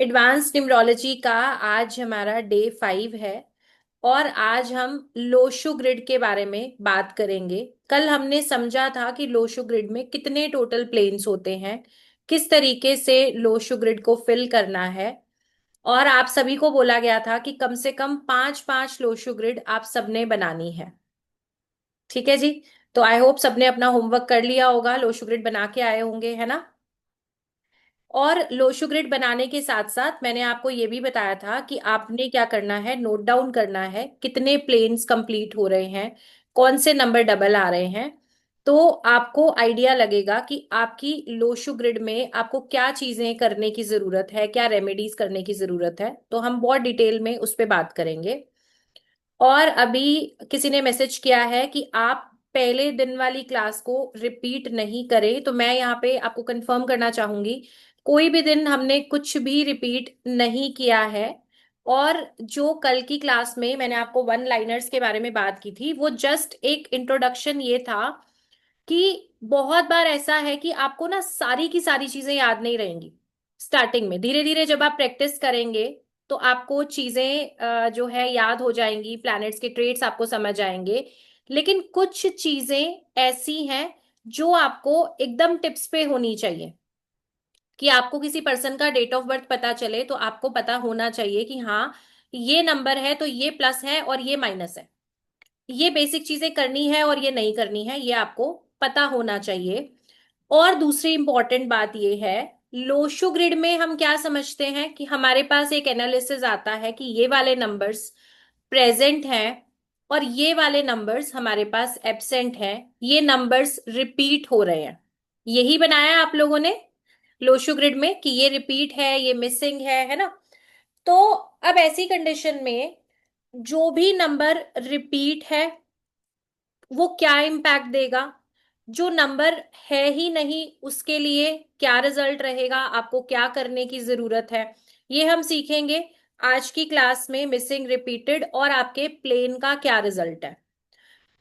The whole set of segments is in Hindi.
एडवांस न्यूमरोलॉजी का आज हमारा डे 5 है। और आज हम लोशो ग्रिड के बारे में बात करेंगे। कल हमने समझा था कि लोशो ग्रिड में कितने टोटल प्लेन्स होते हैं, किस तरीके से लोशो ग्रिड को फिल करना है। और आप सभी को बोला गया था कि कम से कम 5-5 लोशो ग्रिड आप सबने बनानी है। ठीक है जी। तो आई होप सबने अपना होमवर्क कर लिया होगा, लोशो ग्रिड बना के आए होंगे, है ना। और लोशो ग्रिड बनाने के साथ साथ मैंने आपको ये भी बताया था कि आपने क्या करना है, नोट डाउन करना है कितने प्लेन्स कंप्लीट हो रहे हैं, कौन से नंबर डबल आ रहे हैं। तो आपको आइडिया लगेगा कि आपकी लोशो ग्रिड में आपको क्या चीजें करने की जरूरत है, क्या रेमेडीज करने की जरूरत है। तो हम बहुत डिटेल में उस पर बात करेंगे। और अभी किसी ने मैसेज किया है कि आप पहले दिन वाली क्लास को रिपीट नहीं करें, तो मैं यहाँ पे आपको कंफर्म करना चाहूंगी, कोई भी दिन हमने कुछ भी रिपीट नहीं किया है। और जो कल की क्लास में मैंने आपको वन लाइनर्स के बारे में बात की थी, वो जस्ट एक इंट्रोडक्शन ये था कि बहुत बार ऐसा है कि आपको ना सारी की सारी चीजें याद नहीं रहेंगी स्टार्टिंग में। धीरे धीरे जब आप प्रैक्टिस करेंगे तो आपको चीजें जो है याद हो जाएंगी, प्लैनेट्स के ट्रेट्स आपको समझ आएंगे। लेकिन कुछ चीजें ऐसी हैं जो आपको एकदम टिप्स पे होनी चाहिए। कि आपको किसी पर्सन का डेट ऑफ बर्थ पता चले तो आपको पता होना चाहिए कि हाँ, ये नंबर है तो ये प्लस है और ये माइनस है। ये बेसिक चीजें करनी है और ये नहीं करनी है, ये आपको पता होना चाहिए। और दूसरी इंपॉर्टेंट बात ये है, लोशो ग्रिड में हम क्या समझते हैं कि हमारे पास एक एनालिसिस आता है कि ये वाले नंबर्स प्रेजेंट हैं और ये वाले नंबर्स हमारे पास एब्सेंट हैं, ये नंबर्स रिपीट हो रहे हैं। यही बनाया आप लोगों ने लोशो ग्रिड में कि ये रिपीट है, ये मिसिंग है ना। तो अब ऐसी कंडीशन में जो भी नंबर रिपीट है वो क्या इम्पैक्ट देगा, जो नंबर है ही नहीं उसके लिए क्या रिजल्ट रहेगा, आपको क्या करने की जरूरत है, ये हम सीखेंगे आज की क्लास में। मिसिंग, रिपीटेड और आपके प्लेन का क्या रिजल्ट है।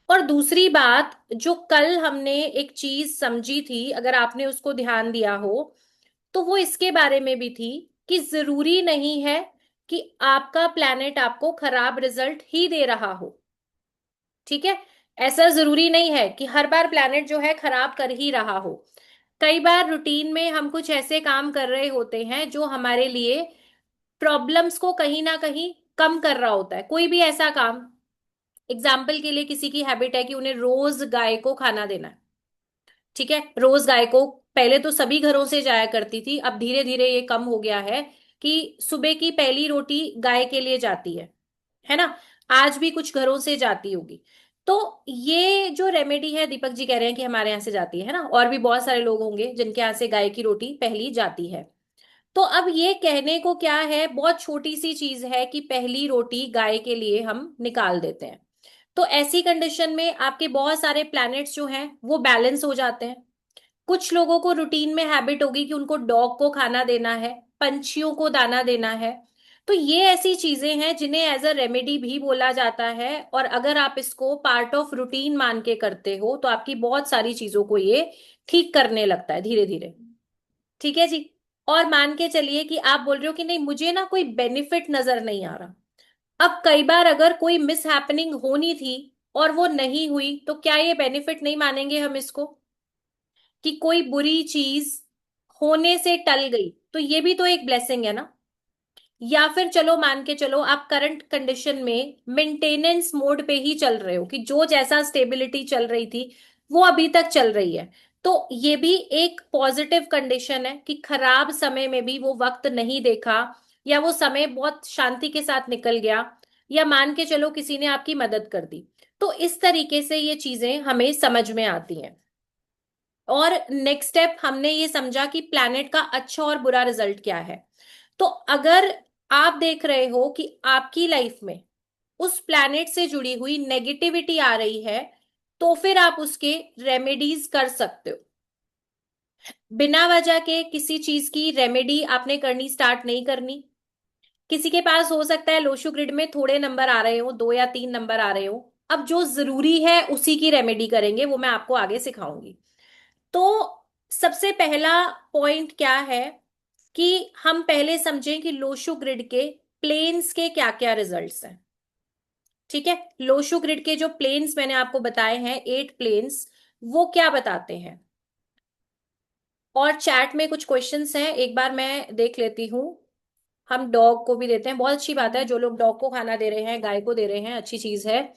और दूसरी बात, जो कल हमने एक चीज समझी थी, अगर आपने उसको ध्यान दिया हो, तो वो इसके बारे में भी थी कि जरूरी नहीं है कि आपका प्लैनेट आपको खराब रिजल्ट ही दे रहा हो। ठीक है। ऐसा जरूरी नहीं है कि हर बार प्लैनेट जो है खराब कर ही रहा हो। कई बार रूटीन में हम कुछ ऐसे काम कर रहे होते हैं जो हमारे लिए प्रॉब्लम्स को कहीं ना कहीं कम कर रहा होता है, कोई भी ऐसा काम। एग्जाम्पल के लिए किसी की हैबिट है कि उन्हें रोज गाय को खाना देना है। ठीक है, रोज गाय को पहले तो सभी घरों से जाया करती थी, अब धीरे धीरे ये कम हो गया है कि सुबह की पहली रोटी गाय के लिए जाती है ना। आज भी कुछ घरों से जाती होगी। तो ये जो रेमेडी है, दीपक जी कह रहे हैं कि हमारे यहाँ से जाती है ना, और भी बहुत सारे लोग होंगे जिनके यहाँ से गाय की रोटी पहली जाती है। तो अब ये कहने को क्या है, बहुत छोटी सी चीज है कि पहली रोटी गाय के लिए हम निकाल देते हैं। तो ऐसी कंडीशन में आपके बहुत सारे प्लैनेट्स जो हैं वो बैलेंस हो जाते हैं। कुछ लोगों को रूटीन में हैबिट होगी कि उनको डॉग को खाना देना है, पंछियों को दाना देना है। तो ये ऐसी चीजें हैं जिन्हें एज अ रेमेडी भी बोला जाता है, और अगर आप इसको पार्ट ऑफ रूटीन मान के करते हो तो आपकी बहुत सारी चीजों को ये ठीक करने लगता है धीरे धीरे। ठीक है जी। और मान के चलिए कि आप बोल रहे हो कि नहीं, मुझे ना कोई बेनिफिट नजर नहीं आ रहा। अब कई बार अगर कोई मिस हैपनिंग होनी थी और वो नहीं हुई, तो क्या ये बेनिफिट नहीं मानेंगे हम इसको, कि कोई बुरी चीज होने से टल गई, तो ये भी तो एक ब्लेसिंग है ना। या फिर चलो मान के चलो आप करंट कंडीशन में मेंटेनेंस मोड पे ही चल रहे हो, कि जो जैसा स्टेबिलिटी चल रही थी वो अभी तक चल रही है। तो ये भी एक पॉजिटिव कंडीशन है कि खराब समय में भी वो वक्त नहीं देखा, या वो समय बहुत शांति के साथ निकल गया, या मान के चलो किसी ने आपकी मदद कर दी। तो इस तरीके से ये चीजें हमें समझ में आती हैं। और नेक्स्ट स्टेप हमने ये समझा कि प्लैनेट का अच्छा और बुरा रिजल्ट क्या है। तो अगर आप देख रहे हो कि आपकी लाइफ में उस प्लैनेट से जुड़ी हुई नेगेटिविटी आ रही है, तो फिर आप उसके रेमेडीज कर सकते हो। बिना वजह के किसी चीज की रेमेडी आपने करनी स्टार्ट नहीं करनी। किसी के पास हो सकता है लोशो ग्रिड में थोड़े नंबर आ रहे हो, 2 या 3 नंबर आ रहे हो, अब जो जरूरी है उसी की रेमेडी करेंगे, वो मैं आपको आगे सिखाऊंगी। तो सबसे पहला पॉइंट क्या है, कि हम पहले समझें कि लोशो ग्रिड के प्लेन्स के क्या क्या रिजल्ट्स हैं। ठीक है, लोशो ग्रिड के जो प्लेन्स मैंने आपको बताए हैं, 8 प्लेन्स, वो क्या बताते हैं। और चैट में कुछ क्वेश्चंस हैं, एक बार मैं देख लेती हूँ। हम डॉग को भी देते हैं, बहुत अच्छी बात है, जो लोग डॉग को खाना दे रहे हैं, गाय को दे रहे हैं, अच्छी चीज है।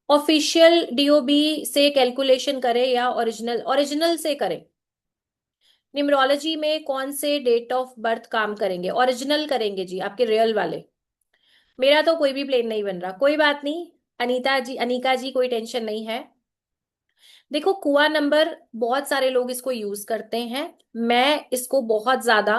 ऑफिशियल डीओबी से कैलकुलेशन करें या ओरिजिनल, ओरिजिनल से करें। न्यूमरोलॉजी में कौन से डेट ऑफ बर्थ काम करेंगे, ओरिजिनल करेंगे जी, आपके रियल वाले। मेरा तो कोई भी प्लेन नहीं बन रहा, कोई बात नहीं। अनीता जी, अनिका जी, कोई टेंशन नहीं है। देखो, कुआ नंबर बहुत सारे लोग इसको यूज करते हैं, मैं इसको बहुत ज्यादा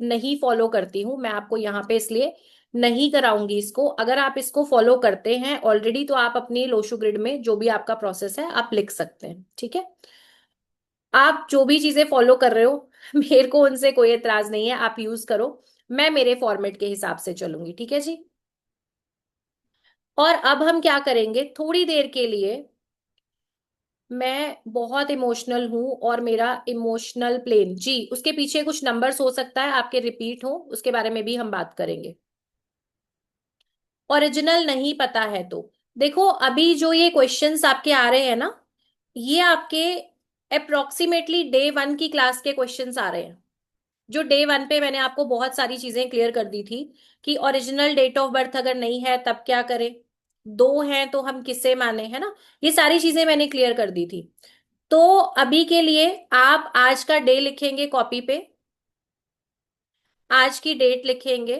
नहीं फॉलो करती हूँ, मैं आपको यहाँ पे इसलिए नहीं कराऊंगी इसको। अगर आप इसको फॉलो करते हैं ऑलरेडी तो आप अपनी लोशो ग्रिड में जो भी आपका प्रोसेस है आप लिख सकते हैं, ठीक है। आप जो भी चीजें फॉलो कर रहे हो मेरे को उनसे कोई एतराज नहीं है, आप यूज करो। मैं मेरे फॉर्मेट के हिसाब से चलूंगी, ठीक है जी। और अब हम क्या करेंगे, थोड़ी देर के लिए मैं बहुत इमोशनल हूं और मेरा इमोशनल प्लेन जी, उसके पीछे कुछ नंबर्स हो सकता है आपके रिपीट हो, उसके बारे में भी हम बात करेंगे। ओरिजिनल नहीं पता है तो देखो, अभी जो ये क्वेश्चंस आपके आ रहे हैं ना, ये आपके अप्रोक्सीमेटली डे 1 की क्लास के क्वेश्चंस आ रहे हैं। जो डे 1 पे मैंने आपको बहुत सारी चीजें क्लियर कर दी थी कि ओरिजिनल डेट ऑफ बर्थ अगर नहीं है तब क्या करें, दो हैं तो हम किसे माने, है ना। ये सारी चीजें मैंने क्लियर कर दी थी। तो अभी के लिए आप आज का डे लिखेंगे कॉपी पे, आज की डेट लिखेंगे,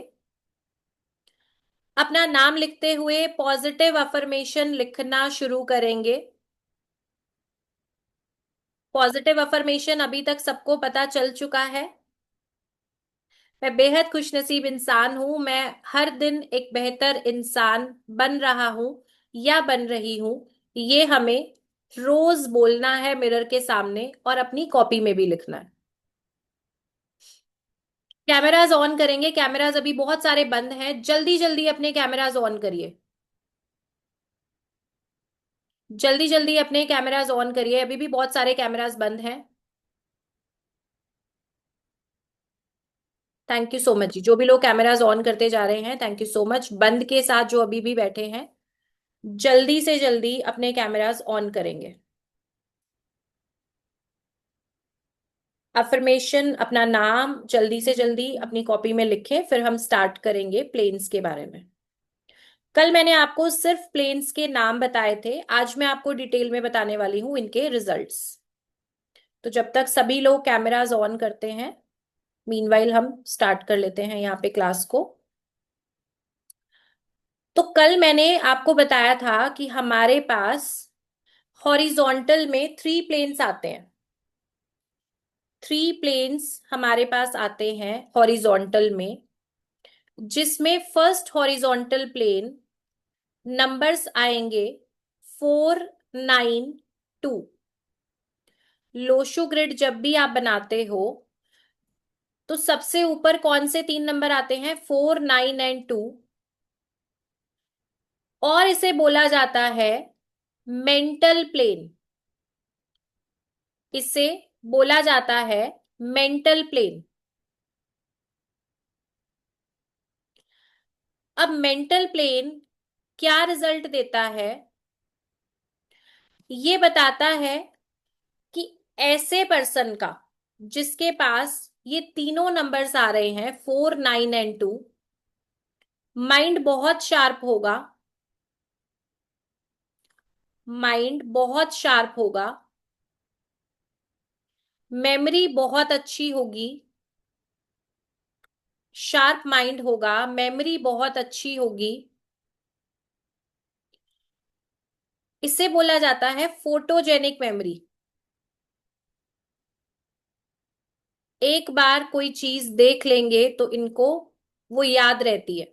अपना नाम लिखते हुए पॉजिटिव अफर्मेशन लिखना शुरू करेंगे। पॉजिटिव अफर्मेशन अभी तक सबको पता चल चुका है। मैं बेहद खुशनसीब इंसान हूं, मैं हर दिन एक बेहतर इंसान बन रहा हूं या बन रही हूं, ये हमें रोज बोलना है मिरर के सामने और अपनी कॉपी में भी लिखना है। कैमराज ऑन करेंगे, कैमराज अभी बहुत सारे बंद हैं, जल्दी जल्दी अपने कैमराज ऑन करिए। जल्दी जल्दी अपने कैमराज ऑन करिए, अभी भी बहुत सारे कैमराज बंद हैं। थैंक यू सो मच जी, जो भी लोग कैमराज ऑन करते जा रहे हैं, थैंक यू सो मच। बंद के साथ जो अभी भी बैठे हैं, जल्दी से जल्दी अपने कैमराज ऑन करेंगे। अफर्मेशन, अपना नाम जल्दी से जल्दी अपनी कॉपी में लिखें, फिर हम स्टार्ट करेंगे प्लेन्स के बारे में। कल मैंने आपको सिर्फ प्लेन्स के नाम बताए थे, आज मैं आपको डिटेल में बताने वाली हूं इनके रिजल्ट्स। तो जब तक सभी लोग कैमराज ऑन करते हैं, मीनवाइल हम स्टार्ट कर लेते हैं यहाँ पे क्लास को। तो कल मैंने आपको बताया था कि हमारे पास हॉरिजॉन्टल में 3 प्लेन्स आते हैं। 3 प्लेन्स हमारे पास आते हैं हॉरिजॉन्टल में, जिसमें फर्स्ट हॉरिजॉन्टल प्लेन नंबर्स आएंगे 4, 9, 2। लोशो ग्रिड जब भी आप बनाते हो तो सबसे ऊपर कौन से 3 नंबर आते हैं, 4, 9 एंड 2। और इसे बोला जाता है मेंटल प्लेन, इसे बोला जाता है मेंटल प्लेन। अब मेंटल प्लेन क्या रिजल्ट देता है, ये बताता है कि ऐसे पर्सन का जिसके पास ये तीनों नंबर्स आ रहे हैं, 4, 9 एंड 2, माइंड बहुत शार्प होगा, माइंड बहुत शार्प होगा, मेमोरी बहुत अच्छी होगी, शार्प माइंड होगा, मेमोरी बहुत अच्छी होगी। इसे बोला जाता है फोटोजेनिक मेमोरी। एक बार कोई चीज देख लेंगे तो इनको वो याद रहती है।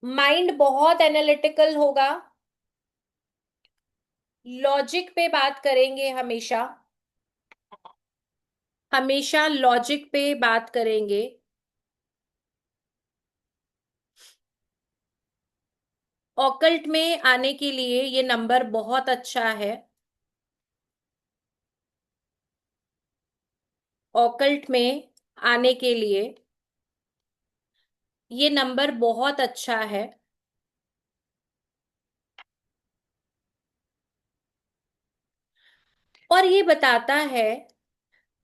माइंड बहुत एनालिटिकल होगा, लॉजिक पे बात करेंगे हमेशा, हमेशा लॉजिक पे बात करेंगे। ऑकल्ट में आने के लिए ये नंबर बहुत अच्छा है। ऑकल्ट में आने के लिए ये नंबर बहुत अच्छा है। और ये बताता है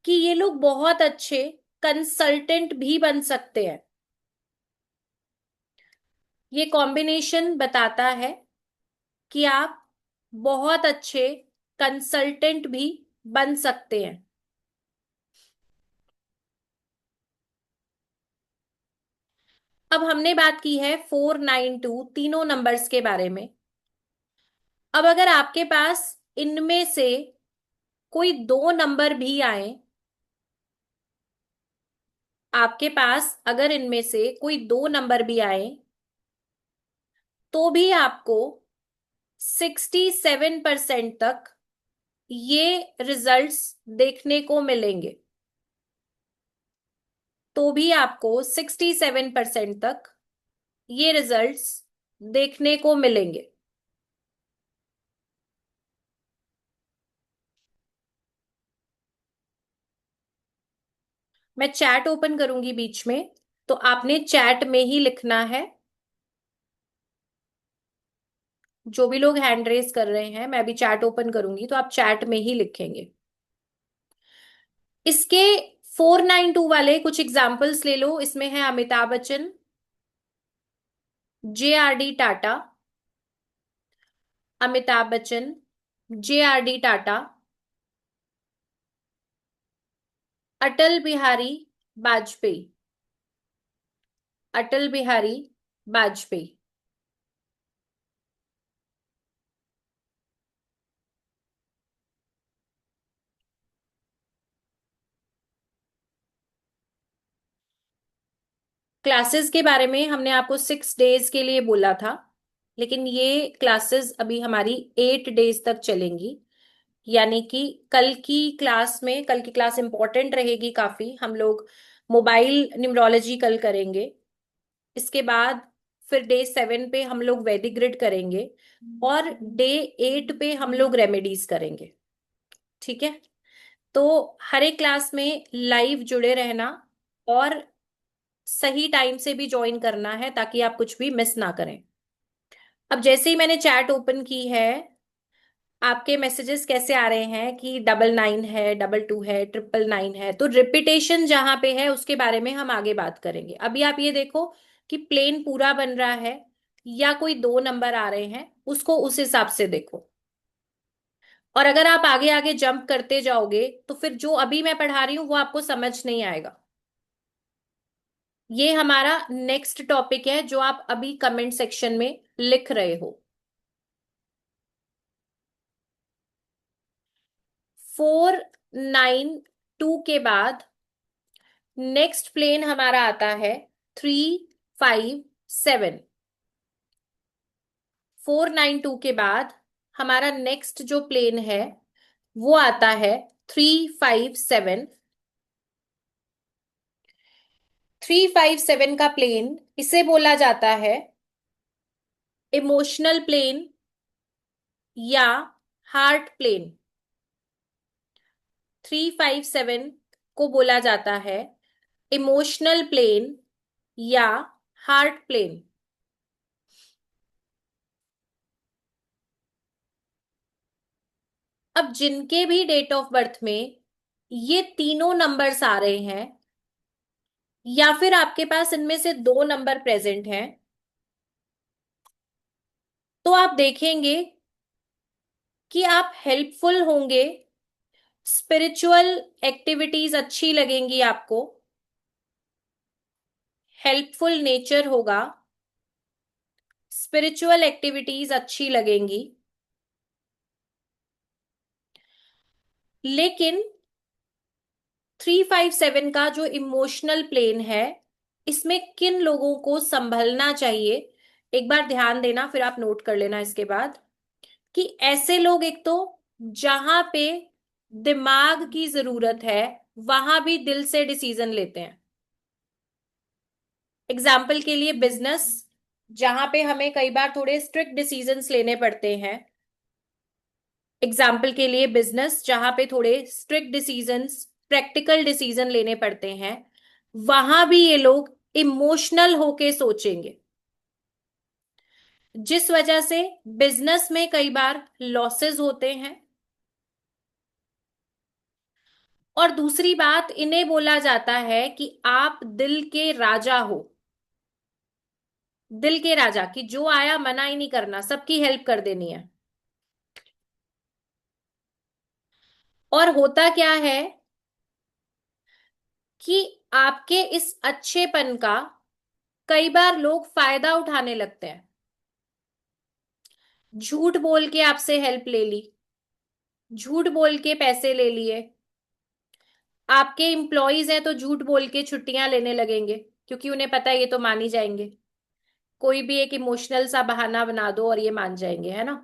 कि ये लोग बहुत अच्छे कंसल्टेंट भी बन सकते हैं। ये कॉम्बिनेशन बताता है कि आप बहुत अच्छे कंसल्टेंट भी बन सकते हैं। अब हमने बात की है 492 तीनों नंबर्स के बारे में। अब अगर आपके पास इनमें से कोई दो नंबर भी आए, आपके पास अगर इनमें से कोई दो नंबर भी आए, तो भी आपको 67% तक ये रिजल्ट्स देखने को मिलेंगे। तो भी आपको 67% तक ये रिजल्ट्स देखने को मिलेंगे। मैं चैट ओपन करूंगी बीच में, तो आपने चैट में ही लिखना है। जो भी लोग हैंड रेस कर रहे हैं, मैं अभी चैट ओपन करूंगी तो आप चैट में ही लिखेंगे। इसके 492 वाले कुछ एग्जाम्पल्स ले लो। इसमें है Amitabh Bachchan, JRD Tata, Amitabh Bachchan, JRD Tata, Atal Bihari Vajpayee, Atal Bihari Vajpayee. Classes के बारे में हमने आपको 6 डेज के लिए बोला था, लेकिन ये क्लासेस अभी हमारी 8 डेज तक चलेंगी। यानी कि कल की क्लास इंपॉर्टेंट रहेगी काफी। हम लोग मोबाइल न्यूमरोलॉजी कल करेंगे। इसके बाद फिर डे 7 पे हम लोग वैदिक ग्रिड करेंगे, और डे 8 पे हम लोग रेमेडीज करेंगे। ठीक है? तो हर एक क्लास में लाइव जुड़े रहना, और सही टाइम से भी ज्वाइन करना है ताकि आप कुछ भी मिस ना करें। अब जैसे ही मैंने चैट ओपन की है, आपके मैसेजेस कैसे आ रहे हैं कि 99 है, 22 है, 999 है। तो रिपीटेशन जहां पे है उसके बारे में हम आगे बात करेंगे। अभी आप ये देखो कि प्लेन पूरा बन रहा है या कोई दो नंबर आ रहे हैं, उसको उस हिसाब से देखो। और अगर आप आगे आगे जंप करते जाओगे तो फिर जो अभी मैं पढ़ा रही हूँ वो आपको समझ नहीं आएगा। ये हमारा नेक्स्ट टॉपिक है जो आप अभी कमेंट सेक्शन में लिख रहे हो। 492 के बाद नेक्स्ट प्लेन हमारा आता है 357। 492 के बाद हमारा नेक्स्ट जो प्लेन है वो आता है 357। 357 का प्लेन इसे बोला जाता है इमोशनल प्लेन या हार्ट प्लेन। 357 को बोला जाता है इमोशनल प्लेन या हार्ट प्लेन। अब जिनके भी डेट ऑफ बर्थ में ये तीनों नंबर्स आ रहे हैं, या फिर आपके पास इनमें से दो नंबर प्रेजेंट हैं, तो आप देखेंगे कि आप हेल्पफुल होंगे। स्पिरिचुअल एक्टिविटीज अच्छी लगेंगी आपको, हेल्पफुल नेचर होगा, स्पिरिचुअल एक्टिविटीज अच्छी लगेंगी। लेकिन 357 का जो इमोशनल प्लेन है, इसमें किन लोगों को संभलना चाहिए, एक बार ध्यान देना, फिर आप नोट कर लेना इसके बाद। कि ऐसे लोग, एक तो जहां पे दिमाग की जरूरत है वहां भी दिल से डिसीजन लेते हैं। एग्जाम्पल के लिए बिजनेस, जहां पे हमें कई बार थोड़े स्ट्रिक्ट डिसीजंस लेने पड़ते हैं। एग्जाम्पल के लिए बिजनेस जहां पे थोड़े स्ट्रिक्ट डिसीजंस प्रैक्टिकल डिसीजन लेने पड़ते हैं, वहां भी ये लोग इमोशनल होके सोचेंगे, जिस वजह से बिजनेस में कई बार लॉसेस होते हैं। और दूसरी बात, इन्हें बोला जाता है कि आप दिल के राजा हो। दिल के राजा, कि जो आया मना ही नहीं करना, सबकी हेल्प कर देनी है। और होता क्या है कि आपके इस अच्छेपन का कई बार लोग फायदा उठाने लगते हैं। झूठ बोल के आपसे हेल्प ले ली, झूठ बोल के पैसे ले लिए। आपके एम्प्लॉयज हैं तो झूठ बोल के छुट्टियां लेने लगेंगे, क्योंकि उन्हें पता है ये तो मान ही जाएंगे। कोई भी एक इमोशनल सा बहाना बना दो और ये मान जाएंगे, है ना।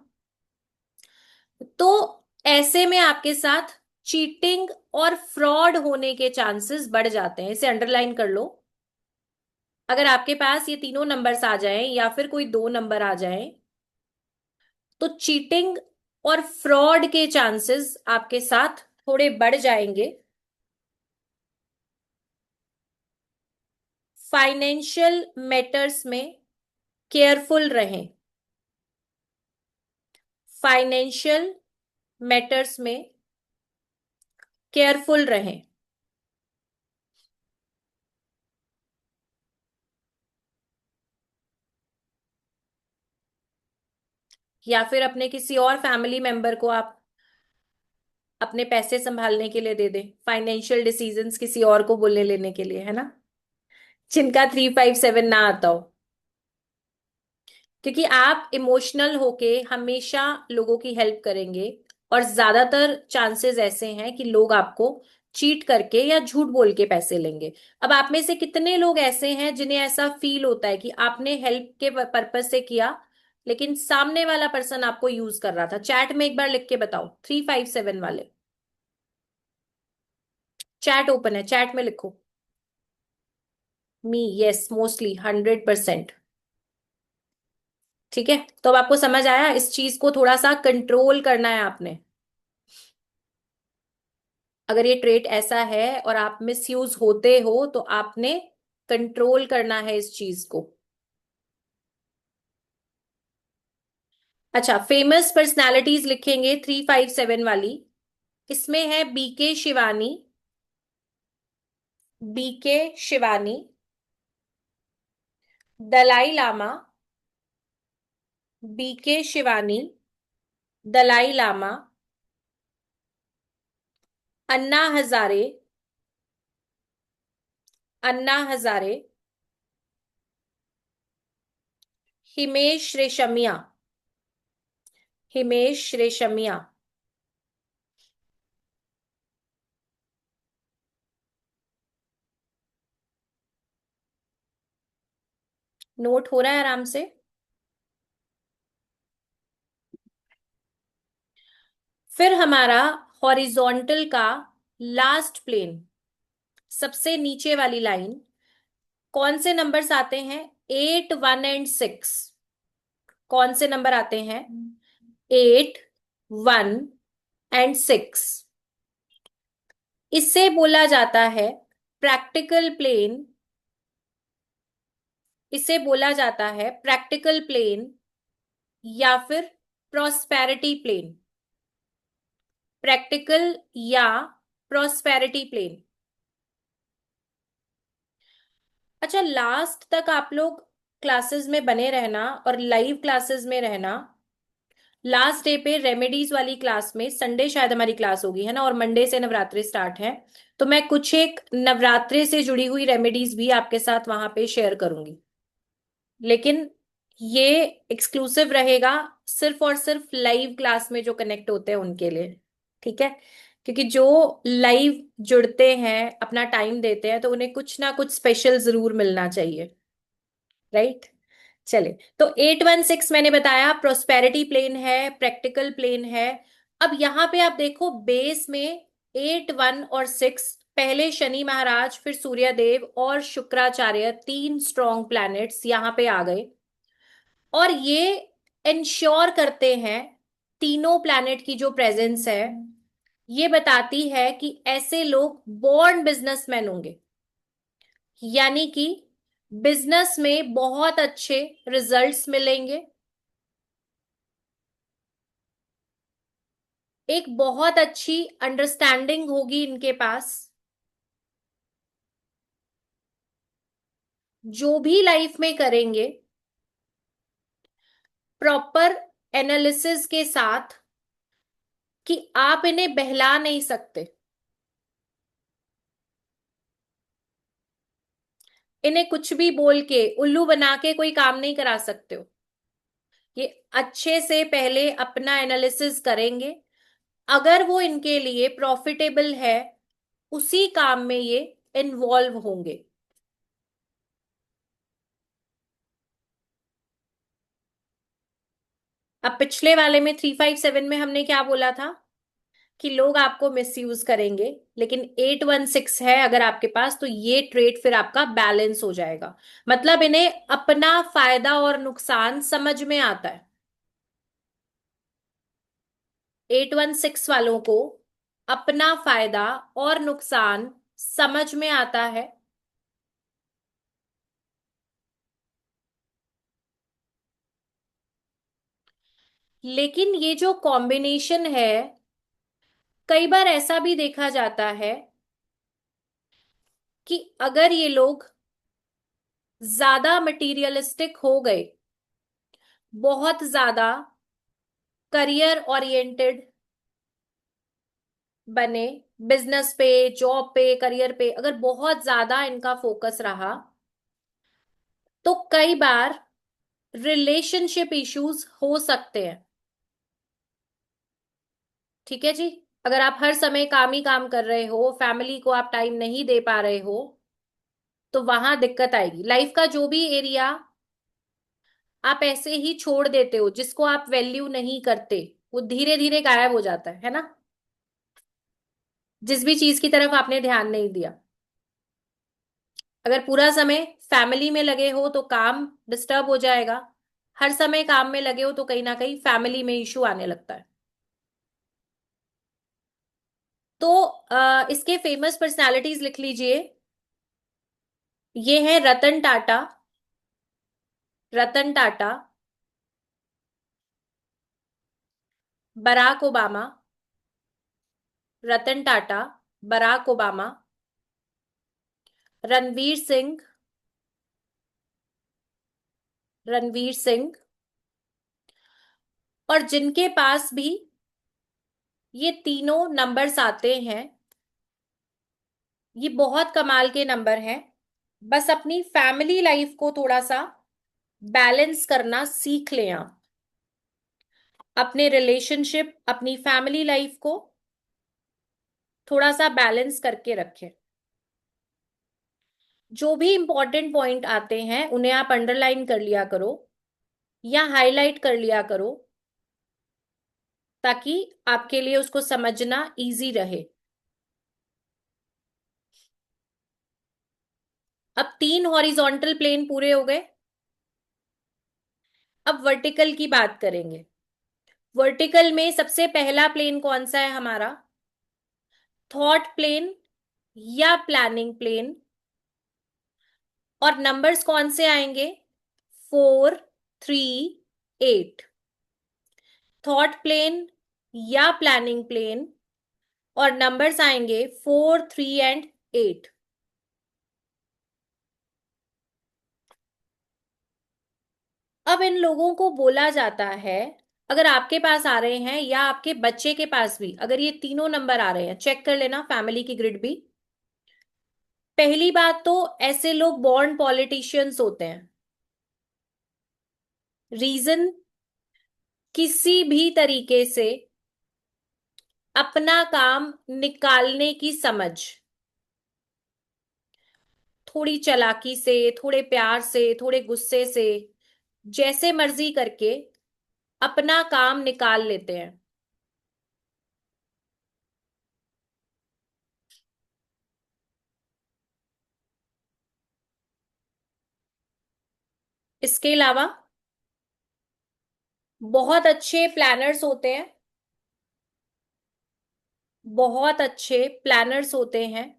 तो ऐसे में आपके साथ चीटिंग और फ्रॉड होने के चांसेस बढ़ जाते हैं। इसे अंडरलाइन कर लो। अगर आपके पास ये तीनों नंबर्स आ जाएं या फिर कोई दो नंबर आ जाएं, तो चीटिंग और फ्रॉड के चांसेस आपके साथ थोड़े बढ़ जाएंगे। फाइनेंशियल मैटर्स में केयरफुल रहें। फाइनेंशियल मैटर्स में केयरफुल रहें। या फिर अपने किसी और फैमिली मेंबर को आप अपने पैसे संभालने के लिए दे दें, फाइनेंशियल डिसीजंस किसी और को बोलने लेने के लिए, है ना, जिनका 357 ना आता हो। क्योंकि आप इमोशनल होके हमेशा लोगों की हेल्प करेंगे, और ज्यादातर चांसेस ऐसे हैं कि लोग आपको चीट करके या झूठ बोल के पैसे लेंगे। अब आप में से कितने लोग ऐसे हैं जिन्हें ऐसा फील होता है कि आपने हेल्प के पर्पज से किया, लेकिन सामने वाला पर्सन आपको यूज कर रहा था? चैट में एक बार लिख के बताओ, 357 वाले। चैट ओपन है, चैट में लिखो। मी, यस, मोस्टली 100%। ठीक है, तो अब आपको समझ आया, इस चीज को थोड़ा सा कंट्रोल करना है आपने। अगर ये ट्रेट ऐसा है और आप मिसयूज होते हो, तो आपने कंट्रोल करना है इस चीज को। अच्छा, फेमस पर्सनालिटीज लिखेंगे 357 वाली। इसमें है B K Shivani. B K Shivani, Dalai Lama. B K Shivani, Dalai Lama, Anna Hazare. Anna Hazare, Himesh Reshammiya. Himesh Reshammiya. Note हो रहा है आराम से? फिर हमारा हॉरिजॉन्टल का लास्ट प्लेन, सबसे नीचे वाली लाइन, कौन से नंबर्स आते हैं? 8, 1 एंड 6। कौन से नंबर आते हैं? 8, 1 एंड 6। इसे बोला जाता है प्रैक्टिकल प्लेन। इसे बोला जाता है प्रैक्टिकल प्लेन या फिर प्रॉस्पेरिटी प्लेन। प्रैक्टिकल या प्रॉस्पेरिटी प्लेन। अच्छा, लास्ट तक आप लोग क्लासेस में बने रहना और लाइव क्लासेस में रहना। लास्ट डे पे रेमेडीज वाली क्लास में, संडे शायद हमारी क्लास होगी, है ना, और मंडे से नवरात्रि स्टार्ट है। तो मैं कुछ एक नवरात्रि से जुड़ी हुई रेमेडीज भी आपके साथ वहां पे शेयर करूंगी। लेकिन ये एक्सक्लूसिव रहेगा सिर्फ और सिर्फ लाइव क्लास में जो कनेक्ट होते हैं उनके लिए। ठीक है, क्योंकि जो लाइव जुड़ते हैं, अपना टाइम देते हैं, तो उन्हें कुछ ना कुछ स्पेशल जरूर मिलना चाहिए। राइट। चले, तो 8, 1, 6 मैंने बताया प्रोस्पेरिटी प्लेन है, प्रैक्टिकल प्लेन है। अब यहां पे आप देखो, बेस में 8, 1 और 6, पहले शनि महाराज, फिर सूर्य देव और शुक्राचार्य, तीन स्ट्रॉन्ग प्लैनेट्स यहां पे आ गए। और ये इंश्योर करते हैं, तीनों प्लैनेट की जो प्रेजेंस है, ये बताती है कि ऐसे लोग बॉर्न बिजनेसमैन होंगे, यानी कि बिजनेस में बहुत अच्छे रिजल्ट्स मिलेंगे, एक बहुत अच्छी अंडरस्टैंडिंग होगी इनके पास, जो भी लाइफ में करेंगे प्रॉपर एनालिसिस के साथ, कि आप इन्हें बहला नहीं सकते, इन्हें कुछ भी बोल के उल्लू बना के कोई काम नहीं करा सकते हो। ये अच्छे से पहले अपना एनालिसिस करेंगे, अगर वो इनके लिए प्रॉफिटेबल है उसी काम में ये इन्वॉल्व होंगे। अब पिछले वाले में 357 में हमने क्या बोला था, कि लोग आपको मिसयूज करेंगे, लेकिन 816 है अगर आपके पास, तो ये ट्रेड फिर आपका बैलेंस हो जाएगा। मतलब इन्हें अपना फायदा और नुकसान समझ में आता है। 816 वालों को अपना फायदा और नुकसान समझ में आता है। लेकिन ये जो कॉम्बिनेशन है, कई बार ऐसा भी देखा जाता है कि अगर ये लोग ज्यादा मटीरियलिस्टिक हो गए, बहुत ज्यादा करियर ओरिएंटेड बने, बिजनेस पे, जॉब पे, करियर पे अगर बहुत ज्यादा इनका फोकस रहा, तो कई बार रिलेशनशिप इश्यूज हो सकते हैं। ठीक है जी। अगर आप हर समय काम ही काम कर रहे हो, फैमिली को आप टाइम नहीं दे पा रहे हो, तो वहां दिक्कत आएगी। लाइफ का जो भी एरिया आप ऐसे ही छोड़ देते हो, जिसको आप वैल्यू नहीं करते, वो धीरे धीरे गायब हो जाता है ना। जिस भी चीज की तरफ आपने ध्यान नहीं दिया, अगर पूरा समय फैमिली में लगे हो तो काम डिस्टर्ब हो जाएगा, हर समय काम में लगे हो तो कहीं ना कहीं फैमिली में इशू आने लगता है। तो इसके फेमस पर्सनालिटीज लिख लीजिए। ये है Ratan Tata, Ratan Tata, Barack Obama, Ratan Tata, Barack Obama, Ranveer Singh, Ranveer Singh, और जिनके पास भी ये तीनों नंबर्स आते हैं, ये बहुत कमाल के नंबर हैं। बस अपनी फैमिली लाइफ को थोड़ा सा बैलेंस करना सीख लें आप, अपने रिलेशनशिप, अपनी फैमिली लाइफ को थोड़ा सा बैलेंस करके रखें। जो भी इंपॉर्टेंट पॉइंट आते हैं उन्हें आप अंडरलाइन कर लिया करो या हाईलाइट कर लिया करो, ताकि आपके लिए उसको समझना इजी रहे। अब 3 हॉरिजॉन्टल प्लेन पूरे हो गए। अब वर्टिकल की बात करेंगे। वर्टिकल में सबसे पहला प्लेन कौन सा है हमारा, थॉट प्लेन या प्लानिंग प्लेन। और नंबर्स कौन से आएंगे, 4, 3, 8। थॉट प्लेन या प्लानिंग प्लेन, और नंबर्स आएंगे 4, 3 एंड 8। अब इन लोगों को बोला जाता है, अगर आपके पास आ रहे हैं या आपके बच्चे के पास भी अगर ये तीनों नंबर आ रहे हैं, चेक कर लेना फैमिली की ग्रिड भी। पहली बात तो ऐसे लोग बॉर्न पॉलिटिशियंस होते हैं। रीजन, किसी भी तरीके से अपना काम निकालने की समझ, थोड़ी चालाकी से, थोड़े प्यार से, थोड़े गुस्से से, जैसे मर्जी करके अपना काम निकाल लेते हैं। इसके अलावा बहुत अच्छे प्लानर्स होते हैं, बहुत अच्छे प्लानर्स होते हैं।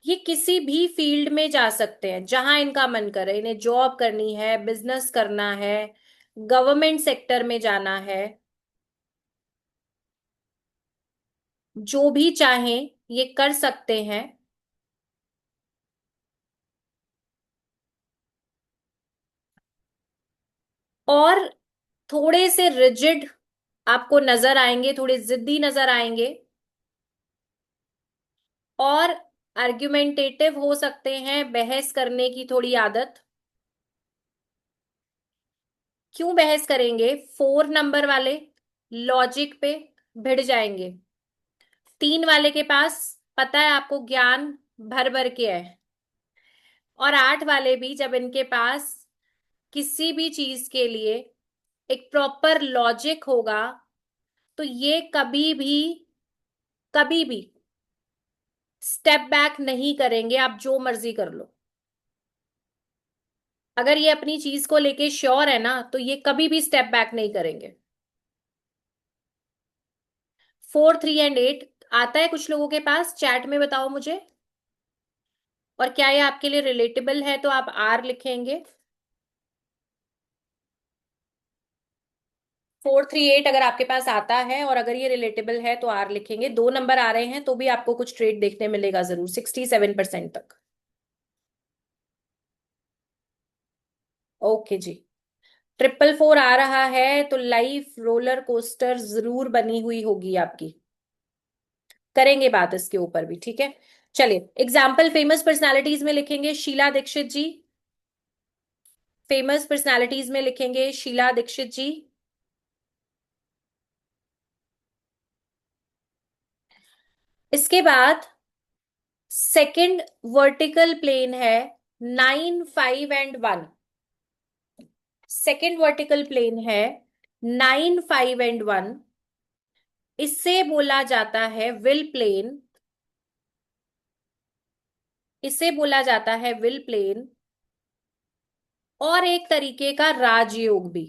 ये किसी भी फील्ड में जा सकते हैं जहां इनका मन करे, इन्हें जॉब करनी है, बिजनेस करना है, गवर्नमेंट सेक्टर में जाना है, जो भी चाहें ये कर सकते हैं। और थोड़े से रिजिड आपको नजर आएंगे, थोड़े जिद्दी नजर आएंगे, और आर्ग्यूमेंटेटिव हो सकते हैं, बहस करने की थोड़ी आदत। क्यों बहस करेंगे? 4 नंबर वाले लॉजिक पे भिड़ जाएंगे। 3 वाले के पास पता है आपको ज्ञान भर भर के है। और 8 वाले भी, जब इनके पास किसी भी चीज के लिए एक प्रॉपर लॉजिक होगा तो ये कभी भी स्टेप बैक नहीं करेंगे, आप जो मर्जी कर लो। अगर ये अपनी चीज को लेके श्योर है ना तो ये कभी भी स्टेप बैक नहीं करेंगे। 4, 3 एंड 8 आता है कुछ लोगों के पास, चैट में बताओ मुझे। और क्या ये आपके लिए रिलेटेबल है तो आप आर लिखेंगे। 4, 3, 8 अगर आपके पास आता है और अगर ये रिलेटेबल है तो आर लिखेंगे। 2 नंबर आ रहे हैं तो भी आपको कुछ ट्रेड देखने मिलेगा जरूर, 67% तक। ओके जी। 444 आ रहा है तो लाइफ रोलर कोस्टर जरूर बनी हुई होगी आपकी। करेंगे बात इसके ऊपर भी, ठीक है। चलिए, एग्जाम्पल फेमस पर्सनालिटीज में लिखेंगे शीला दीक्षित जी। फेमस पर्सनालिटीज में लिखेंगे शीला दीक्षित जी। इसके बाद सेकंड वर्टिकल प्लेन है 9, 5 एंड 1। सेकंड वर्टिकल प्लेन है 9, 5 एंड 1। इससे बोला जाता है विल प्लेन। इसे बोला जाता है विल प्लेन और एक तरीके का राजयोग भी।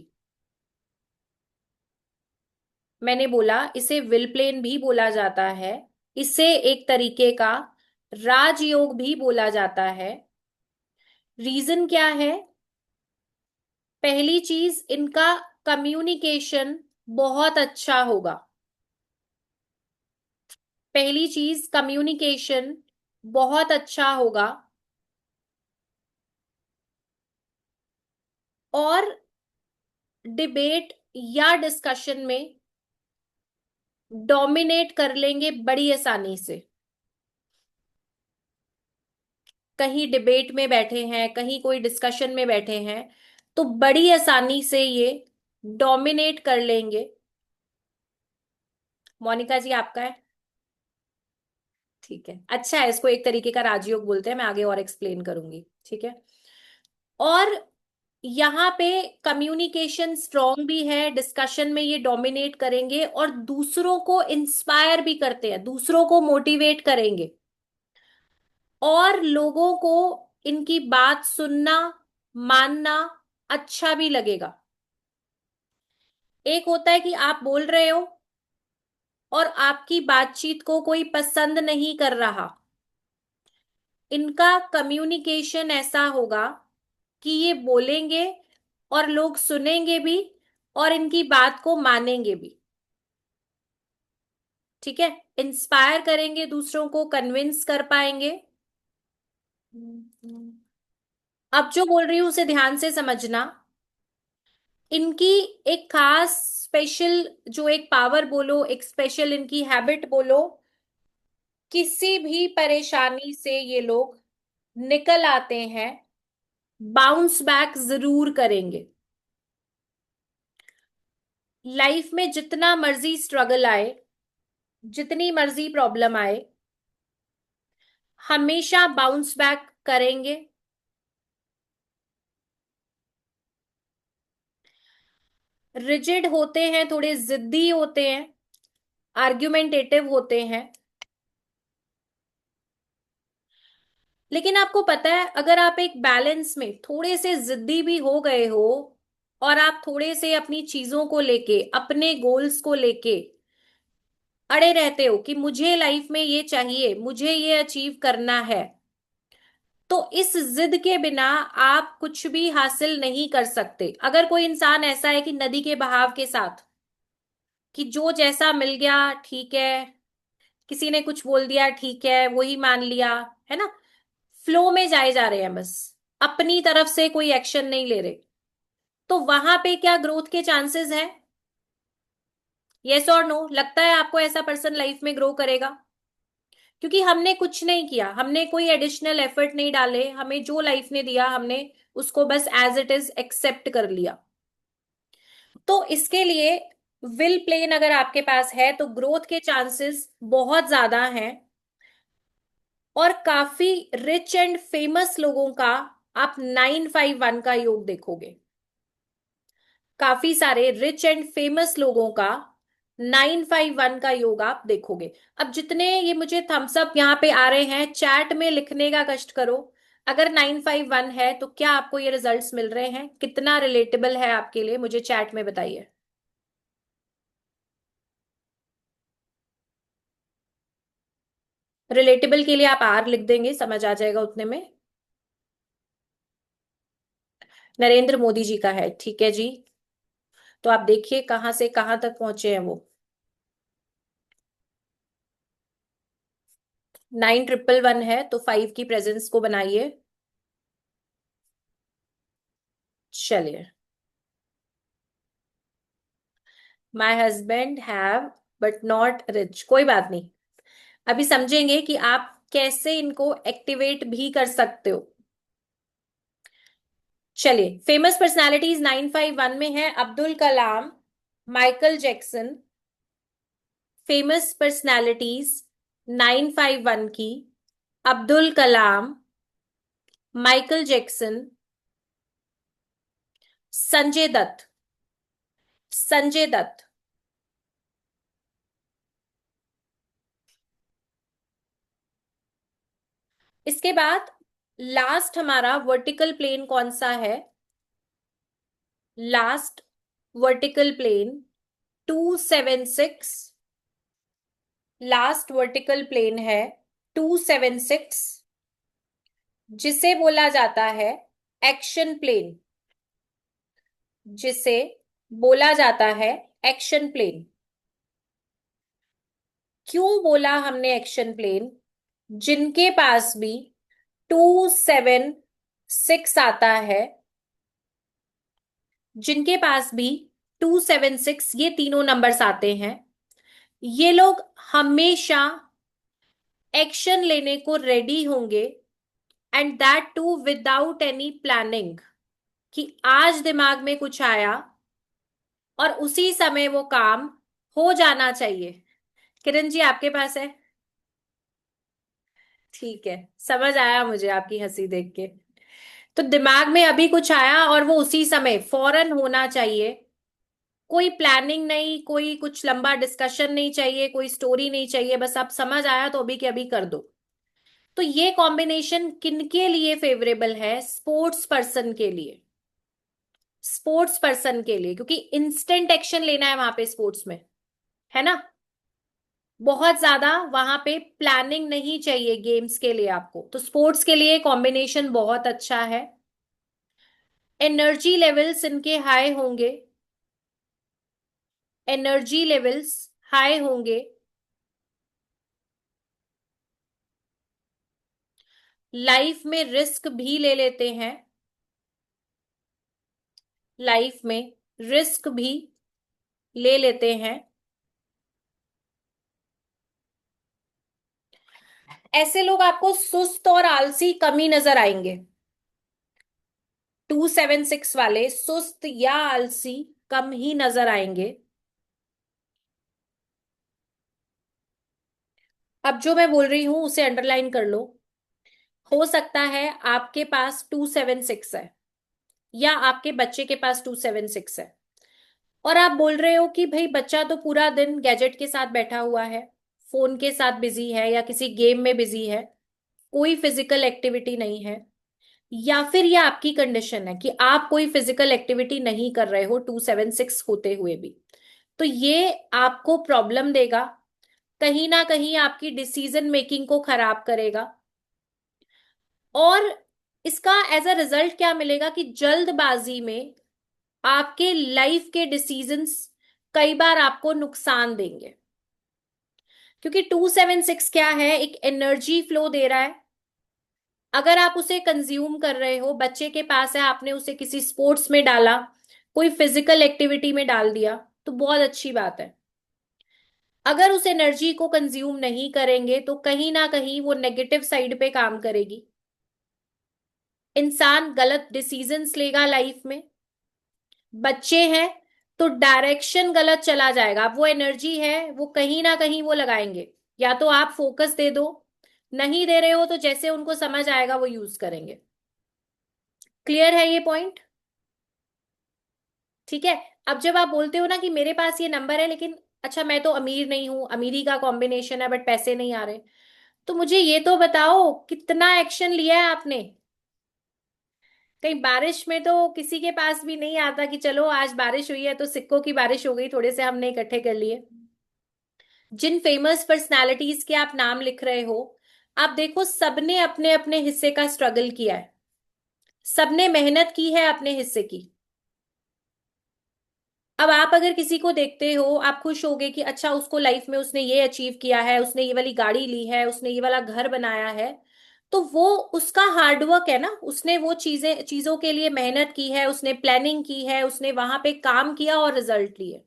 मैंने बोला इसे विल प्लेन भी बोला जाता है, इसे एक तरीके का राजयोग भी बोला जाता है। रीजन क्या है? पहली चीज, इनका कम्युनिकेशन बहुत अच्छा होगा। पहली चीज, कम्युनिकेशन बहुत अच्छा होगा। और डिबेट या डिस्कशन में डोमिनेट कर लेंगे बड़ी आसानी से। कहीं डिबेट में बैठे हैं, कहीं कोई डिस्कशन में बैठे हैं तो बड़ी आसानी से ये डोमिनेट कर लेंगे। मोनिका जी आपका है। ठीक है, अच्छा है, इसको एक तरीके का राजयोग बोलते हैं, मैं आगे और एक्सप्लेन करूंगी, ठीक है। और यहाँ पे कम्युनिकेशन स्ट्रांग भी है, डिस्कशन में ये डोमिनेट करेंगे और दूसरों को इंस्पायर भी करते हैं, दूसरों को मोटिवेट करेंगे और लोगों को इनकी बात सुनना, मानना अच्छा भी लगेगा। एक होता है कि आप बोल रहे हो और आपकी बातचीत को कोई पसंद नहीं कर रहा। इनका कम्युनिकेशन ऐसा होगा कि ये बोलेंगे और लोग सुनेंगे भी और इनकी बात को मानेंगे भी, ठीक है। इंस्पायर करेंगे, दूसरों को कन्विंस कर पाएंगे। अब जो बोल रही हूं उसे ध्यान से समझना। इनकी एक खास स्पेशल, जो एक पावर बोलो, एक स्पेशल इनकी हैबिट बोलो, किसी भी परेशानी से ये लोग निकल आते हैं, बाउंस बैक जरूर करेंगे। लाइफ में जितना मर्जी स्ट्रगल आए, जितनी मर्जी प्रॉब्लम आए, हमेशा बाउंस बैक करेंगे। रिजिड होते हैं, थोड़े जिद्दी होते हैं, आर्ग्यूमेंटेटिव होते हैं। लेकिन आपको पता है, अगर आप एक बैलेंस में थोड़े से जिद्दी भी हो गए हो और आप थोड़े से अपनी चीजों को लेके, अपने गोल्स को लेके अड़े रहते हो कि मुझे लाइफ में ये चाहिए, मुझे ये अचीव करना है, तो इस जिद के बिना आप कुछ भी हासिल नहीं कर सकते। अगर कोई इंसान ऐसा है कि नदी के बहाव के साथ, कि जो जैसा मिल गया ठीक है, किसी ने कुछ बोल दिया ठीक है वही मान लिया, है ना, फ्लो में जाए जा रहे हैं बस, अपनी तरफ से कोई एक्शन नहीं ले रहे, तो वहां पे क्या ग्रोथ के चांसेस हैं? यस और नो? लगता है आपको ऐसा पर्सन लाइफ में ग्रो करेगा? क्योंकि हमने कुछ नहीं किया, हमने कोई एडिशनल एफर्ट नहीं डाले, हमें जो लाइफ ने दिया हमने उसको बस एज इट इज एक्सेप्ट कर लिया। तो इसके लिए विल प्लेन अगर आपके पास है तो ग्रोथ के चांसेस बहुत ज्यादा हैं। और काफी रिच एंड फेमस लोगों का आप 951 का योग देखोगे, काफी सारे रिच एंड फेमस लोगों का 951 का योग आप देखोगे। अब जितने ये मुझे थम्स अप यहाँ पे आ रहे हैं, चैट में लिखने का कष्ट करो। अगर 951 है तो क्या आपको ये रिजल्ट्स मिल रहे हैं? कितना रिलेटेबल है आपके लिए, मुझे चैट में बताइए। रिलेटेबल के लिए आप आर लिख देंगे, समझ आ जाएगा उतने में। नरेंद्र मोदी जी का है, ठीक है जी। तो आप देखिए कहां से कहां तक पहुंचे हैं वो। 9111 है तो 5 की प्रेजेंस को बनाइए। चलिए, my husband have but not rich, कोई बात नहीं, अभी समझेंगे कि आप कैसे इनको एक्टिवेट भी कर सकते हो। चलिए, फेमस पर्सनालिटीज 951 में है Abdul Kalam, Michael Jackson. Famous personalities 951 की, अब्दुल कलाम, माइकल जैक्सन, संजय दत्त। संजय दत्त। इसके बाद लास्ट हमारा वर्टिकल प्लेन कौन सा है? Last vertical plane 276। Last vertical plane है 276, जिसे बोला जाता है एक्शन प्लेन। जिसे बोला जाता है एक्शन प्लेन। क्यों बोला हमने एक्शन प्लेन? जिनके पास भी 276 आता है, जिनके पास भी 276 ये तीनों नंबर्स आते हैं, ये लोग हमेशा एक्शन लेने को रेडी होंगे, and that too without any planning. कि आज दिमाग में कुछ आया और उसी समय वो काम हो जाना चाहिए। किरण जी आपके पास है? ठीक है, समझ आया मुझे आपकी हंसी देख के। तो दिमाग में अभी कुछ आया और वो उसी समय फौरन होना चाहिए, कोई प्लानिंग नहीं, कोई कुछ लंबा डिस्कशन नहीं चाहिए, कोई स्टोरी नहीं चाहिए, बस आप समझ आया तो अभी के अभी कर दो। तो ये कॉम्बिनेशन किनके लिए फेवरेबल है? स्पोर्ट्स पर्सन के लिए। स्पोर्ट्स पर्सन के लिए, क्योंकि इंस्टेंट एक्शन लेना है वहां पे स्पोर्ट्स में, है ना, बहुत ज्यादा वहां पे प्लानिंग नहीं चाहिए गेम्स के लिए आपको, तो स्पोर्ट्स के लिए कॉम्बिनेशन बहुत अच्छा है। एनर्जी लेवल्स इनके हाई होंगे, एनर्जी लेवल्स हाई होंगे। लाइफ में रिस्क भी ले लेते हैं, लाइफ में रिस्क भी ले लेते हैं। ऐसे लोग आपको सुस्त और आलसी कम ही नजर आएंगे। 276 वाले सुस्त या आलसी कम ही नजर आएंगे। अब जो मैं बोल रही हूं उसे अंडरलाइन कर लो। हो सकता है आपके पास 276 है, या आपके बच्चे के पास 276 है, और आप बोल रहे हो कि भाई बच्चा तो पूरा दिन गैजेट के साथ बैठा हुआ है, फोन के साथ बिजी है या किसी गेम में बिजी है, कोई फिजिकल एक्टिविटी नहीं है। या फिर ये आपकी कंडीशन है कि आप कोई फिजिकल एक्टिविटी नहीं कर रहे हो 276 होते हुए भी, तो ये आपको प्रॉब्लम देगा, कहीं ना कहीं आपकी डिसीजन मेकिंग को खराब करेगा। और इसका एज अ रिजल्ट क्या मिलेगा कि जल्दबाजी में आपके लाइफ के डिसीजंस कई बार आपको नुकसान देंगे। क्योंकि 276 क्या है, एक एनर्जी फ्लो दे रहा है। अगर आप उसे कंज्यूम कर रहे हो, बच्चे के पास है, आपने उसे किसी स्पोर्ट्स में डाला, कोई फिजिकल एक्टिविटी में डाल दिया, तो बहुत अच्छी बात है। अगर उस एनर्जी को कंज्यूम नहीं करेंगे तो कहीं ना कहीं वो नेगेटिव साइड पे काम करेगी। इंसान गलत डिसीजंस लेगा लाइफ में। बच्चे हैं तो डायरेक्शन गलत चला जाएगा। अब वो एनर्जी है, वो कहीं ना कहीं वो लगाएंगे। या तो आप फोकस दे दो, नहीं दे रहे हो तो जैसे उनको समझ आएगा वो यूज करेंगे। क्लियर है ये पॉइंट? ठीक है। अब जब आप बोलते हो ना कि मेरे पास ये नंबर है लेकिन अच्छा मैं तो अमीर नहीं हूं, अमीरी का कॉम्बिनेशन है बट पैसे नहीं आ रहे, तो मुझे ये तो बताओ कितना एक्शन लिया है आपने। कहीं बारिश में तो किसी के पास भी नहीं आता कि चलो आज बारिश हुई है तो सिक्कों की बारिश हो गई, थोड़े से हमने इकट्ठे कर लिए। जिन फेमस पर्सनालिटीज के आप नाम लिख रहे हो, आप देखो सबने अपने अपने हिस्से का स्ट्रगल किया है, सबने मेहनत की है अपने हिस्से की। अब आप अगर किसी को देखते हो, आप खुश होगे कि अच्छा उसको लाइफ में उसने ये अचीव किया है, उसने ये वाली गाड़ी ली है, उसने ये वाला घर बनाया है, तो वो उसका हार्डवर्क है ना, उसने वो चीजों के लिए मेहनत की है, उसने प्लानिंग की है, उसने वहां पे काम किया और रिजल्ट लिए।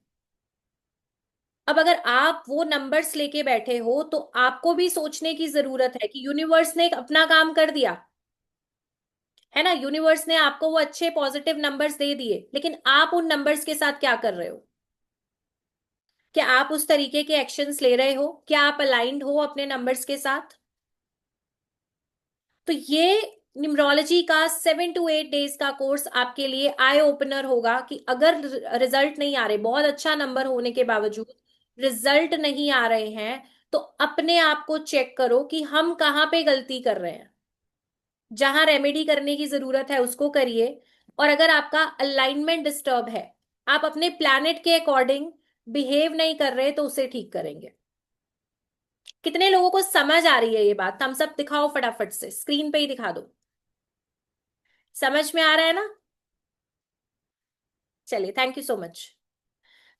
अब अगर आप वो नंबर्स लेके बैठे हो तो आपको भी सोचने की जरूरत है कि यूनिवर्स ने अपना काम कर दिया है ना। यूनिवर्स ने आपको वो अच्छे पॉजिटिव नंबर्स दे दिए, लेकिन आप उन नंबर्स के साथ क्या कर रहे हो? क्या आप उस तरीके के एक्शंस ले रहे हो? क्या आप अलाइंड हो अपने नंबर्स के साथ? तो ये न्यूमरोलॉजी का 7 to 8 डेज का कोर्स आपके लिए आई ओपनर होगा कि अगर रिजल्ट नहीं आ रहे, बहुत अच्छा नंबर होने के बावजूद रिजल्ट नहीं आ रहे हैं, तो अपने आप को चेक करो कि हम कहाँ पे गलती कर रहे हैं। जहां रेमेडी करने की जरूरत है उसको करिए। और अगर आपका अलाइनमेंट डिस्टर्ब है, आप अपने प्लैनेट के अकॉर्डिंग बिहेव नहीं कर रहे, तो उसे ठीक करेंगे। कितने लोगों को समझ आ रही है ये बात? थम्स अप दिखाओ फटाफट से, स्क्रीन पे ही दिखा दो। समझ में आ रहा है ना? चलिए, थैंक यू सो मच।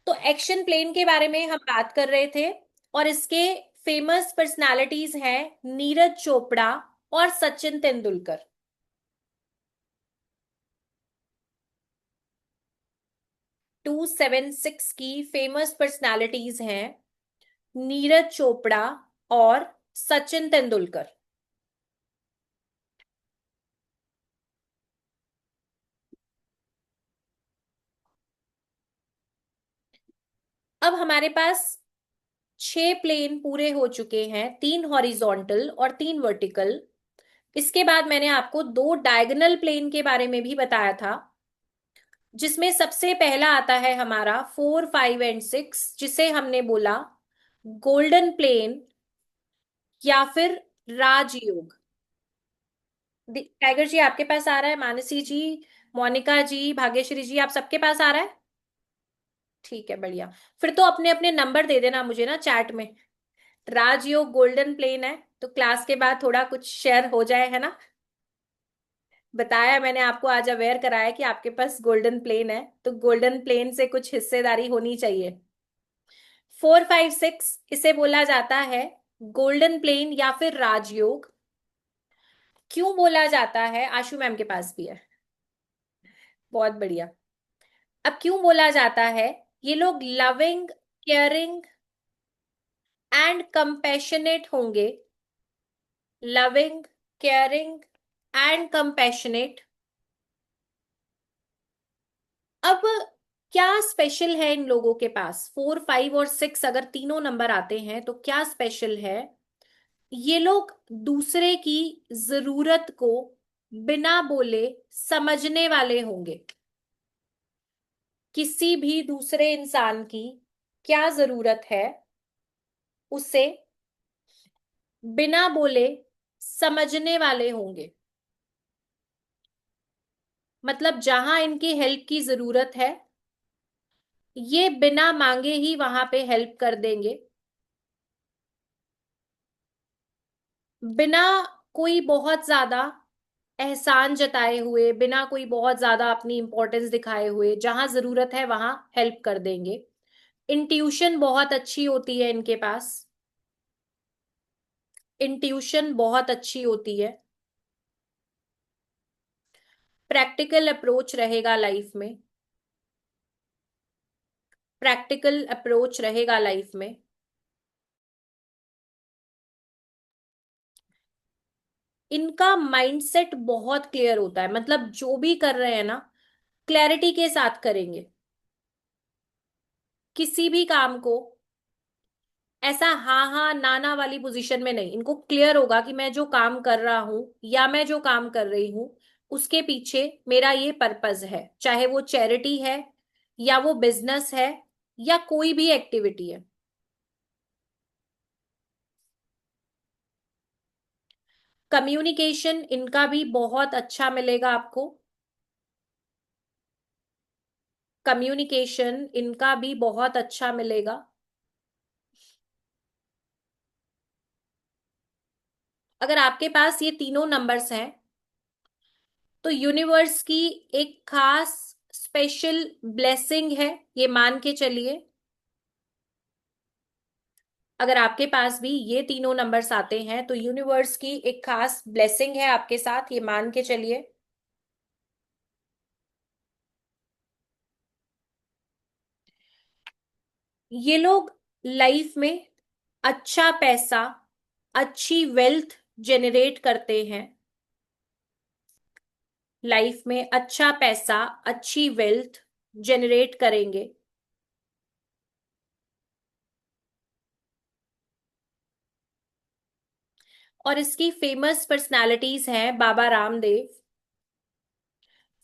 तो एक्शन प्लेन के बारे में हम बात कर रहे थे, और इसके फेमस पर्सनालिटीज हैं नीरज चोपड़ा और सचिन तेंदुलकर। 276 की फेमस पर्सनालिटीज हैं नीरज चोपड़ा और सचिन तेंदुलकर। अब हमारे पास 6 प्लेन पूरे हो चुके हैं, 3 हॉरिजॉन्टल और 3 वर्टिकल। इसके बाद मैंने आपको 2 डायगोनल प्लेन के बारे में भी बताया था, जिसमें सबसे पहला आता है हमारा 4, 5 एंड 6, जिसे हमने बोला गोल्डन प्लेन या फिर राजयोग। टाइगर जी आपके पास आ रहा है? मानसी जी, मोनिका जी, भाग्यश्री जी, आप सबके पास आ रहा है? ठीक है, बढ़िया। फिर तो अपने अपने नंबर दे देना मुझे ना चैट में। राजयोग गोल्डन प्लेन है तो क्लास के बाद थोड़ा कुछ शेयर हो जाए, है ना। बताया मैंने आपको, आज अवेयर कराया कि आपके पास गोल्डन प्लेन है, तो गोल्डन प्लेन से कुछ हिस्सेदारी होनी चाहिए। 4, 5, 6 इसे बोला जाता है गोल्डन प्लेन या फिर राजयोग। क्यों बोला जाता है? आशु मैम के पास भी है। बहुत बढ़िया। अब क्यों बोला जाता है? ये लोग लविंग, केयरिंग एंड कंपैशनेट होंगे। Loving, caring and compassionate. अब क्या स्पेशल है इन लोगों के पास? 4, 5 और 6 अगर तीनों नंबर आते हैं तो क्या स्पेशल है? ये लोग दूसरे की जरूरत को बिना बोले समझने वाले होंगे। किसी भी दूसरे इंसान की क्या जरूरत है, उसे बिना बोले समझने वाले होंगे। मतलब जहां इनकी हेल्प की जरूरत है, ये बिना मांगे ही वहां पे हेल्प कर देंगे, बिना कोई बहुत ज्यादा एहसान जताए हुए, बिना कोई बहुत ज्यादा अपनी इंपॉर्टेंस दिखाए हुए, जहां जरूरत है वहां हेल्प कर देंगे। इंट्यूशन बहुत अच्छी होती है इनके पास, इंट्यूशन बहुत अच्छी होती है। प्रैक्टिकल अप्रोच रहेगा लाइफ में, प्रैक्टिकल अप्रोच रहेगा लाइफ में। इनका माइंडसेट बहुत क्लियर होता है, मतलब जो भी कर रहे हैं ना, क्लैरिटी के साथ करेंगे किसी भी काम को। ऐसा हाँ हाँ ना ना वाली पोजीशन में नहीं, इनको क्लियर होगा कि मैं जो काम कर रहा हूं या मैं जो काम कर रही हूं, उसके पीछे मेरा ये पर्पस है, चाहे वो चैरिटी है या वो बिजनेस है या कोई भी एक्टिविटी है। कम्युनिकेशन इनका भी बहुत अच्छा मिलेगा आपको, कम्युनिकेशन इनका भी बहुत अच्छा मिलेगा। अगर आपके पास ये तीनों नंबर्स हैं, तो यूनिवर्स की एक खास स्पेशल ब्लेसिंग है, ये मान के चलिए। अगर आपके पास भी ये तीनों नंबर्स आते हैं तो यूनिवर्स की एक खास ब्लेसिंग है आपके साथ, ये मान के चलिए। ये लोग लाइफ में अच्छा पैसा, अच्छी वेल्थ जनरेट करते हैं, लाइफ में अच्छा पैसा, अच्छी वेल्थ जनरेट करेंगे। और इसकी फेमस पर्सनालिटीज हैं बाबा रामदेव,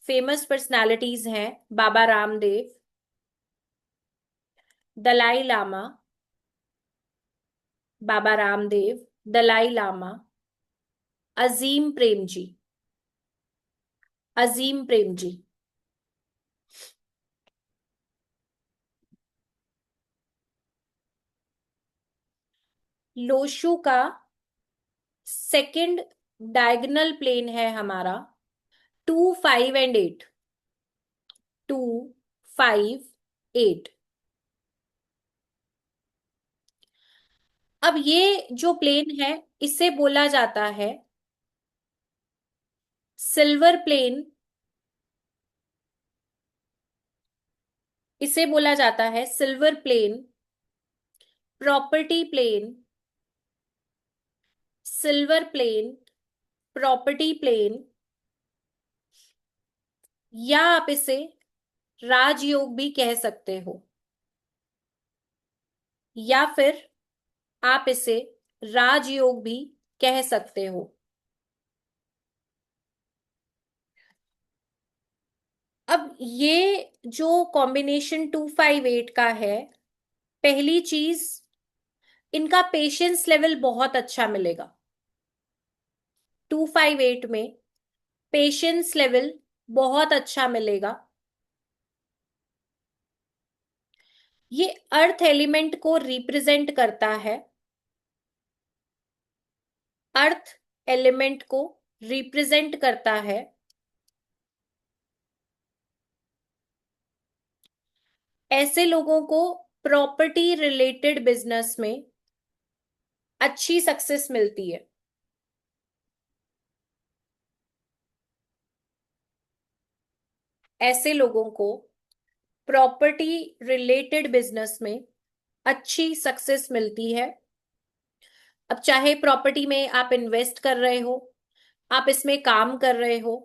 फेमस पर्सनालिटीज हैं बाबा रामदेव, दलाई लामा, बाबा रामदेव, दलाई लामा, अजीम प्रेम जी, अजीम प्रेम जी। लोशु का सेकंड डायगोनल प्लेन है हमारा 2, 5 एंड 8, 2, 5, 8। अब ये जो प्लेन है, इसे बोला जाता है सिल्वर प्लेन, इसे बोला जाता है silver plane, property plane, silver plane, property plane, या आप इसे राजयोग भी कह सकते हो, या फिर आप इसे राजयोग भी कह सकते हो। अब ये जो कॉम्बिनेशन 2, 5, 8 का है, पहली चीज, इनका पेशेंस लेवल बहुत अच्छा मिलेगा। 2, 5, 8 में पेशेंस लेवल बहुत अच्छा मिलेगा। ये अर्थ एलिमेंट को रिप्रेजेंट करता है, अर्थ एलिमेंट को रिप्रेजेंट करता है। ऐसे लोगों को प्रॉपर्टी रिलेटेड बिजनेस में अच्छी सक्सेस मिलती है। ऐसे लोगों को प्रॉपर्टी रिलेटेड बिजनेस में अच्छी सक्सेस मिलती है। अब चाहे प्रॉपर्टी में आप इन्वेस्ट कर रहे हो, आप इसमें काम कर रहे हो,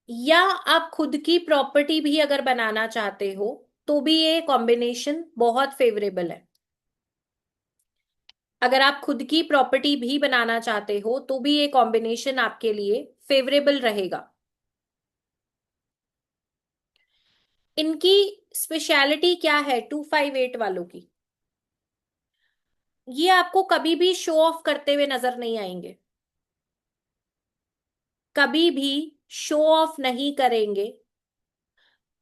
या आप खुद की प्रॉपर्टी भी अगर बनाना चाहते हो, तो भी ये कॉम्बिनेशन बहुत फेवरेबल है। अगर आप खुद की प्रॉपर्टी भी बनाना चाहते हो तो भी ये कॉम्बिनेशन आपके लिए फेवरेबल रहेगा। इनकी स्पेशलिटी क्या है 2, 5, 8 वालों की? ये आपको कभी भी शो ऑफ करते हुए नजर नहीं आएंगे, कभी भी शो ऑफ नहीं करेंगे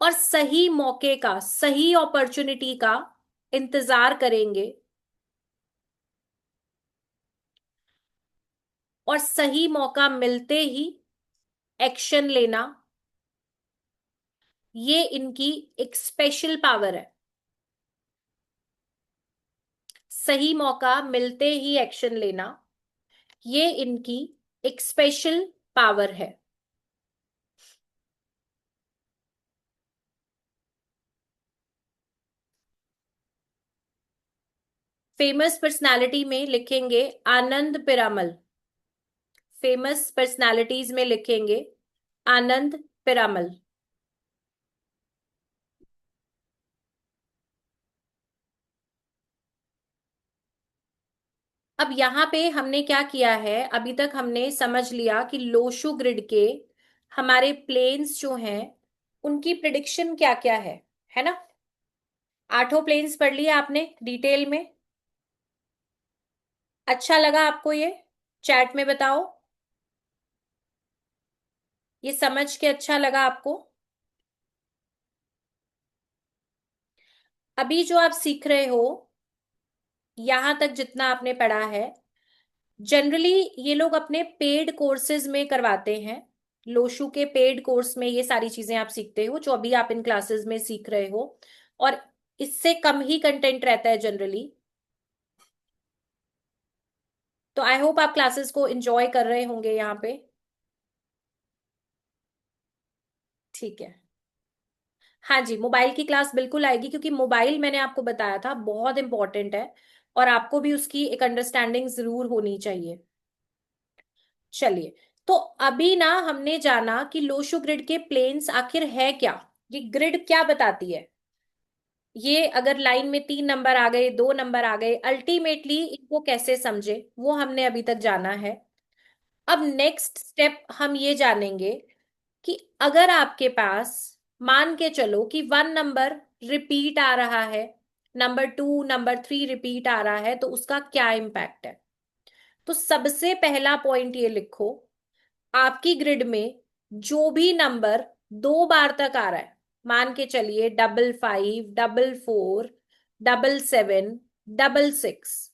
और सही मौके का, सही अपॉर्चुनिटी का इंतजार करेंगे और सही मौका मिलते ही एक्शन लेना, ये इनकी एक स्पेशल पावर है। सही मौका मिलते ही एक्शन लेना, ये इनकी एक स्पेशल पावर है। फेमस पर्सनालिटी में लिखेंगे आनंद पिरामल। फेमस पर्सनालिटीज में लिखेंगे आनंद पिरामल। अब यहाँ पे हमने क्या किया है, अभी तक हमने समझ लिया कि लोशो ग्रिड के हमारे प्लेन्स जो हैं उनकी प्रिडिक्शन क्या क्या है ना। आठों प्लेन्स पढ़ लिए आपने डिटेल में। अच्छा लगा आपको ये? चैट में बताओ, ये समझ के अच्छा लगा आपको? अभी जो आप सीख रहे हो, यहां तक जितना आपने पढ़ा है, जनरली ये लोग अपने पेड कोर्सेज में करवाते हैं। लोशु के पेड कोर्स में ये सारी चीजें आप सीखते हो जो अभी आप इन क्लासेस में सीख रहे हो, और इससे कम ही कंटेंट रहता है जनरली। तो आई होप आप क्लासेस को एंजॉय कर रहे होंगे यहाँ पे। ठीक है। हाँ जी, मोबाइल की क्लास बिल्कुल आएगी, क्योंकि मोबाइल मैंने आपको बताया था बहुत इंपॉर्टेंट है, और आपको भी उसकी एक अंडरस्टैंडिंग जरूर होनी चाहिए। चलिए, तो अभी ना हमने जाना कि लोशो ग्रिड के प्लेन्स आखिर है क्या। ये ग्रिड क्या बताती है, ये अगर लाइन में 3 नंबर आ गए, 2 नंबर आ गए, अल्टीमेटली इनको कैसे समझे, वो हमने अभी तक जाना है। अब नेक्स्ट स्टेप हम ये जानेंगे कि अगर आपके पास, मान के चलो कि 1 नंबर रिपीट आ रहा है, नंबर 2 नंबर 3 रिपीट आ रहा है, तो उसका क्या इम्पैक्ट है। तो सबसे पहला पॉइंट ये लिखो, आपकी ग्रिड में जो भी नंबर 2 बार तक आ रहा है, मान के चलिए 55, 44, 77, 66,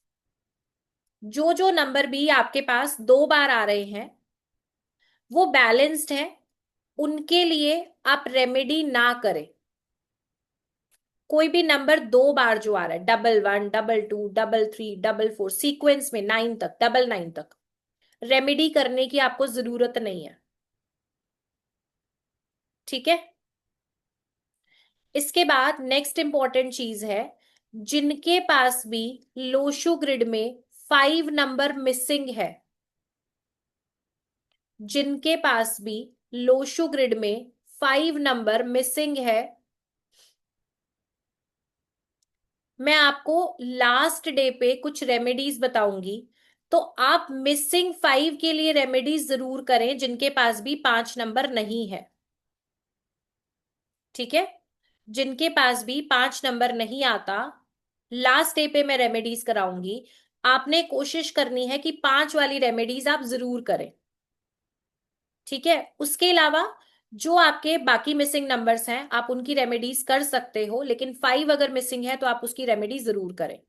जो जो नंबर भी आपके पास 2 बार आ रहे हैं वो बैलेंस्ड है, उनके लिए आप रेमेडी ना करें। कोई भी नंबर 2 बार जो आ रहा है, 11, 22, 33, 44, सीक्वेंस में 9 तक, 99 तक, रेमेडी करने की आपको जरूरत नहीं है। ठीक है। इसके बाद नेक्स्ट इंपॉर्टेंट चीज है, जिनके पास भी लोशो ग्रिड में 5 नंबर मिसिंग है, जिनके पास भी लोशो ग्रिड में 5 नंबर मिसिंग है, मैं आपको लास्ट डे पे कुछ रेमेडीज बताऊंगी। तो आप मिसिंग 5 के लिए रेमेडीज जरूर करें, जिनके पास भी 5 नंबर नहीं है। ठीक है। जिनके पास भी 5 नंबर नहीं आता, लास्ट डे पे मैं रेमेडीज कराऊंगी। आपने कोशिश करनी है कि 5 वाली रेमेडीज आप जरूर करें। ठीक है। उसके अलावा जो आपके बाकी मिसिंग नंबर्स हैं आप उनकी रेमेडीज कर सकते हो, लेकिन 5 अगर मिसिंग है तो आप उसकी रेमेडी जरूर करें।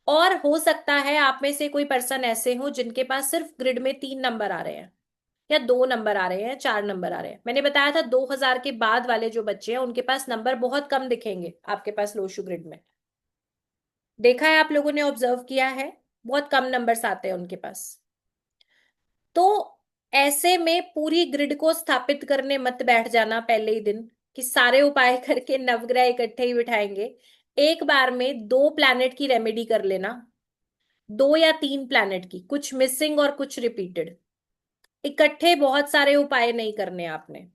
और हो सकता है आप में से कोई पर्सन ऐसे हो जिनके पास सिर्फ ग्रिड में 3 नंबर आ रहे हैं, या 2 नंबर आ रहे हैं, 4 नंबर आ रहे हैं। मैंने बताया था 2000 के बाद वाले जो बच्चे हैं उनके पास नंबर बहुत कम दिखेंगे आपके पास लोशो ग्रिड में। देखा है, आप लोगों ने ऑब्जर्व किया है, बहुत कम नंबर्स आते हैं उनके पास। तो ऐसे में पूरी ग्रिड को स्थापित करने मत बैठ जाना पहले ही दिन कि सारे उपाय करके नवग्रह इकट्ठे ही बिठाएंगे। एक बार में 2 प्लैनेट की रेमेडी कर लेना, 2 या 3 प्लैनेट की, कुछ मिसिंग और कुछ रिपीटेड। इकट्ठे बहुत सारे उपाय नहीं करने आपने।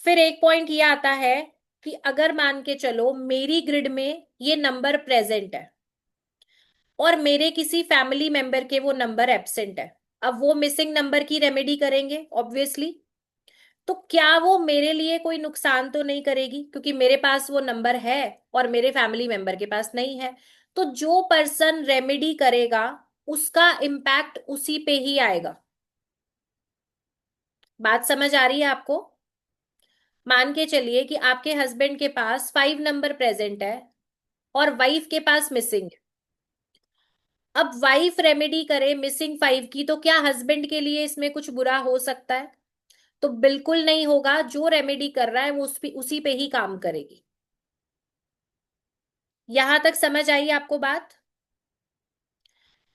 फिर एक पॉइंट ये आता है कि अगर मान के चलो मेरी ग्रिड में ये नंबर प्रेजेंट है और मेरे किसी फैमिली मेंबर के वो नंबर एब्सेंट है, अब वो मिसिंग नंबर की रेमेडी करेंगे ऑब्वियसली। तो क्या वो मेरे लिए कोई नुकसान तो नहीं करेगी, क्योंकि मेरे पास वो नंबर है और मेरे फैमिली मेंबर के पास नहीं है। तो जो पर्सन रेमेडी करेगा उसका इम्पैक्ट उसी पे ही आएगा। बात समझ आ रही है आपको? मान के चलिए कि आपके हस्बैंड के पास 5 नंबर प्रेजेंट है और वाइफ के पास मिसिंग है। अब वाइफ रेमेडी करे मिसिंग 5 की, तो क्या हस्बैंड के लिए इसमें कुछ बुरा हो सकता है? तो बिल्कुल नहीं होगा। जो रेमेडी कर रहा है वो उसी पे ही काम करेगी। यहां तक समझ आई आपको बात?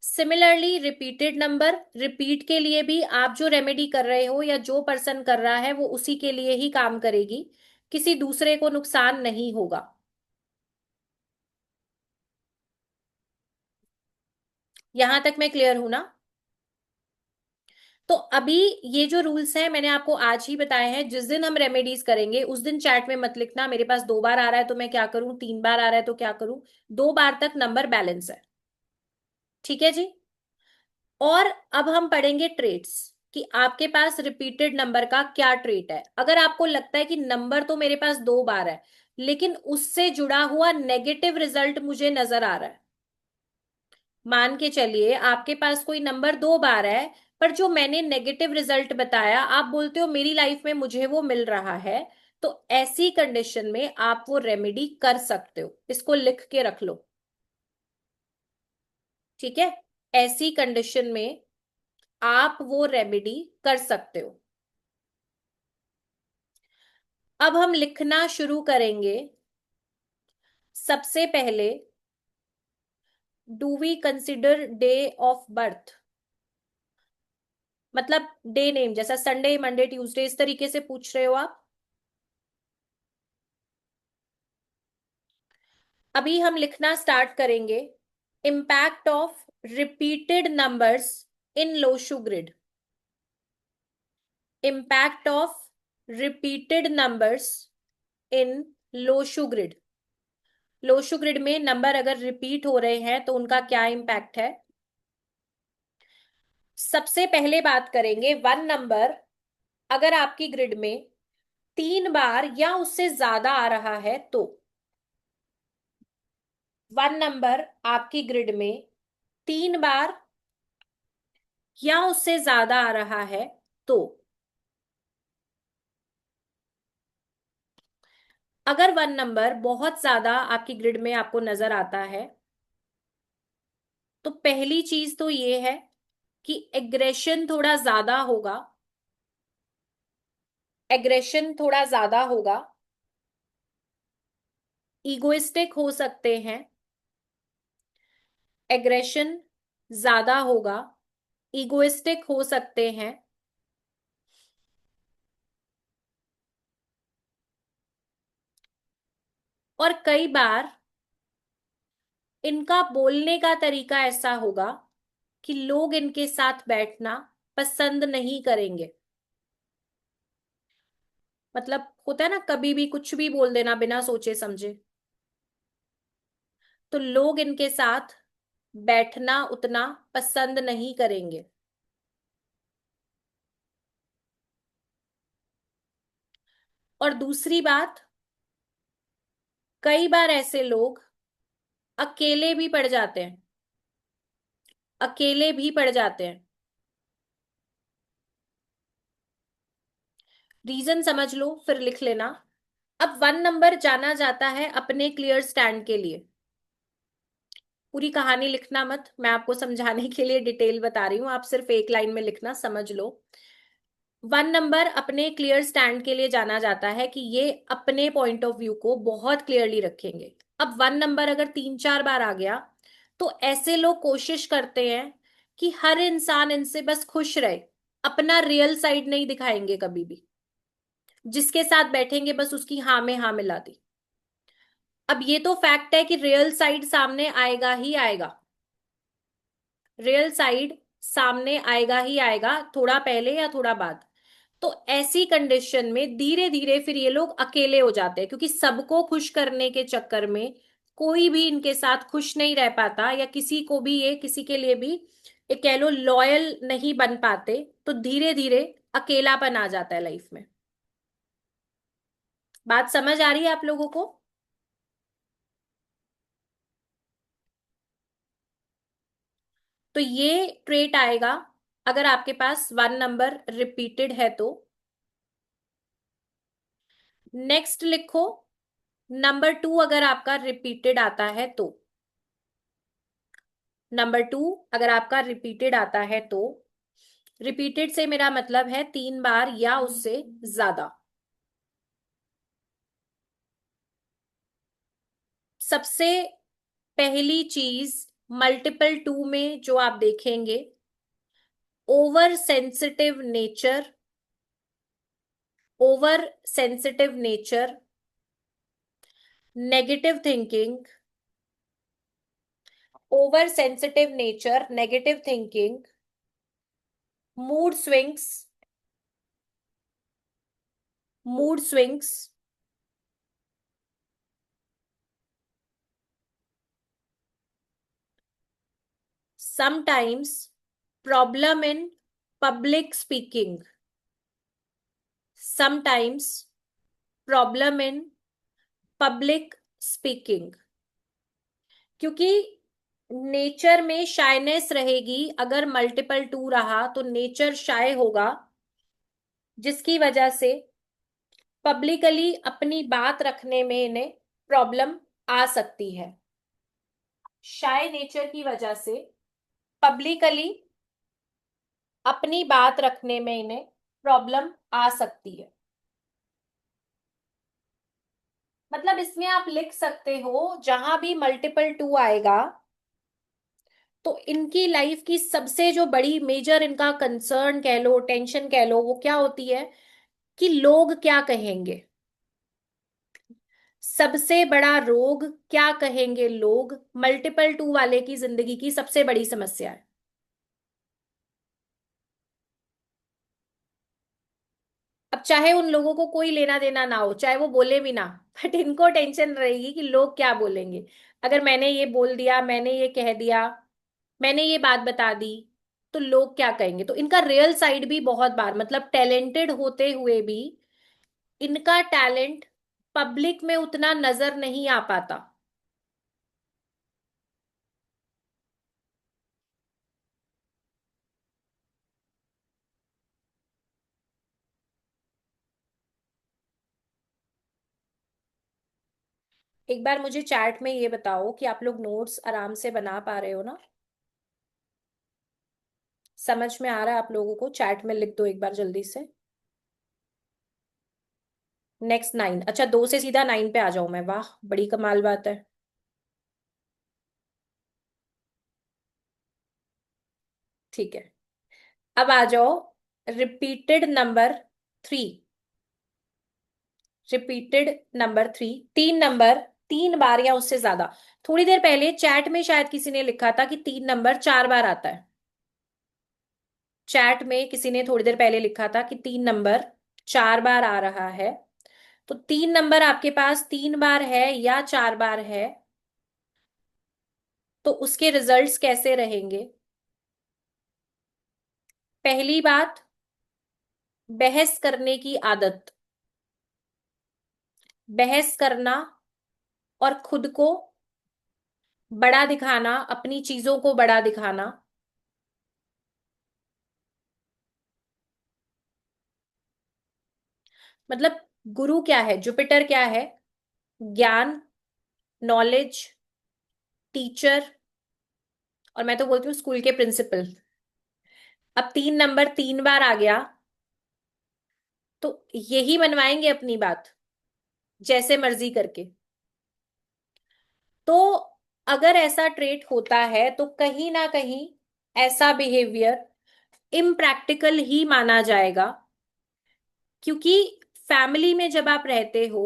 सिमिलरली रिपीटेड नंबर, रिपीट के लिए भी आप जो रेमेडी कर रहे हो या जो पर्सन कर रहा है वो उसी के लिए ही काम करेगी। किसी दूसरे को नुकसान नहीं होगा। यहां तक मैं क्लियर हूं ना? तो अभी ये जो रूल्स हैं मैंने आपको आज ही बताए हैं। जिस दिन हम रेमेडीज करेंगे उस दिन चैट में मत लिखना मेरे पास 2 बार आ रहा है तो मैं क्या करूं, 3 बार आ रहा है तो क्या करूं। 2 बार तक नंबर बैलेंस है। ठीक है जी। और अब हम पढ़ेंगे ट्रेट्स कि आपके पास रिपीटेड नंबर का क्या ट्रेट है। अगर आपको लगता है कि नंबर तो मेरे पास 2 बार है लेकिन उससे जुड़ा हुआ नेगेटिव रिजल्ट मुझे नजर आ रहा है। मान के चलिए आपके पास कोई नंबर 2 बार है पर जो मैंने नेगेटिव रिजल्ट बताया आप बोलते हो मेरी लाइफ में मुझे वो मिल रहा है। तो ऐसी कंडीशन में आप वो रेमेडी कर सकते हो। इसको लिख के रख लो। ठीक है। ऐसी कंडीशन में आप वो रेमेडी कर सकते हो। अब हम लिखना शुरू करेंगे। सबसे पहले, do we consider day of birth, मतलब डे नेम जैसा संडे मंडे ट्यूसडे इस तरीके से पूछ रहे हो आप। अभी हम लिखना स्टार्ट करेंगे। Impact of repeated numbers in Lo Shu grid. Impact of repeated numbers in Lo Shu grid. Lo Shu grid में नंबर अगर रिपीट हो रहे हैं तो उनका क्या इम्पैक्ट है। सबसे पहले बात करेंगे 1 नंबर अगर आपकी ग्रिड में 3 बार या उससे ज्यादा आ रहा है तो। 1 नंबर आपकी ग्रिड में 3 बार या उससे ज्यादा आ रहा है तो। अगर 1 नंबर बहुत ज्यादा आपकी ग्रिड में आपको नजर आता है तो पहली चीज तो ये है कि एग्रेशन थोड़ा ज्यादा होगा। एग्रेशन थोड़ा ज्यादा होगा। ईगोइस्टिक हो सकते हैं। एग्रेशन ज्यादा होगा। ईगोइस्टिक हो सकते हैं। और कई बार इनका बोलने का तरीका ऐसा होगा कि लोग इनके साथ बैठना पसंद नहीं करेंगे। मतलब होता है ना, कभी भी कुछ भी बोल देना बिना सोचे समझे। तो लोग इनके साथ बैठना उतना पसंद नहीं करेंगे। और दूसरी बात, कई बार ऐसे लोग अकेले भी पड़ जाते हैं। अकेले भी पड़ जाते हैं। रीजन समझ लो फिर लिख लेना। अब 1 नंबर जाना जाता है अपने क्लियर स्टैंड के लिए। पूरी कहानी लिखना मत, मैं आपको समझाने के लिए डिटेल बता रही हूं। आप सिर्फ एक लाइन में लिखना, समझ लो। 1 नंबर अपने क्लियर स्टैंड के लिए जाना जाता है कि ये अपने पॉइंट ऑफ व्यू को बहुत क्लियरली रखेंगे। अब 1 नंबर अगर 3 4 बार आ गया तो ऐसे लोग कोशिश करते हैं कि हर इंसान इनसे बस खुश रहे। अपना रियल साइड नहीं दिखाएंगे कभी भी। जिसके साथ बैठेंगे बस उसकी हाँ में हाँ मिला दी। अब ये तो फैक्ट है कि रियल साइड सामने आएगा ही आएगा। रियल साइड सामने आएगा ही आएगा, थोड़ा पहले या थोड़ा बाद। तो ऐसी कंडीशन में धीरे धीरे फिर ये लोग अकेले हो जाते हैं क्योंकि सबको खुश करने के चक्कर में कोई भी इनके साथ खुश नहीं रह पाता या किसी को भी ये किसी के लिए भी एक कह लो लॉयल नहीं बन पाते। तो धीरे धीरे अकेलापन आ जाता है लाइफ में। बात समझ आ रही है आप लोगों को? तो ये ट्रेट आएगा अगर आपके पास 1 नंबर रिपीटेड है तो। नेक्स्ट लिखो, नंबर टू अगर आपका रिपीटेड आता है तो, नंबर टू अगर आपका रिपीटेड आता है तो, रिपीटेड से मेरा मतलब है 3 बार या उससे ज्यादा। सबसे पहली चीज मल्टीपल टू में जो आप देखेंगे, over sensitive nature, over sensitive nature, negative thinking, over sensitive nature, negative thinking, mood swings, mood swings, sometimes problem in public speaking, sometimes problem in public speaking. क्योंकि नेचर में शायनेस रहेगी, अगर मल्टीपल टू रहा तो नेचर शाय होगा, जिसकी वजह से पब्लिकली अपनी बात रखने में इन्हें प्रॉब्लम आ सकती है। शाय नेचर की वजह से पब्लिकली अपनी बात रखने में इन्हें प्रॉब्लम आ सकती है। मतलब इसमें आप लिख सकते हो, जहां भी मल्टीपल टू आएगा तो इनकी लाइफ की सबसे जो बड़ी मेजर इनका कंसर्न कह लो, टेंशन कह लो, वो क्या होती है कि लोग क्या कहेंगे। सबसे बड़ा रोग क्या कहेंगे लोग, मल्टीपल टू वाले की जिंदगी की सबसे बड़ी समस्या है। अब चाहे उन लोगों को कोई लेना देना ना हो, चाहे वो बोले भी ना, बट इनको टेंशन रहेगी कि लोग क्या बोलेंगे। अगर मैंने ये बोल दिया, मैंने ये कह दिया, मैंने ये बात बता दी, तो लोग क्या कहेंगे। तो इनका रियल साइड भी बहुत बार, मतलब टैलेंटेड होते हुए भी इनका टैलेंट पब्लिक में उतना नजर नहीं आ पाता। एक बार मुझे चैट में ये बताओ कि आप लोग नोट्स आराम से बना पा रहे हो ना, समझ में आ रहा है आप लोगों को। चैट में लिख दो एक बार जल्दी से। नेक्स्ट 9, अच्छा 2 से सीधा 9 पे आ जाऊं मैं, वाह बड़ी कमाल बात है। ठीक है, अब आ जाओ repeated number 3। Repeated number 3, 3 number 3 बार या उससे ज्यादा। थोड़ी देर पहले चैट में शायद किसी ने लिखा था कि 3 नंबर 4 बार आता है। चैट में किसी ने थोड़ी देर पहले लिखा था कि 3 नंबर 4 बार आ रहा है। तो 3 नंबर आपके पास 3 बार है या 4 बार है, तो उसके रिजल्ट्स कैसे रहेंगे। पहली बात, बहस करने की आदत, बहस करना और खुद को बड़ा दिखाना, अपनी चीजों को बड़ा दिखाना। मतलब गुरु क्या है, जुपिटर क्या है, ज्ञान, नॉलेज, टीचर, और मैं तो बोलती हूँ स्कूल के प्रिंसिपल। अब 3 नंबर 3 बार आ गया, तो यही मनवाएंगे अपनी बात जैसे मर्जी करके। तो अगर ऐसा ट्रेट होता है तो कहीं ना कहीं ऐसा बिहेवियर इम्प्रैक्टिकल ही माना जाएगा। क्योंकि फैमिली में जब आप रहते हो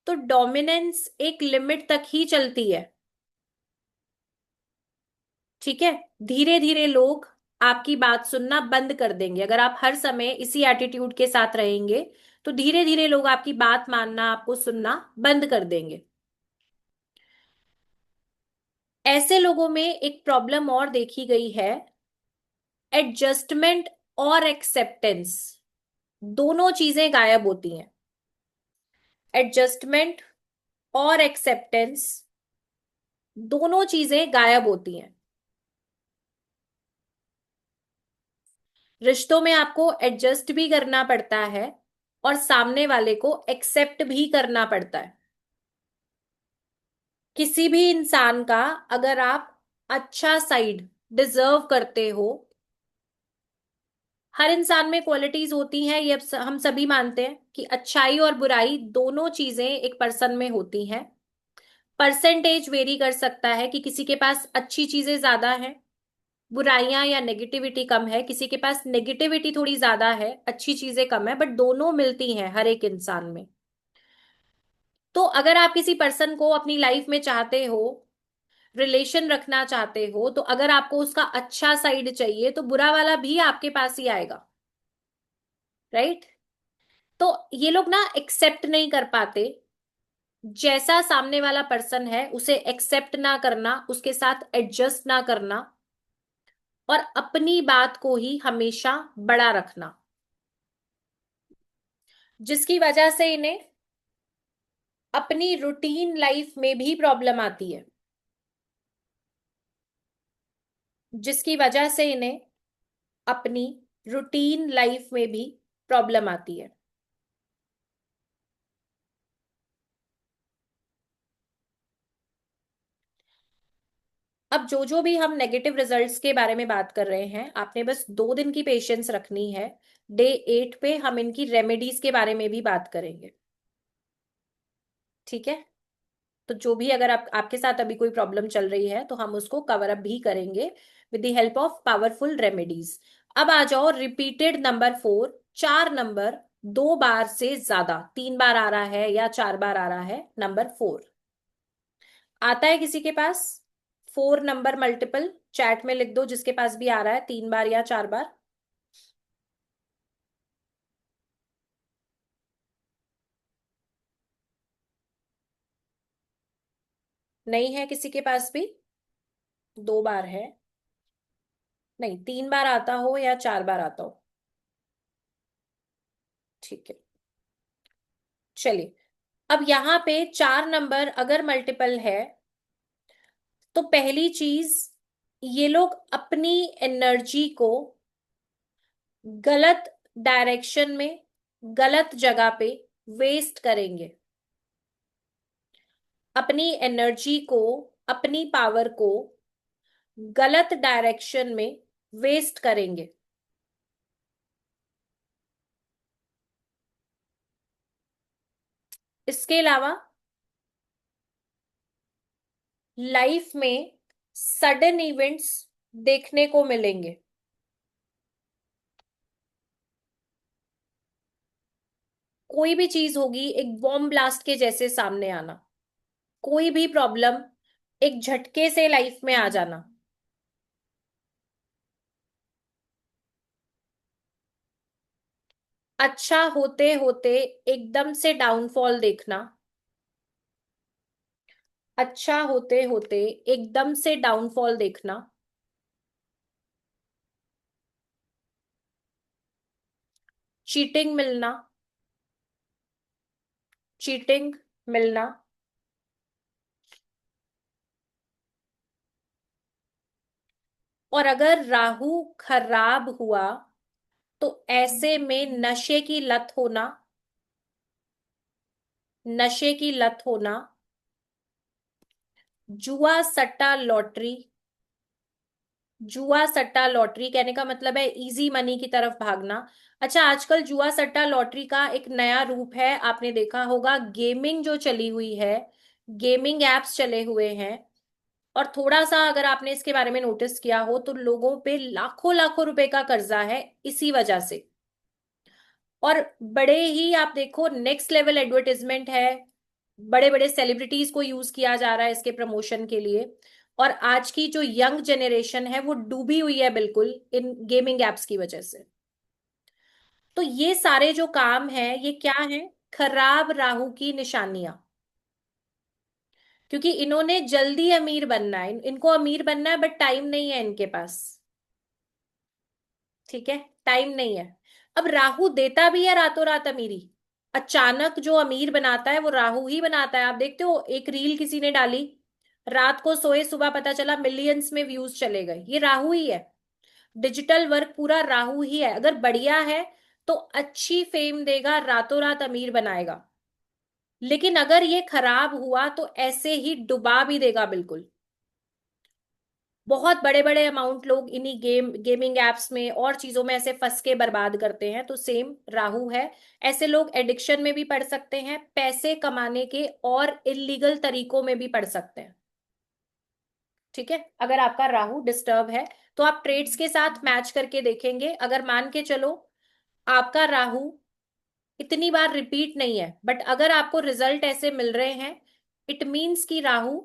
तो डोमिनेंस एक लिमिट तक ही चलती है। ठीक है, धीरे धीरे लोग आपकी बात सुनना बंद कर देंगे। अगर आप हर समय इसी एटीट्यूड के साथ रहेंगे तो धीरे धीरे लोग आपकी बात मानना, आपको सुनना बंद कर देंगे। ऐसे लोगों में एक प्रॉब्लम और देखी गई है, एडजस्टमेंट और एक्सेप्टेंस, दोनों चीजें गायब होती हैं। एडजस्टमेंट और एक्सेप्टेंस, दोनों चीजें गायब होती हैं। रिश्तों में आपको एडजस्ट भी करना पड़ता है और सामने वाले को एक्सेप्ट भी करना पड़ता है। किसी भी इंसान का अगर आप अच्छा साइड डिजर्व करते हो, हर इंसान में क्वालिटीज होती हैं, ये हम सभी मानते हैं कि अच्छाई और बुराई दोनों चीजें एक पर्सन में होती हैं। परसेंटेज वेरी कर सकता है कि किसी के पास अच्छी चीजें ज्यादा हैं, बुराइयां या नेगेटिविटी कम है, किसी के पास नेगेटिविटी थोड़ी ज्यादा है, अच्छी चीजें कम है, बट दोनों मिलती हैं हर एक इंसान में। तो अगर आप किसी पर्सन को अपनी लाइफ में चाहते हो, रिलेशन रखना चाहते हो, तो अगर आपको उसका अच्छा साइड चाहिए तो बुरा वाला भी आपके पास ही आएगा, राइट? तो ये लोग ना एक्सेप्ट नहीं कर पाते, जैसा सामने वाला पर्सन है उसे एक्सेप्ट ना करना, उसके साथ एडजस्ट ना करना, और अपनी बात को ही हमेशा बड़ा रखना, जिसकी वजह से इन्हें अपनी रूटीन लाइफ में भी प्रॉब्लम आती है, जिसकी वजह से इन्हें अपनी रूटीन लाइफ में भी प्रॉब्लम आती है। अब जो जो भी हम नेगेटिव रिजल्ट्स के बारे में बात कर रहे हैं, आपने बस 2 दिन की पेशेंस रखनी है। डे 8 पे हम इनकी रेमेडीज के बारे में भी बात करेंगे, ठीक है? तो जो भी अगर आपके साथ अभी कोई प्रॉब्लम चल रही है तो हम उसको कवर अप भी करेंगे with the help of powerful remedies. अब आ जाओ रिपीटेड नंबर 4, 4 नंबर 2 बार से ज्यादा, 3 बार आ रहा है या 4 बार आ रहा है, नंबर 4 आता है किसी के पास? 4 नंबर मल्टीपल चैट में लिख दो जिसके पास भी आ रहा है 3 बार या 4 बार। नहीं है किसी के पास भी? 2 बार है? नहीं, 3 बार आता हो या 4 बार आता हो? ठीक है, चलिए। अब यहाँ पे 4 नंबर अगर मल्टीपल है तो पहली चीज, ये लोग अपनी एनर्जी को गलत डायरेक्शन में, गलत जगह पे वेस्ट करेंगे। अपनी एनर्जी को, अपनी पावर को गलत डायरेक्शन में वेस्ट करेंगे। इसके अलावा लाइफ में सडन इवेंट्स देखने को मिलेंगे। कोई भी चीज होगी एक बॉम्ब ब्लास्ट के जैसे सामने आना, कोई भी प्रॉब्लम एक झटके से लाइफ में आ जाना, अच्छा होते होते एकदम से डाउनफॉल देखना, अच्छा होते होते एकदम से डाउनफॉल देखना, चीटिंग मिलना, चीटिंग मिलना, और अगर राहु खराब हुआ तो ऐसे में नशे की लत होना, नशे की लत होना, जुआ सट्टा लॉटरी, जुआ सट्टा लॉटरी कहने का मतलब है इजी मनी की तरफ भागना। अच्छा, आजकल जुआ सट्टा लॉटरी का एक नया रूप है, आपने देखा होगा, गेमिंग जो चली हुई है, गेमिंग एप्स चले हुए हैं। और थोड़ा सा अगर आपने इसके बारे में नोटिस किया हो तो लोगों पे लाखों लाखों रुपए का कर्जा है इसी वजह से। और बड़े ही आप देखो नेक्स्ट लेवल एडवर्टाइजमेंट है, बड़े बड़े सेलिब्रिटीज को यूज किया जा रहा है इसके प्रमोशन के लिए। और आज की जो यंग जनरेशन है वो डूबी हुई है बिल्कुल इन गेमिंग एप्स की वजह से। तो ये सारे जो काम है ये क्या है? खराब राहु की निशानियां। क्योंकि इन्होंने जल्दी अमीर बनना है, इनको अमीर बनना है, बट टाइम नहीं है इनके पास, ठीक है? टाइम नहीं है। अब राहु देता भी है रातों रात अमीरी, अचानक जो अमीर बनाता है वो राहु ही बनाता है। आप देखते हो एक रील किसी ने डाली, रात को सोए सुबह पता चला मिलियंस में व्यूज चले गए, ये राहु ही है। डिजिटल वर्क पूरा राहु ही है। अगर बढ़िया है तो अच्छी फेम देगा, रातों रात अमीर बनाएगा। लेकिन अगर ये खराब हुआ तो ऐसे ही डुबा भी देगा बिल्कुल। बहुत बड़े बड़े अमाउंट लोग इन्हीं गेमिंग एप्स में और चीजों में ऐसे फंस के बर्बाद करते हैं। तो सेम राहु है। ऐसे लोग एडिक्शन में भी पड़ सकते हैं, पैसे कमाने के और इलीगल तरीकों में भी पड़ सकते हैं। ठीक है, अगर आपका राहु डिस्टर्ब है तो आप ट्रेड्स के साथ मैच करके देखेंगे। अगर मान के चलो आपका राहु इतनी बार रिपीट नहीं है, बट अगर आपको रिजल्ट ऐसे मिल रहे हैं, इट मीन्स कि राहु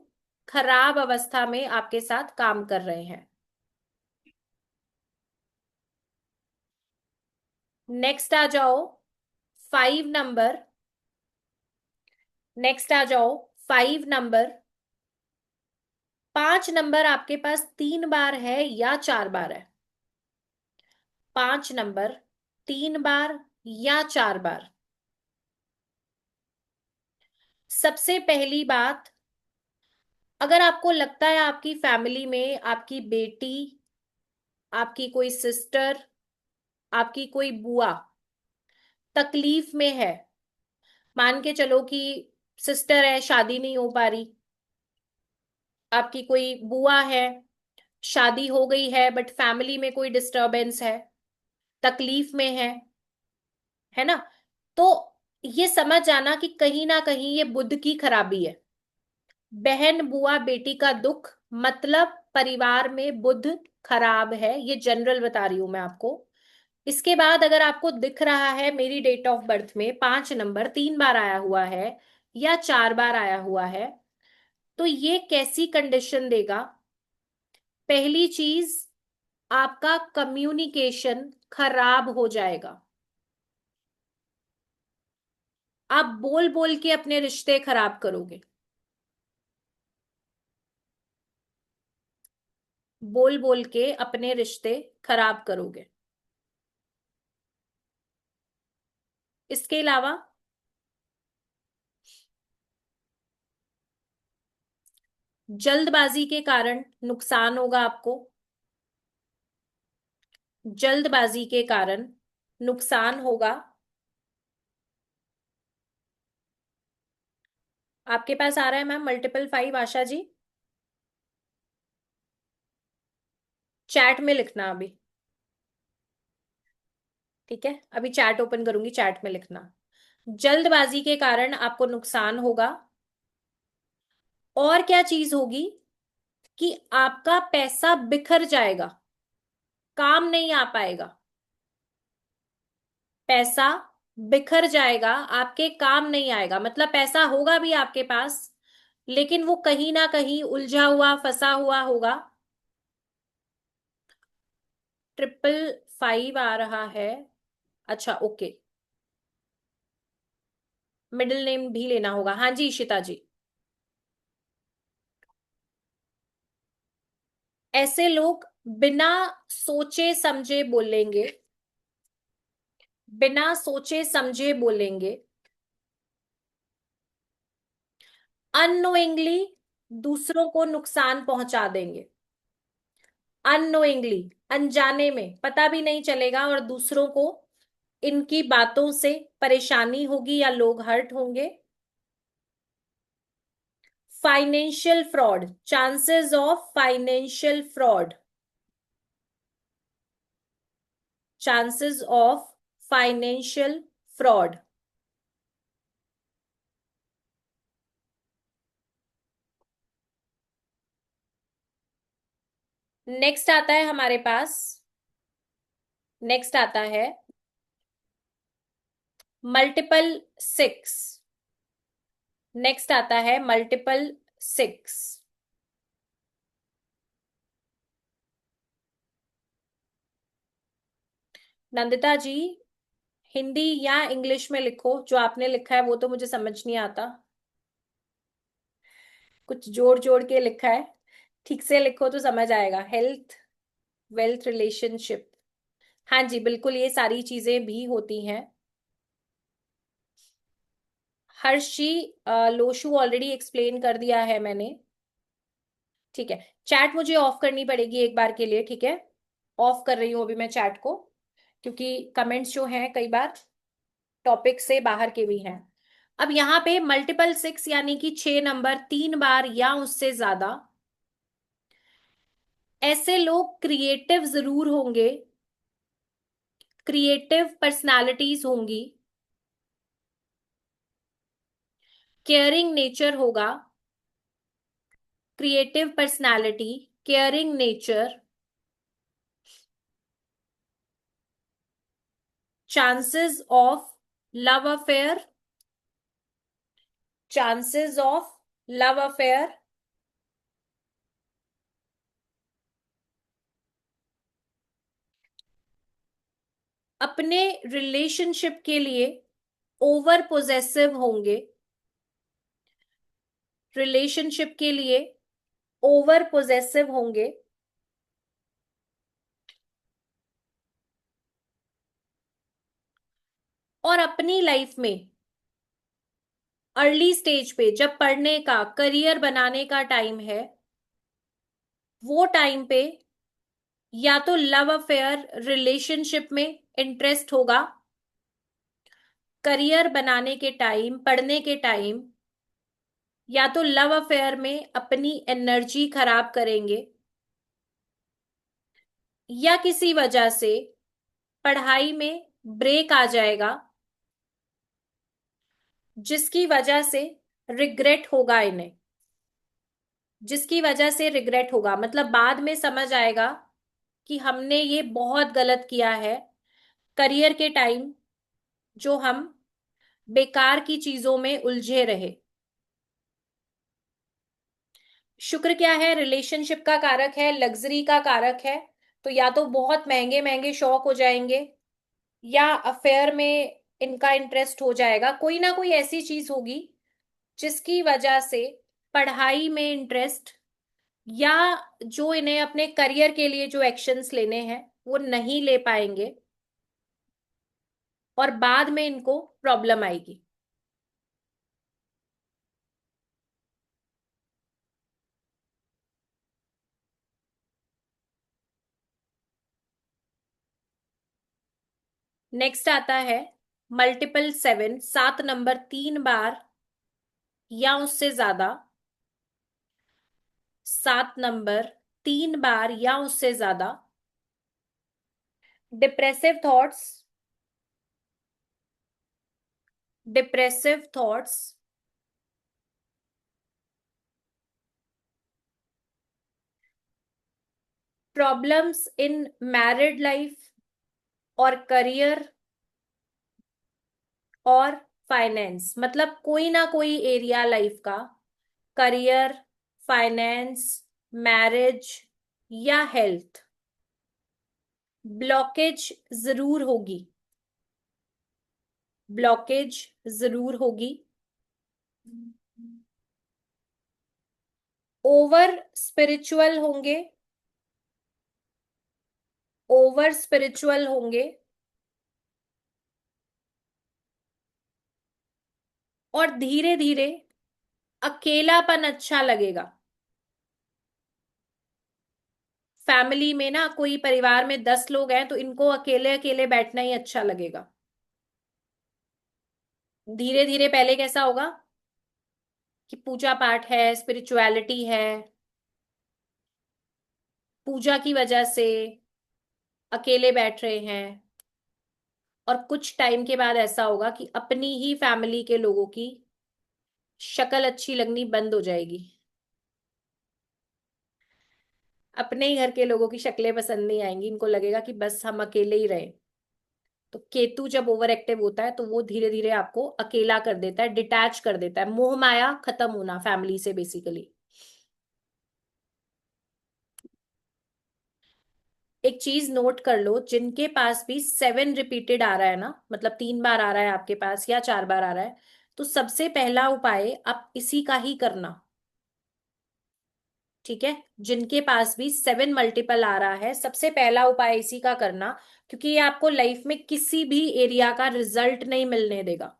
खराब अवस्था में आपके साथ काम कर रहे हैं। नेक्स्ट आ जाओ 5 नंबर। नेक्स्ट आ जाओ 5 नंबर। 5 नंबर आपके पास 3 बार है या 4 बार है? 5 नंबर 3 बार या 4 बार? सबसे पहली बात, अगर आपको लगता है आपकी फैमिली में आपकी बेटी, आपकी कोई सिस्टर, आपकी कोई बुआ तकलीफ में है, मान के चलो कि सिस्टर है शादी नहीं हो पा रही, आपकी कोई बुआ है शादी हो गई है बट फैमिली में कोई डिस्टरबेंस है, तकलीफ में है ना, तो ये समझ जाना कि कहीं ना कहीं ये बुध की खराबी है। बहन बुआ बेटी का दुख मतलब परिवार में बुध खराब है, ये जनरल बता रही हूं मैं आपको। इसके बाद अगर आपको दिख रहा है मेरी डेट ऑफ बर्थ में 5 नंबर 3 बार आया हुआ है या 4 बार आया हुआ है, तो ये कैसी कंडीशन देगा? पहली चीज, आपका कम्युनिकेशन खराब हो जाएगा। आप बोल बोल के अपने रिश्ते खराब करोगे, बोल बोल के अपने रिश्ते खराब करोगे। इसके अलावा जल्दबाजी के कारण नुकसान होगा आपको। जल्दबाजी के कारण नुकसान होगा। आपके पास आ रहा है ma'am multiple 5 Asha ji? Chat में लिखना अभी। ठीक है, अभी चैट ओपन करूंगी, चैट में लिखना। जल्दबाजी के कारण आपको नुकसान होगा। और क्या चीज होगी कि आपका पैसा बिखर जाएगा, काम नहीं आ पाएगा। पैसा बिखर जाएगा, आपके काम नहीं आएगा, मतलब पैसा होगा भी आपके पास लेकिन वो कहीं ना कहीं उलझा हुआ फंसा हुआ होगा। 555 आ रहा है। अच्छा ओके, मिडिल नेम भी लेना होगा। हाँ जी इशिता जी। ऐसे लोग बिना सोचे समझे बोलेंगे, बिना सोचे समझे बोलेंगे, अननोइंगली दूसरों को नुकसान पहुंचा देंगे। अननोइंगली, अनजाने में पता भी नहीं चलेगा और दूसरों को इनकी बातों से परेशानी होगी या लोग हर्ट होंगे। Financial fraud, chances of financial fraud, chances of financial fraud. Next आता है हमारे पास, नेक्स्ट आता है मल्टीपल 6। नेक्स्ट आता है मल्टीपल 6। नंदिता जी, हिंदी या इंग्लिश में लिखो, जो आपने लिखा है वो तो मुझे समझ नहीं आता। कुछ जोड़ जोड़ के लिखा है, ठीक से लिखो तो समझ आएगा। हेल्थ, वेल्थ, रिलेशनशिप, हाँ जी बिल्कुल ये सारी चीजें भी होती हैं। हर्षी, लोशु ऑलरेडी एक्सप्लेन कर दिया है मैंने। ठीक है, चैट मुझे ऑफ करनी पड़ेगी एक बार के लिए, ठीक है? ऑफ कर रही हूं अभी मैं चैट को। क्योंकि कमेंट्स जो हैं कई बार टॉपिक से बाहर के भी हैं। अब यहाँ पे मल्टीपल 6 यानी कि 6 नंबर 3 बार या उससे ज्यादा, ऐसे लोग क्रिएटिव जरूर होंगे, क्रिएटिव पर्सनालिटीज होंगी, केयरिंग नेचर होगा, creative personality, caring nature, chances of love affair, chances of love affair, अपने रिलेशनशिप के लिए ओवर पोजेसिव होंगे, रिलेशनशिप के लिए ओवर पोजेसिव होंगे, और अपनी लाइफ में अर्ली स्टेज पे जब पढ़ने का करियर बनाने का टाइम है, वो टाइम पे या तो लव अफेयर रिलेशनशिप में इंटरेस्ट होगा, करियर बनाने के टाइम, पढ़ने के टाइम, या तो लव अफेयर में अपनी एनर्जी खराब करेंगे, या किसी वजह से पढ़ाई में ब्रेक आ जाएगा, जिसकी वजह से रिग्रेट होगा इन्हें, जिसकी वजह से रिग्रेट होगा, मतलब बाद में समझ आएगा कि हमने ये बहुत गलत किया है, करियर के टाइम जो हम बेकार की चीजों में उलझे रहे। शुक्र क्या है, रिलेशनशिप का कारक है, लग्जरी का कारक है, तो या तो बहुत महंगे महंगे शौक हो जाएंगे, या अफेयर में इनका इंटरेस्ट हो जाएगा, कोई ना कोई ऐसी चीज होगी जिसकी वजह से पढ़ाई में इंटरेस्ट, या जो इन्हें अपने करियर के लिए जो एक्शंस लेने हैं वो नहीं ले पाएंगे, और बाद में इनको प्रॉब्लम आएगी। नेक्स्ट आता है मल्टीपल 7, 7 नंबर 3 बार या उससे ज्यादा, 7 नंबर 3 बार या उससे ज्यादा, depressive thoughts, depressive thoughts, problems in married life और करियर और फाइनेंस, मतलब कोई ना कोई एरिया लाइफ का, करियर, फाइनेंस, मैरिज या हेल्थ, ब्लॉकेज जरूर होगी, ब्लॉकेज जरूर होगी, ओवर स्पिरिचुअल होंगे, ओवर स्पिरिचुअल होंगे, और धीरे धीरे अकेलापन अच्छा लगेगा। फैमिली में ना, कोई परिवार में 10 लोग हैं तो इनको अकेले अकेले बैठना ही अच्छा लगेगा। धीरे धीरे पहले कैसा होगा कि पूजा पाठ है, स्पिरिचुअलिटी है, पूजा की वजह से अकेले बैठ रहे हैं, और कुछ टाइम के बाद ऐसा होगा कि अपनी ही फैमिली के लोगों की शक्ल अच्छी लगनी बंद हो जाएगी, अपने ही घर के लोगों की शक्लें पसंद नहीं आएंगी, इनको लगेगा कि बस हम अकेले ही रहे। तो केतु जब ओवर एक्टिव होता है तो वो धीरे धीरे आपको अकेला कर देता है, डिटैच कर देता है, मोह माया खत्म होना फैमिली से बेसिकली। एक चीज नोट कर लो, जिनके पास भी 7 रिपीटेड आ रहा है ना, मतलब 3 बार आ रहा है आपके पास या 4 बार आ रहा है, तो सबसे पहला उपाय आप इसी का ही करना। ठीक है, जिनके पास भी 7 मल्टीपल आ रहा है सबसे पहला उपाय इसी का करना, क्योंकि ये आपको लाइफ में किसी भी एरिया का रिजल्ट नहीं मिलने देगा।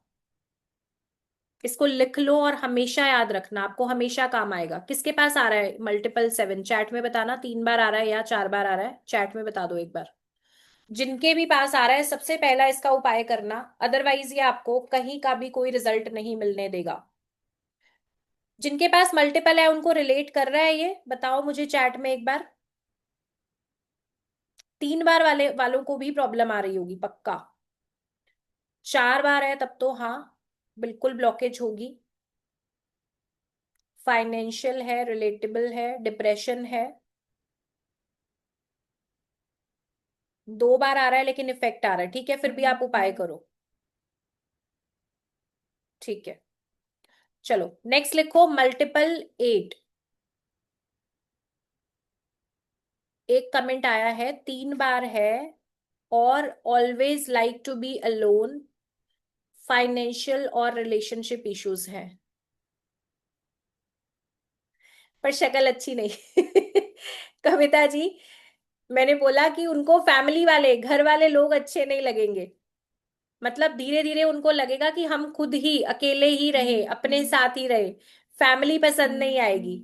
इसको लिख लो और हमेशा याद रखना, आपको हमेशा काम आएगा। किसके पास आ रहा है मल्टीपल 7, चैट में बताना, 3 बार आ रहा है या 4 बार आ रहा है, चैट में बता दो एक बार। जिनके भी पास आ रहा है सबसे पहला इसका उपाय करना, अदरवाइज ये आपको कहीं का भी कोई रिजल्ट नहीं मिलने देगा। जिनके पास मल्टीपल है उनको रिलेट कर रहा है ये, बताओ मुझे चैट में एक बार। 3 बार वाले वालों को भी प्रॉब्लम आ रही होगी पक्का। 4 बार है तब तो हाँ, बिल्कुल ब्लॉकेज होगी। फाइनेंशियल है, रिलेटेबल है, डिप्रेशन है। 2 बार आ रहा है लेकिन इफेक्ट आ रहा है, ठीक है, फिर भी आप उपाय करो। ठीक है, चलो नेक्स्ट लिखो मल्टीपल 8। एक कमेंट आया है, 3 बार है, और always like to be alone, financial और रिलेशनशिप इश्यूज हैं। पर शक्ल अच्छी नहीं। कविता जी, मैंने बोला कि उनको फैमिली वाले, घर वाले लोग अच्छे नहीं लगेंगे। मतलब धीरे धीरे उनको लगेगा कि हम खुद ही अकेले ही रहे, अपने साथ ही रहे, फैमिली पसंद नहीं आएगी।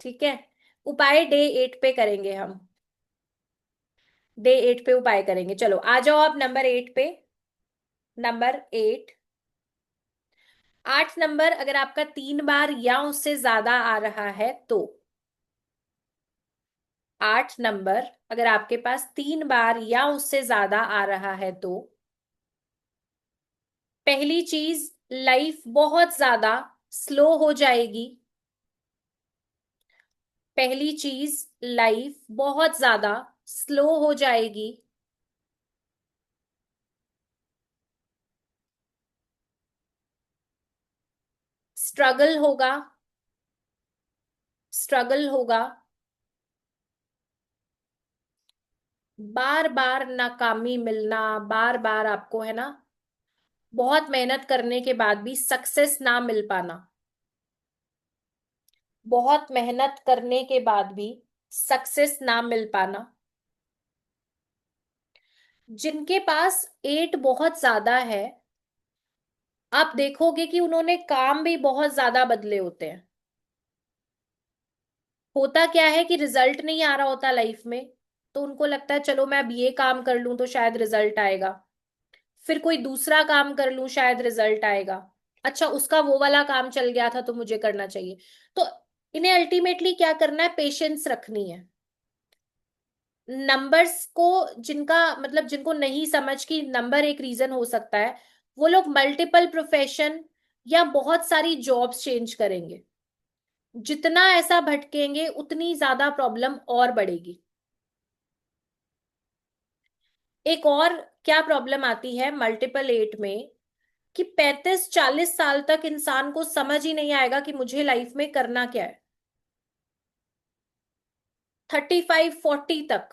ठीक है, उपाय डे 8 पे करेंगे हम। डे 8 पे उपाय करेंगे, चलो आ जाओ आप नंबर 8 पे। नंबर 8, 8 नंबर अगर आपका 3 बार या उससे ज्यादा आ रहा है तो, 8 नंबर अगर आपके पास 3 बार या उससे ज्यादा आ रहा है तो, पहली चीज, लाइफ बहुत ज्यादा स्लो हो जाएगी। पहली चीज, लाइफ बहुत ज्यादा स्लो हो जाएगी। स्ट्रगल होगा, स्ट्रगल होगा। बार बार नाकामी मिलना, बार बार आपको है ना, बहुत मेहनत करने के बाद भी सक्सेस ना मिल पाना, बहुत मेहनत करने के बाद भी सक्सेस ना मिल पाना। जिनके पास 8 बहुत ज्यादा है, आप देखोगे कि उन्होंने काम भी बहुत ज्यादा बदले होते हैं। होता क्या है कि रिजल्ट नहीं आ रहा होता लाइफ में, तो उनको लगता है चलो मैं अब ये काम कर लूं तो शायद रिजल्ट आएगा, फिर कोई दूसरा काम कर लूं शायद रिजल्ट आएगा, अच्छा उसका वो वाला काम चल गया था तो मुझे करना चाहिए। तो इन्हें अल्टीमेटली क्या करना है, पेशेंस रखनी है। नंबर्स को, जिनका मतलब जिनको नहीं समझ कि नंबर एक रीजन हो सकता है, वो लोग मल्टीपल प्रोफेशन या बहुत सारी जॉब्स चेंज करेंगे। जितना ऐसा भटकेंगे उतनी ज्यादा प्रॉब्लम और बढ़ेगी। एक और क्या प्रॉब्लम आती है मल्टीपल 8 में, कि 35-40 साल तक इंसान को समझ ही नहीं आएगा कि मुझे लाइफ में करना क्या है। 35-40 तक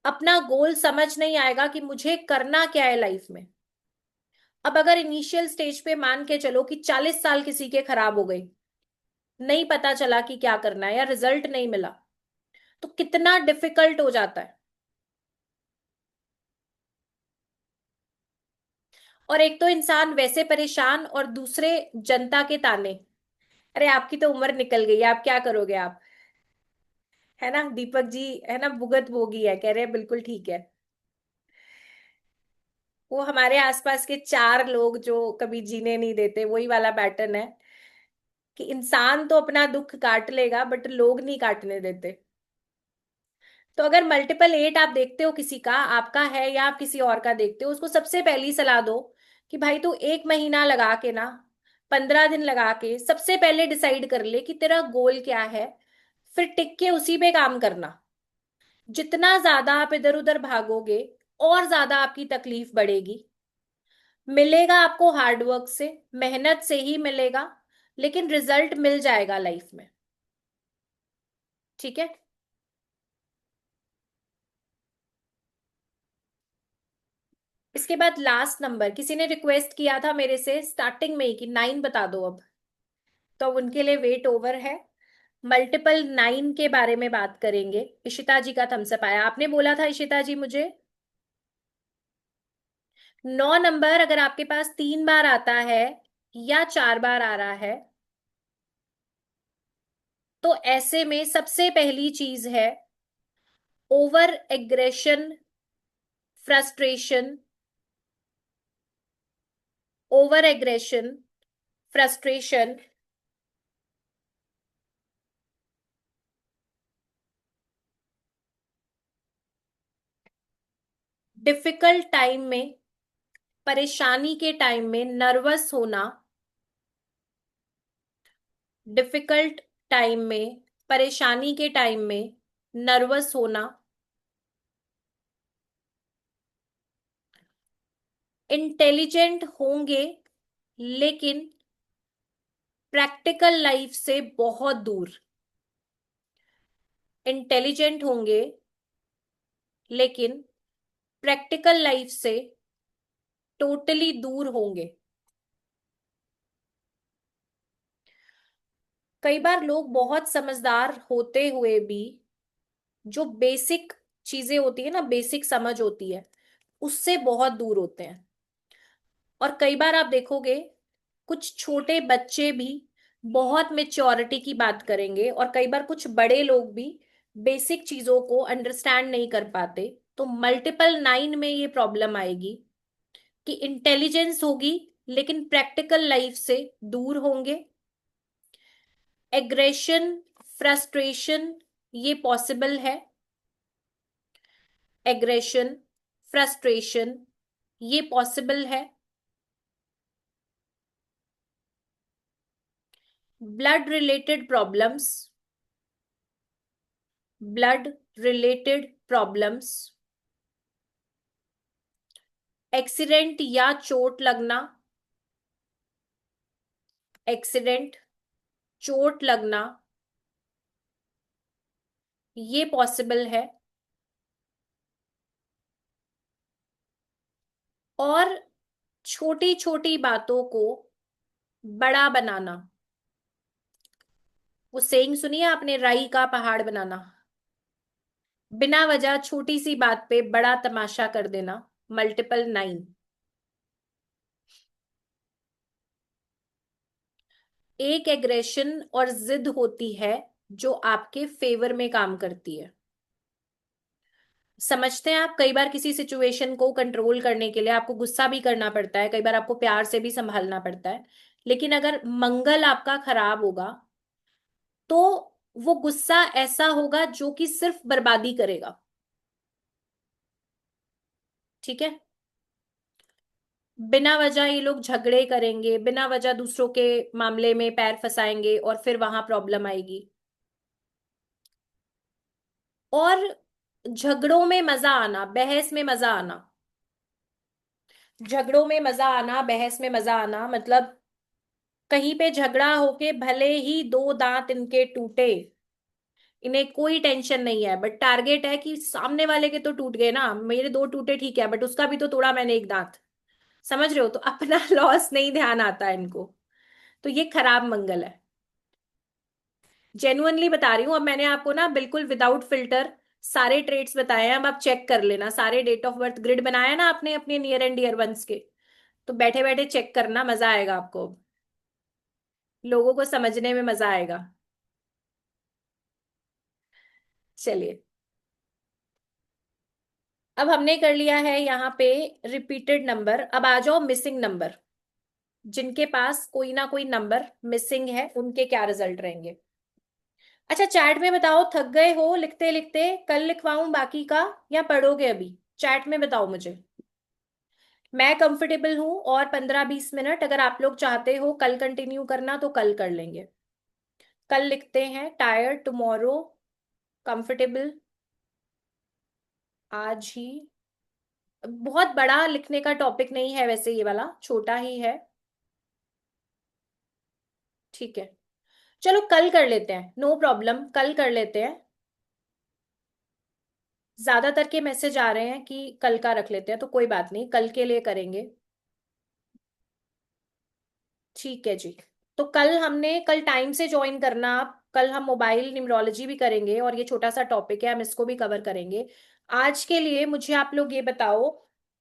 अपना गोल समझ नहीं आएगा कि मुझे करना क्या है लाइफ में। अब अगर इनिशियल स्टेज पे मान के चलो कि 40 साल किसी के खराब हो गए, नहीं पता चला कि क्या करना है या रिजल्ट नहीं मिला, तो कितना डिफिकल्ट हो जाता है। और एक तो इंसान वैसे परेशान, और दूसरे जनता के ताने। अरे आपकी तो उम्र निकल गई है, आप क्या करोगे आप, है ना दीपक जी, है ना, भुगत भोगी है, कह रहे हैं बिल्कुल ठीक है। वो हमारे आसपास के 4 लोग जो कभी जीने नहीं देते, वही वाला पैटर्न है कि इंसान तो अपना दुख काट लेगा बट लोग नहीं काटने देते। तो अगर मल्टीपल 8 आप देखते हो किसी का, आपका है या आप किसी और का देखते हो, उसको सबसे पहली सलाह दो कि भाई तू 1 महीना लगा के ना, 15 दिन लगा के सबसे पहले डिसाइड कर ले कि तेरा गोल क्या है, फिर टिक के उसी पे काम करना। जितना ज्यादा आप इधर उधर भागोगे, और ज्यादा आपकी तकलीफ बढ़ेगी। मिलेगा आपको हार्डवर्क से, मेहनत से ही मिलेगा, लेकिन रिजल्ट मिल जाएगा लाइफ में। ठीक है, इसके बाद लास्ट नंबर, किसी ने रिक्वेस्ट किया था मेरे से स्टार्टिंग में ही कि 9 बता दो अब, तो अब उनके लिए वेट ओवर है। मल्टीपल 9 के बारे में बात करेंगे। इशिता जी का थम्सअप आया, आपने बोला था इशिता जी मुझे। 9 नंबर अगर आपके पास 3 बार आता है या 4 बार आ रहा है, तो ऐसे में सबसे पहली चीज है, over aggression, frustration, over aggression, frustration, difficult time में, परेशानी के टाइम में नर्वस होना, डिफिकल्ट टाइम में, परेशानी के टाइम में नर्वस होना, इंटेलिजेंट होंगे लेकिन प्रैक्टिकल लाइफ से बहुत दूर, इंटेलिजेंट होंगे लेकिन प्रैक्टिकल लाइफ से टोटली दूर होंगे। कई बार लोग बहुत समझदार होते हुए भी जो बेसिक चीजें होती है ना, बेसिक समझ होती है, उससे बहुत दूर होते हैं। और कई बार आप देखोगे कुछ छोटे बच्चे भी बहुत मेच्योरिटी की बात करेंगे, और कई बार कुछ बड़े लोग भी बेसिक चीजों को अंडरस्टैंड नहीं कर पाते। तो मल्टीपल नाइन में ये प्रॉब्लम आएगी कि इंटेलिजेंस होगी लेकिन प्रैक्टिकल लाइफ से दूर होंगे। एग्रेशन, फ्रस्ट्रेशन, ये पॉसिबल है। एग्रेशन, फ्रस्ट्रेशन, ये पॉसिबल है। Blood related problems, blood related problems, accident या चोट लगना, एक्सीडेंट, चोट लगना, ये पॉसिबल है। और छोटी छोटी बातों को बड़ा बनाना, वो सेइंग सुनिए आपने, राई का पहाड़ बनाना, बिना वजह छोटी सी बात पे बड़ा तमाशा कर देना, मल्टीपल नाइन। एक एग्रेशन और जिद होती है जो आपके फेवर में काम करती है। समझते हैं आप, कई बार किसी सिचुएशन को कंट्रोल करने के लिए आपको गुस्सा भी करना पड़ता है, कई बार आपको प्यार से भी संभालना पड़ता है। लेकिन अगर मंगल आपका खराब होगा तो वो गुस्सा ऐसा होगा जो कि सिर्फ बर्बादी करेगा। ठीक है। बिना वजह ये लोग झगड़े करेंगे, बिना वजह दूसरों के मामले में पैर फंसाएंगे और फिर वहां प्रॉब्लम आएगी। और झगड़ों में मजा आना, बहस में मजा आना, झगड़ों में मजा आना, बहस में मजा आना, मतलब कहीं पे झगड़ा होके भले ही दो दांत इनके टूटे, इन्हें कोई टेंशन नहीं है, बट टारगेट है कि सामने वाले के तो टूट गए ना, मेरे दो टूटे ठीक है बट उसका भी तो तोड़ा मैंने एक दांत। समझ रहे हो, तो अपना लॉस नहीं ध्यान आता है इनको। तो ये खराब मंगल है। जेन्युइनली बता रही हूँ, अब मैंने आपको ना बिल्कुल विदाउट फिल्टर सारे ट्रेड्स बताए हैं, अब आप चेक कर लेना, सारे डेट ऑफ बर्थ ग्रिड बनाया ना आपने अपने नियर एंड डियर वंस के, तो बैठे बैठे चेक करना, मजा आएगा आपको, लोगों को समझने में मजा आएगा। चलिए, अब हमने कर लिया है यहाँ पे रिपीटेड नंबर, अब आ जाओ मिसिंग नंबर। जिनके पास कोई ना कोई नंबर मिसिंग है उनके क्या रिजल्ट रहेंगे। अच्छा, चैट में बताओ, थक गए हो लिखते लिखते, कल लिखवाऊं बाकी का या पढ़ोगे अभी? चैट में बताओ मुझे। मैं कंफर्टेबल हूं, और 15-20 मिनट अगर आप लोग चाहते हो कल कंटिन्यू करना तो कल कर लेंगे। कल लिखते हैं टायर्ड टुमारो, कंफर्टेबल आज ही। बहुत बड़ा लिखने का टॉपिक नहीं है वैसे, ये वाला छोटा ही है। ठीक है, चलो कल कर लेते हैं, नो प्रॉब्लम, कल कर लेते हैं। ज्यादातर के मैसेज आ रहे हैं कि कल का रख लेते हैं, तो कोई बात नहीं, कल के लिए करेंगे। ठीक है जी। तो कल हमने, कल टाइम से ज्वाइन करना आप, कल हम मोबाइल न्यूमरोलॉजी भी करेंगे और ये छोटा सा टॉपिक है, हम इसको भी कवर करेंगे। आज के लिए मुझे आप लोग ये बताओ,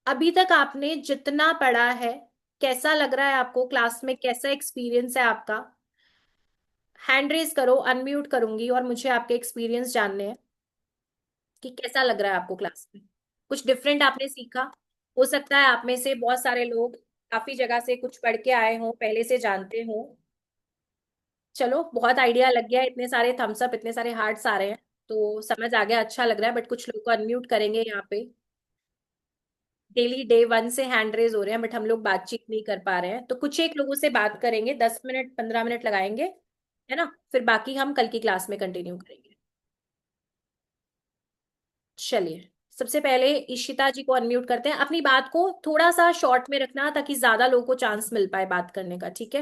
अभी तक आपने जितना पढ़ा है कैसा लग रहा है आपको, क्लास में कैसा एक्सपीरियंस है आपका? हैंड रेज करो, अनम्यूट करूंगी और मुझे आपके एक्सपीरियंस जानने हैं। कि कैसा लग रहा है आपको क्लास में? कुछ डिफरेंट आपने सीखा? हो सकता है आप में से बहुत सारे लोग काफी जगह से कुछ पढ़ के आए हों, पहले से जानते हों। चलो, बहुत आइडिया लग गया है, इतने सारे थम्स अप, इतने सारे हार्ट्स आ रहे हैं, तो समझ आ गया, अच्छा लग रहा है। बट कुछ लोग को अनम्यूट करेंगे यहाँ पे। डेली डे वन से हैंड रेज हो रहे हैं, बट हम लोग बातचीत नहीं कर पा रहे हैं, तो कुछ एक लोगों से बात करेंगे, 10 मिनट 15 मिनट लगाएंगे, है ना? फिर बाकी हम कल की क्लास में कंटिन्यू करेंगे। चलिए, सबसे पहले इशिता जी को अनम्यूट करते हैं। अपनी बात को थोड़ा सा शॉर्ट में रखना ताकि ज्यादा लोगों को चांस मिल पाए बात करने का, ठीक है?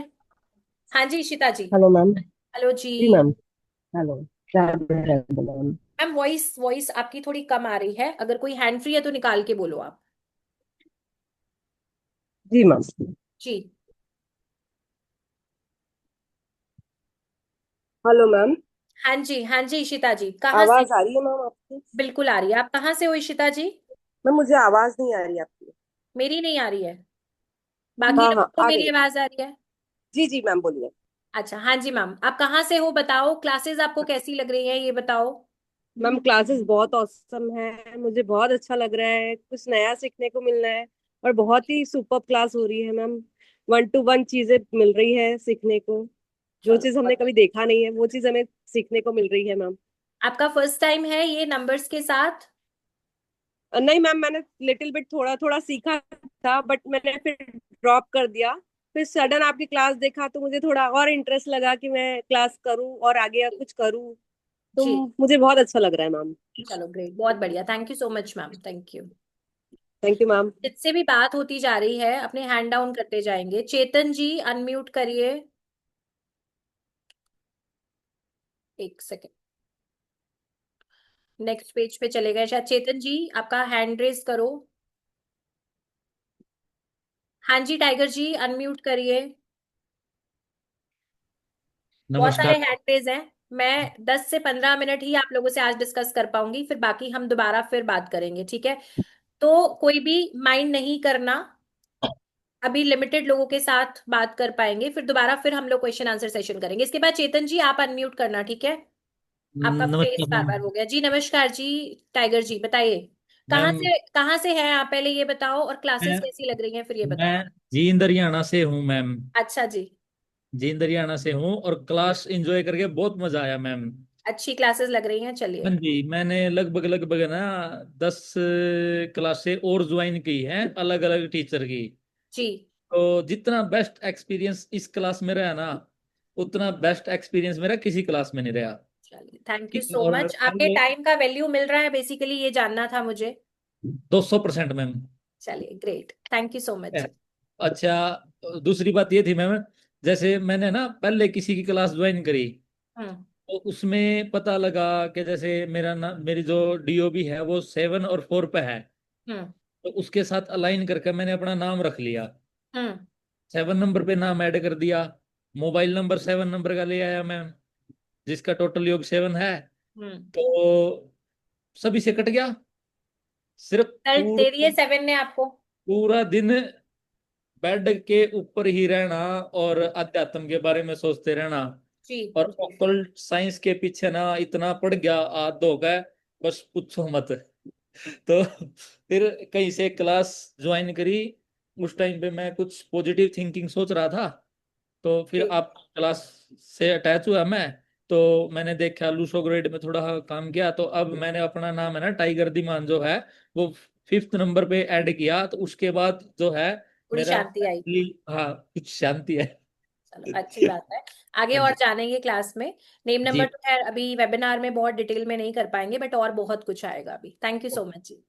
हाँ जी, Ishita ji. Hello ma'am. Hello जी। जी ma'am. Hello. Radhe Radhe ma'am. Ma'am, voice voice आपकी थोड़ी कम आ रही है, अगर कोई हैंड फ्री है तो निकाल के बोलो आप। जी मैम। जी। Hello ma'am. हाँ जी, हाँ जी, इशिता जी कहाँ से? आवाज आ रही है मैम आपकी? बिल्कुल आ रही है। आप कहाँ से हो इशिता जी? मैम मुझे आवाज नहीं आ रही आपकी। मेरी नहीं आ रही है? बाकी हाँ लोगों हाँ को आ मेरी गई। आवाज आ रही है? जी जी मैम बोलिए। अच्छा, हाँ जी मैम, आप कहाँ से हो बताओ, क्लासेस आपको कैसी लग रही है ये बताओ। मैम क्लासेस बहुत औसम है, मुझे बहुत अच्छा लग रहा है, कुछ नया सीखने को मिल रहा है। और बहुत ही सुपर क्लास हो रही है मैम। 1 to 1 चीजें मिल रही है सीखने को। जो चलो, चीज हमने बहुत कभी देखा नहीं है वो चीज हमें सीखने को मिल रही है मैम। आपका फर्स्ट टाइम है ये नंबर्स के साथ? नहीं मैम, मैंने लिटिल बिट थोड़ा थोड़ा सीखा था, बट मैंने फिर ड्रॉप कर दिया। फिर सडन आपकी क्लास देखा तो मुझे थोड़ा और इंटरेस्ट लगा कि मैं क्लास करूं और आगे कुछ करूं। तो जी। मुझे बहुत अच्छा लग रहा है मैम। चलो, ग्रेट, बहुत बढ़िया, thank you so much ma'am, thank you. Thank you ma'am. जिससे भी बात होती जा रही है अपने हैंड डाउन करते जाएंगे। चेतन जी अनम्यूट करिए। एक सेकेंड। नेक्स्ट पेज पे चले गए शायद। चेतन जी, आपका हैंड रेज करो। हाँ जी, टाइगर जी अनम्यूट करिए। बहुत सारे नमस्कार। हैंड रेज हैं। मैं 10 से 15 मिनट ही आप लोगों से आज डिस्कस कर पाऊंगी, फिर बाकी हम दोबारा फिर बात करेंगे, ठीक है? तो कोई भी माइंड नहीं करना। अभी लिमिटेड लोगों के साथ बात कर पाएंगे, फिर दोबारा फिर हम लोग क्वेश्चन आंसर सेशन करेंगे। इसके बाद चेतन जी आप अनम्यूट करना, ठीक है? आपका फेस नमस्कार बार मैम। बार हो गया जी। नमस्कार जी। टाइगर जी बताइए। मैम कहाँ से हैं आप, पहले ये बताओ, और क्लासेस मैं कैसी लग रही हैं फिर ये मैं बताओ। जींद हरियाणा से हूँ मैम। अच्छा जी। जींद हरियाणा से हूँ और क्लास एंजॉय करके बहुत मजा आया मैम। अच्छी क्लासेस लग रही हैं, हाँ चलिए। जी, मैंने लगभग लगभग ना 10 क्लासें और ज्वाइन की हैं अलग अलग टीचर की। जी। तो जितना बेस्ट एक्सपीरियंस इस क्लास में रहा ना, उतना बेस्ट एक्सपीरियंस मेरा किसी क्लास में नहीं रहा। चलिए, थैंक यू ठीक है, सो और मच। आपके पहले टाइम का वैल्यू मिल रहा है बेसिकली, ये जानना था मुझे। 200% मैम। चलिए, great, thank you so much जी। अच्छा, दूसरी बात ये थी मैम, जैसे मैंने ना पहले किसी की क्लास ज्वाइन करी, हम्म। तो उसमें पता लगा कि जैसे मेरा ना मेरी जो डीओबी है वो 7 और 4 पे है। हम्म। तो उसके साथ अलाइन करके मैंने अपना नाम रख लिया। हम्म। 7 नंबर पे नाम ऐड कर दिया। मोबाइल नंबर 7 नंबर का ले आया मैं, जिसका टोटल योग 7 है। हम्म। तो सभी से कट गया। सिर्फ रिजल्ट दे दिए पूरा 7 ने आपको? पूरा दिन बेड के ऊपर ही रहना और अध्यात्म के बारे में सोचते रहना। जी। और जी। ऑकल्ट साइंस के पीछे ना इतना पड़ गया, आद हो गए, बस पूछो मत। तो फिर कहीं से क्लास ज्वाइन करी। उस टाइम पे मैं कुछ पॉजिटिव थिंकिंग सोच रहा था। तो फिर जी। आप क्लास से अटैच हुआ मैं। तो मैंने देखा लूसो ग्रेड में थोड़ा काम किया, तो अब मैंने अपना नाम है ना टाइगर धीमान जो है वो 5th नंबर पे ऐड किया। तो उसके बाद जो है थोड़ी मेरा शांति आई। हाँ कुछ शांति है। चलो, अच्छी बात है। आगे हाँ और जी। जानेंगे क्लास में। नेम नंबर जी। तो खैर अभी वेबिनार में बहुत डिटेल में नहीं कर पाएंगे, बट और बहुत कुछ आएगा अभी। थैंक यू सो मच जी।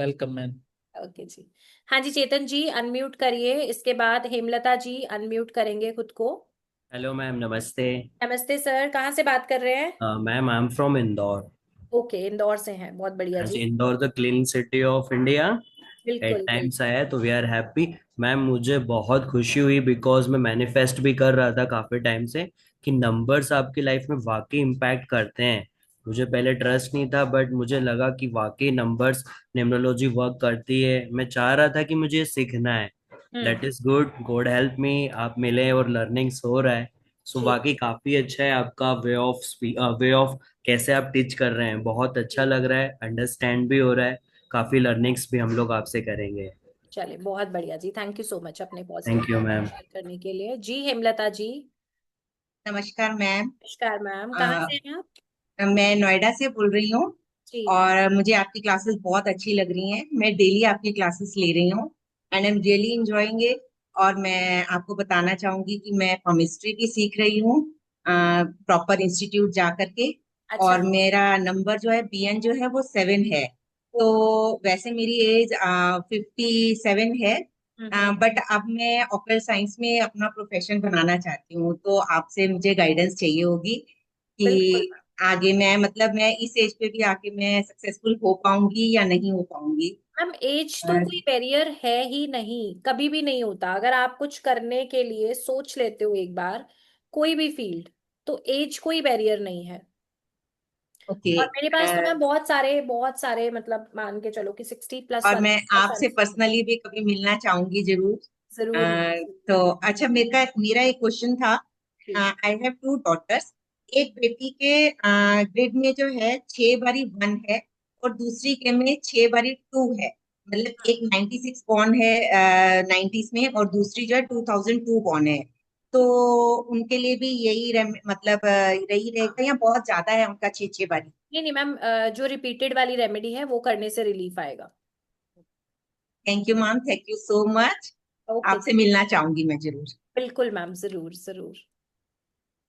Welcome ma'am. ओके जी। हाँ जी, चेतन जी अनम्यूट करिए। इसके बाद हेमलता जी अनम्यूट करेंगे खुद को। हेलो मैम, नमस्ते। नमस्ते सर, कहाँ से बात कर रहे हैं? Ma'am, I am from Indore. Okay, Indore से हैं, बहुत बढ़िया हाँ जी, जी। Indore the clean city of India. एट बिल्कुल बिल्कुल। टाइम्स आया है तो वी आर हैप्पी। मैम मुझे बहुत खुशी हुई बिकॉज मैं मैनिफेस्ट भी कर रहा था काफी टाइम से कि नंबर्स आपकी लाइफ में वाकई इम्पैक्ट करते हैं। मुझे पहले ट्रस्ट नहीं था बट मुझे लगा कि वाकई नंबर्स, न्यूमरोलॉजी वर्क करती है। मैं चाह रहा था कि मुझे सीखना है। Hmm. That is good, god help me, आप मिले और लर्निंग्स हो रहा है। सो जी वाकई काफी अच्छा है आपका वे ऑफ कैसे आप टीच कर रहे हैं, बहुत अच्छा जी। लग रहा है, अंडरस्टैंड भी हो रहा है। काफी लर्निंग्स भी हम लोग आपसे करेंगे। चलिए बहुत बढ़िया जी, थैंक यू सो मच अपने positive thank you ma'am. Share करने के लिए। जी हेमलता जी। नमस्कार मैम। नमस्कार मैम, कहाँ अ, से हैं आप? मैं नोएडा से बोल रही हूँ जी। और मुझे आपकी क्लासेस बहुत अच्छी लग रही हैं। मैं डेली आपकी क्लासेस ले रही हूँ and I am really enjoying it. और मैं आपको बताना चाहूंगी कि मैं केमिस्ट्री भी सीख रही हूँ प्रॉपर इंस्टीट्यूट जा करके। अच्छा। और मेरा नंबर जो है बीएन जो है वो 7 है। तो ओके। वैसे मेरी एज 57 है। हम्म। बट अब मैं ऑक्यूलर साइंस में अपना प्रोफेशन बनाना चाहती हूँ, तो आपसे मुझे गाइडेंस चाहिए होगी बिल्कुल कि आगे मैं मतलब मैं इस एज पे भी आके मैं सक्सेसफुल हो पाऊंगी या नहीं हो पाऊंगी। मैम, एज तो अ, कोई बैरियर है ही नहीं, कभी भी नहीं होता। अगर आप कुछ करने के लिए सोच लेते हो एक बार, कोई भी फील्ड, तो एज कोई बैरियर नहीं है। ओके। और मेरे पास तो मैम बहुत सारे मतलब मान के चलो कि 60+ और वाले मैं बहुत सारे आपसे स्टूडेंट। पर्सनली भी कभी मिलना चाहूंगी जरूर। जरूर मैम, अ, जरूर। तो अच्छा, मेरा एक क्वेश्चन था। जी। I have 2 daughters. एक बेटी के ग्रेड में जो है 6/1 है और दूसरी के में 6/2 है। मतलब एक 96 बॉर्न है 90s में और दूसरी जो है 2002 बॉर्न है। तो उनके लिए भी यही मतलब यही रहेगा या बहुत ज्यादा है उनका 6/6 बारी? नहीं नहीं मैम, जो रिपीटेड वाली रेमेडी है वो करने से रिलीफ आएगा। Thank you ma'am, thank you so much. Okay आपसे जी। मिलना चाहूंगी मैं जरूर। बिल्कुल मैम, जरूर जरूर।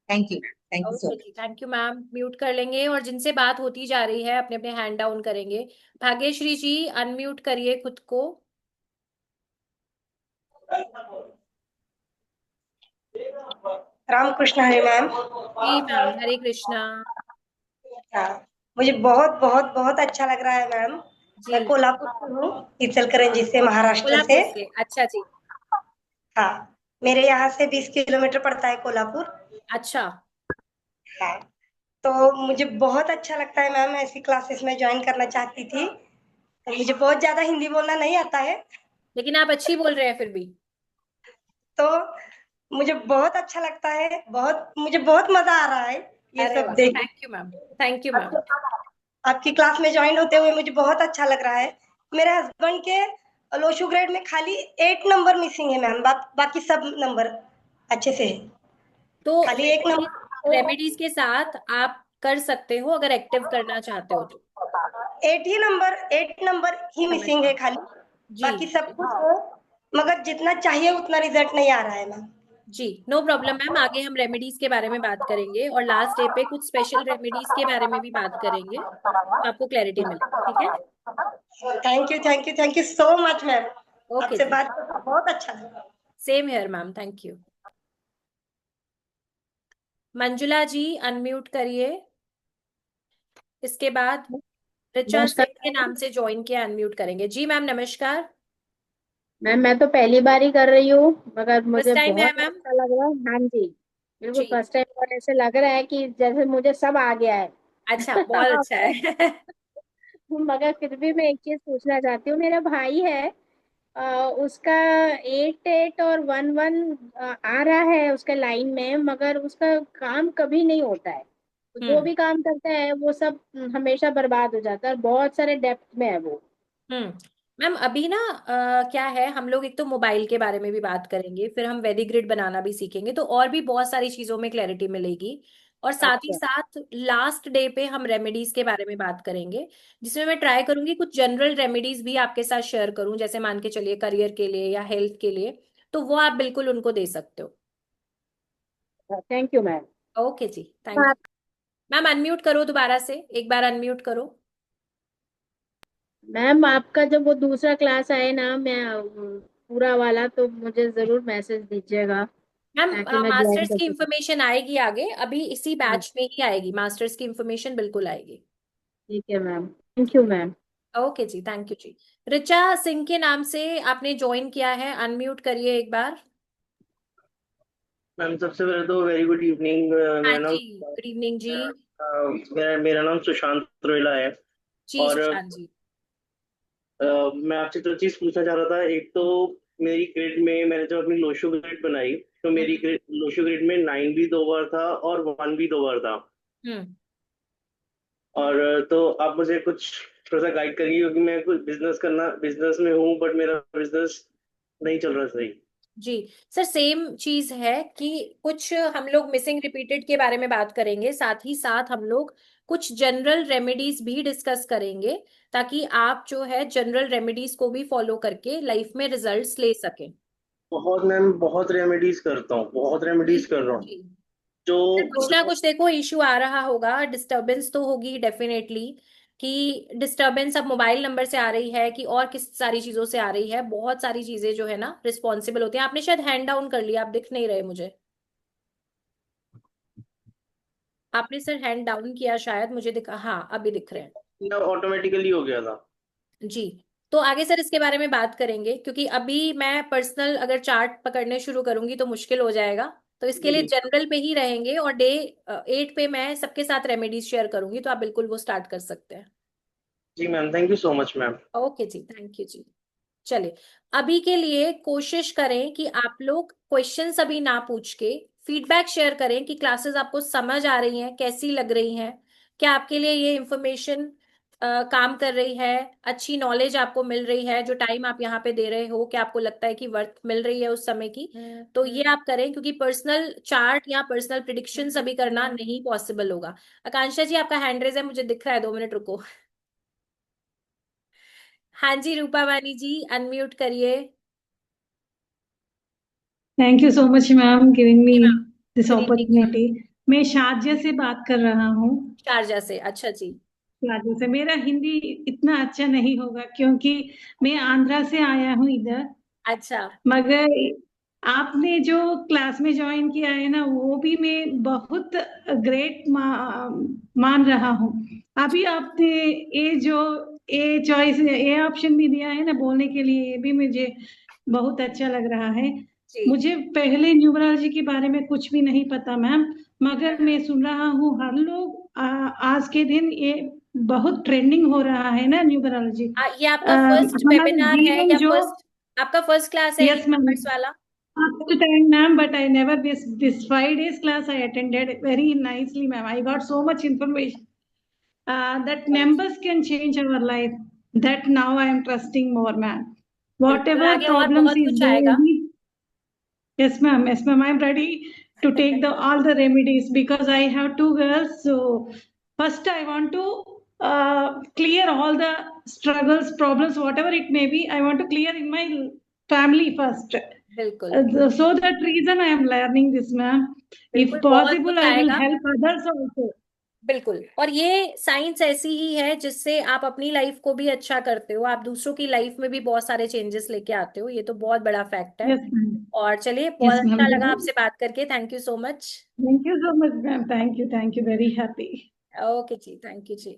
Thank you, thank you so okay जी, much. Thank you ma'am. Mute कर लेंगे और जिनसे बात होती जा रही है अपने अपने हैंड डाउन करेंगे। भाग्यश्री जी, अनम्यूट करिए खुद को। रामकृष्ण हरे मैम। जी मैम, हरे कृष्णा। हाँ, मुझे बहुत बहुत बहुत अच्छा लग रहा है मैम। जी। मैं कोल्हापुर से हूँ, इचलकरंजी से, महाराष्ट्र से। कोल्हापुर से, अच्छा जी। हाँ, मेरे यहाँ से 20 किलोमीटर पड़ता है कोल्हापुर। अच्छा। हाँ, तो मुझे बहुत अच्छा लगता है मैम, ऐसी क्लासेस में ज्वाइन करना चाहती थी। तो मुझे बहुत ज्यादा हिंदी बोलना नहीं आता है, लेकिन आप अच्छी बोल रहे हैं फिर भी। तो मुझे बहुत अच्छा लगता है, मुझे बहुत मजा आ रहा है ये अरे सब वाह, देख। Thank you ma'am. Thank you ma'am. आपके आपकी क्लास में ज्वाइन होते हुए मुझे बहुत अच्छा लग रहा है। मेरे हस्बैंड के लोशो ग्रेड में खाली 8 नंबर मिसिंग है मैम, बाकी सब नंबर अच्छे से है। तो खाली एक रेमेडीज, नंबर, रेमेडीज के साथ आप कर सकते हो अगर एक्टिव करना चाहते हो तो। 8 नंबर ही समझ मिसिंग है गई। खाली। जी। बाकी सब कुछ है, मगर जितना चाहिए उतना रिजल्ट नहीं आ रहा है मैम। जी, नो प्रॉब्लम मैम, आगे हम रेमेडीज के बारे में बात करेंगे और लास्ट डे पे कुछ स्पेशल रेमेडीज के बारे में भी बात करेंगे, तो आपको क्लैरिटी मिलेगी, ठीक है? Thank you, thank you, thank you so much ma'am. Okay आपसे जी। बात करके बहुत अच्छा लगा। Same here ma'am, thank you. Manjula ji, unmute करिए। इसके बाद ऋचा नमस्कार सिंह के नाम से ज्वाइन किया, अनम्यूट करेंगे। जी मैम, नमस्कार। मैम। मैं तो पहली बार ही कर रही हूँ, मगर फर्स्ट मुझे टाइम है बहुत मैम? अच्छा लग रहा है। हाँ जी, बिल्कुल जी। फर्स्ट टाइम, और ऐसे लग रहा है कि जैसे मुझे सब आ गया है। अच्छा, बहुत अच्छा है। मगर फिर भी मैं एक चीज पूछना चाहती हूँ। मेरा भाई है, उसका 8 8 और 1 1 आ रहा है उसके लाइन में, मगर उसका काम कभी नहीं होता है। जो हम्म। भी काम करता है वो सब हमेशा बर्बाद हो जाता है, और बहुत सारे डेप्थ में है वो। हम्म। मैम अभी ना क्या है, हम लोग एक तो मोबाइल के बारे में भी बात करेंगे, फिर हम वेरी ग्रिड बनाना भी सीखेंगे, तो और भी बहुत सारी चीजों में क्लैरिटी मिलेगी। और साथ ही अच्छा। साथ लास्ट डे पे हम रेमेडीज के बारे में बात करेंगे, जिसमें मैं ट्राई करूंगी कुछ जनरल रेमेडीज भी आपके साथ शेयर करूं, जैसे मान के चलिए करियर के लिए या हेल्थ के लिए, तो वो आप बिल्कुल उनको दे सकते हो। Thank you ma'am. ओके जी, थैंक यू। मैम अनम्यूट करो दोबारा से, एक बार अनम्यूट करो। मैम आपका जब वो दूसरा क्लास आए ना, मैं पूरा वाला, तो मुझे जरूर मैसेज दीजिएगा, मैम ताकि मैं ज्वाइन मास्टर्स कर की सकूं। इंफॉर्मेशन आएगी आगे, अभी इसी बैच में ही आएगी, मास्टर्स की इंफॉर्मेशन बिल्कुल आएगी। ठीक है ma'am, thank you ma'am. Okay जी, थैंक यू जी। ऋचा सिंह के नाम से आपने ज्वाइन किया है, अनम्यूट करिए एक बार। मैम सबसे पहले तो वेरी गुड इवनिंग। हाँ मेरा नाम जी, गुड इवनिंग जी। मेरा नाम सुशांत रोयला है। जी और सुशांत जी। मैं आपसे दो चीज पूछना चाह रहा था। एक तो मेरी ग्रेड में मैंने जब अपनी लोशो ग्रेड बनाई तो मेरी लोशो ग्रिड में 9 भी 2 बार था और 1 भी 2 बार था। हम्म। और तो आप मुझे कुछ थोड़ा सा गाइड करिए, क्योंकि मैं कुछ बिजनेस में हूँ, बट मेरा बिजनेस नहीं चल रहा सही। जी सर, सेम चीज है कि कुछ हम लोग मिसिंग रिपीटेड के बारे में बात करेंगे, साथ ही साथ हम लोग कुछ जनरल रेमेडीज भी डिस्कस करेंगे, ताकि आप जो है जनरल रेमेडीज को भी फॉलो करके लाइफ में रिजल्ट्स ले सकें। बहुत मैम, बहुत रेमेडीज करता हूँ, बहुत जी रेमेडीज कर रहा हूँ। जी। जो सर कुछ ना कुछ देखो इश्यू आ रहा होगा, डिस्टरबेंस तो होगी डेफिनेटली, कि डिस्टरबेंस अब मोबाइल नंबर से आ रही है कि और किस सारी चीजों से आ रही है, बहुत सारी चीजें जो है ना रिस्पॉन्सिबल होती हैं। आपने शायद हैंड डाउन कर लिया, आप दिख नहीं रहे मुझे। आपने सर हैंड डाउन किया शायद, मुझे दिखा, हाँ अभी दिख रहे हैं। ऑटोमेटिकली हो गया था। जी। तो आगे सर इसके बारे में बात करेंगे, क्योंकि अभी मैं पर्सनल अगर चार्ट पकड़ने शुरू करूंगी तो मुश्किल हो जाएगा। तो इसके जी लिए जी। जनरल पे ही रहेंगे, और डे 8 पे मैं सबके साथ रेमेडीज शेयर करूंगी, तो आप बिल्कुल वो स्टार्ट कर सकते हैं। जी ma'am, thank you so much ma'am. Okay जी, थैंक यू जी। चलिए, अभी के लिए कोशिश करें कि आप लोग क्वेश्चंस अभी ना पूछ के फीडबैक शेयर करें कि क्लासेस आपको समझ आ रही हैं, कैसी लग रही हैं, क्या आपके लिए ये इंफॉर्मेशन काम कर रही है, अच्छी नॉलेज आपको मिल रही है, जो टाइम आप यहाँ पे दे रहे हो, क्या आपको लगता है कि वर्थ मिल रही है उस समय की। तो ये आप करें, क्योंकि पर्सनल चार्ट या पर्सनल प्रिडिक्शंस अभी करना नहीं पॉसिबल होगा। आकांक्षा जी, आपका हैंड रेज है, मुझे दिख रहा है, 2 मिनट रुको। हाँ जी, रूपा वानी जी अनम्यूट करिए। Thank you so much ma'am giving me जी ma'am. This good evening ma'am. Opportunity. मैं शारजा से बात कर रहा हूँ। शारजा से, अच्छा जी। शारजा से मेरा हिंदी इतना अच्छा नहीं होगा क्योंकि मैं आंध्रा से आया हूँ इधर। अच्छा। मगर आपने जो क्लास में ज्वाइन किया है ना, वो भी मैं बहुत ग्रेट मान रहा हूँ। अभी आपने ये जो ए चॉइस ए ऑप्शन भी दिया है ना बोलने के लिए, ये भी मुझे बहुत अच्छा लग रहा है। जी। मुझे पहले न्यूमरोलॉजी के बारे में कुछ भी नहीं पता मैम, मगर मैं सुन रहा हूँ हर लोग आज के दिन ये बहुत ट्रेंडिंग हो रहा है ना न्यूमरोलॉजी। ये आपका फर्स्ट हमारा वेबिनार है जीवन या जो, फर्स्ट, आपका फर्स्ट क्लास है ये यस मैम, नंबर्स वाला? first time ma'am, but I never this 5 days class I attended very nicely ma'am. I got so much information that numbers can change our life. That now I am trusting more ma'am. बिल्कुल, Whatever आगे और problems बहुत is कुछ there, आएगा। yes ma'am, yes ma'am, I am ready to take the all the remedies because I have 2 girls. So first I want to clear all the struggles, problems, whatever it may be. I want to clear in my family first. बिल्कुल So that reason I am learning this, ma'am. बिल्कुल, If बहुत possible, कुछ I will आएगा। help others also. बिल्कुल, और ये साइंस ऐसी ही है जिससे आप अपनी लाइफ को भी अच्छा करते हो, आप दूसरों की लाइफ में भी बहुत सारे चेंजेस लेके आते हो, ये तो बहुत बड़ा फैक्ट है। Yes, ma'am. और चलिए, बहुत Yes, अच्छा ma'am. लगा आपसे बात करके, thank you so much. Thank you so much, ma'am. Thank you. Thank you. Very happy. Okay जी, थैंक यू जी।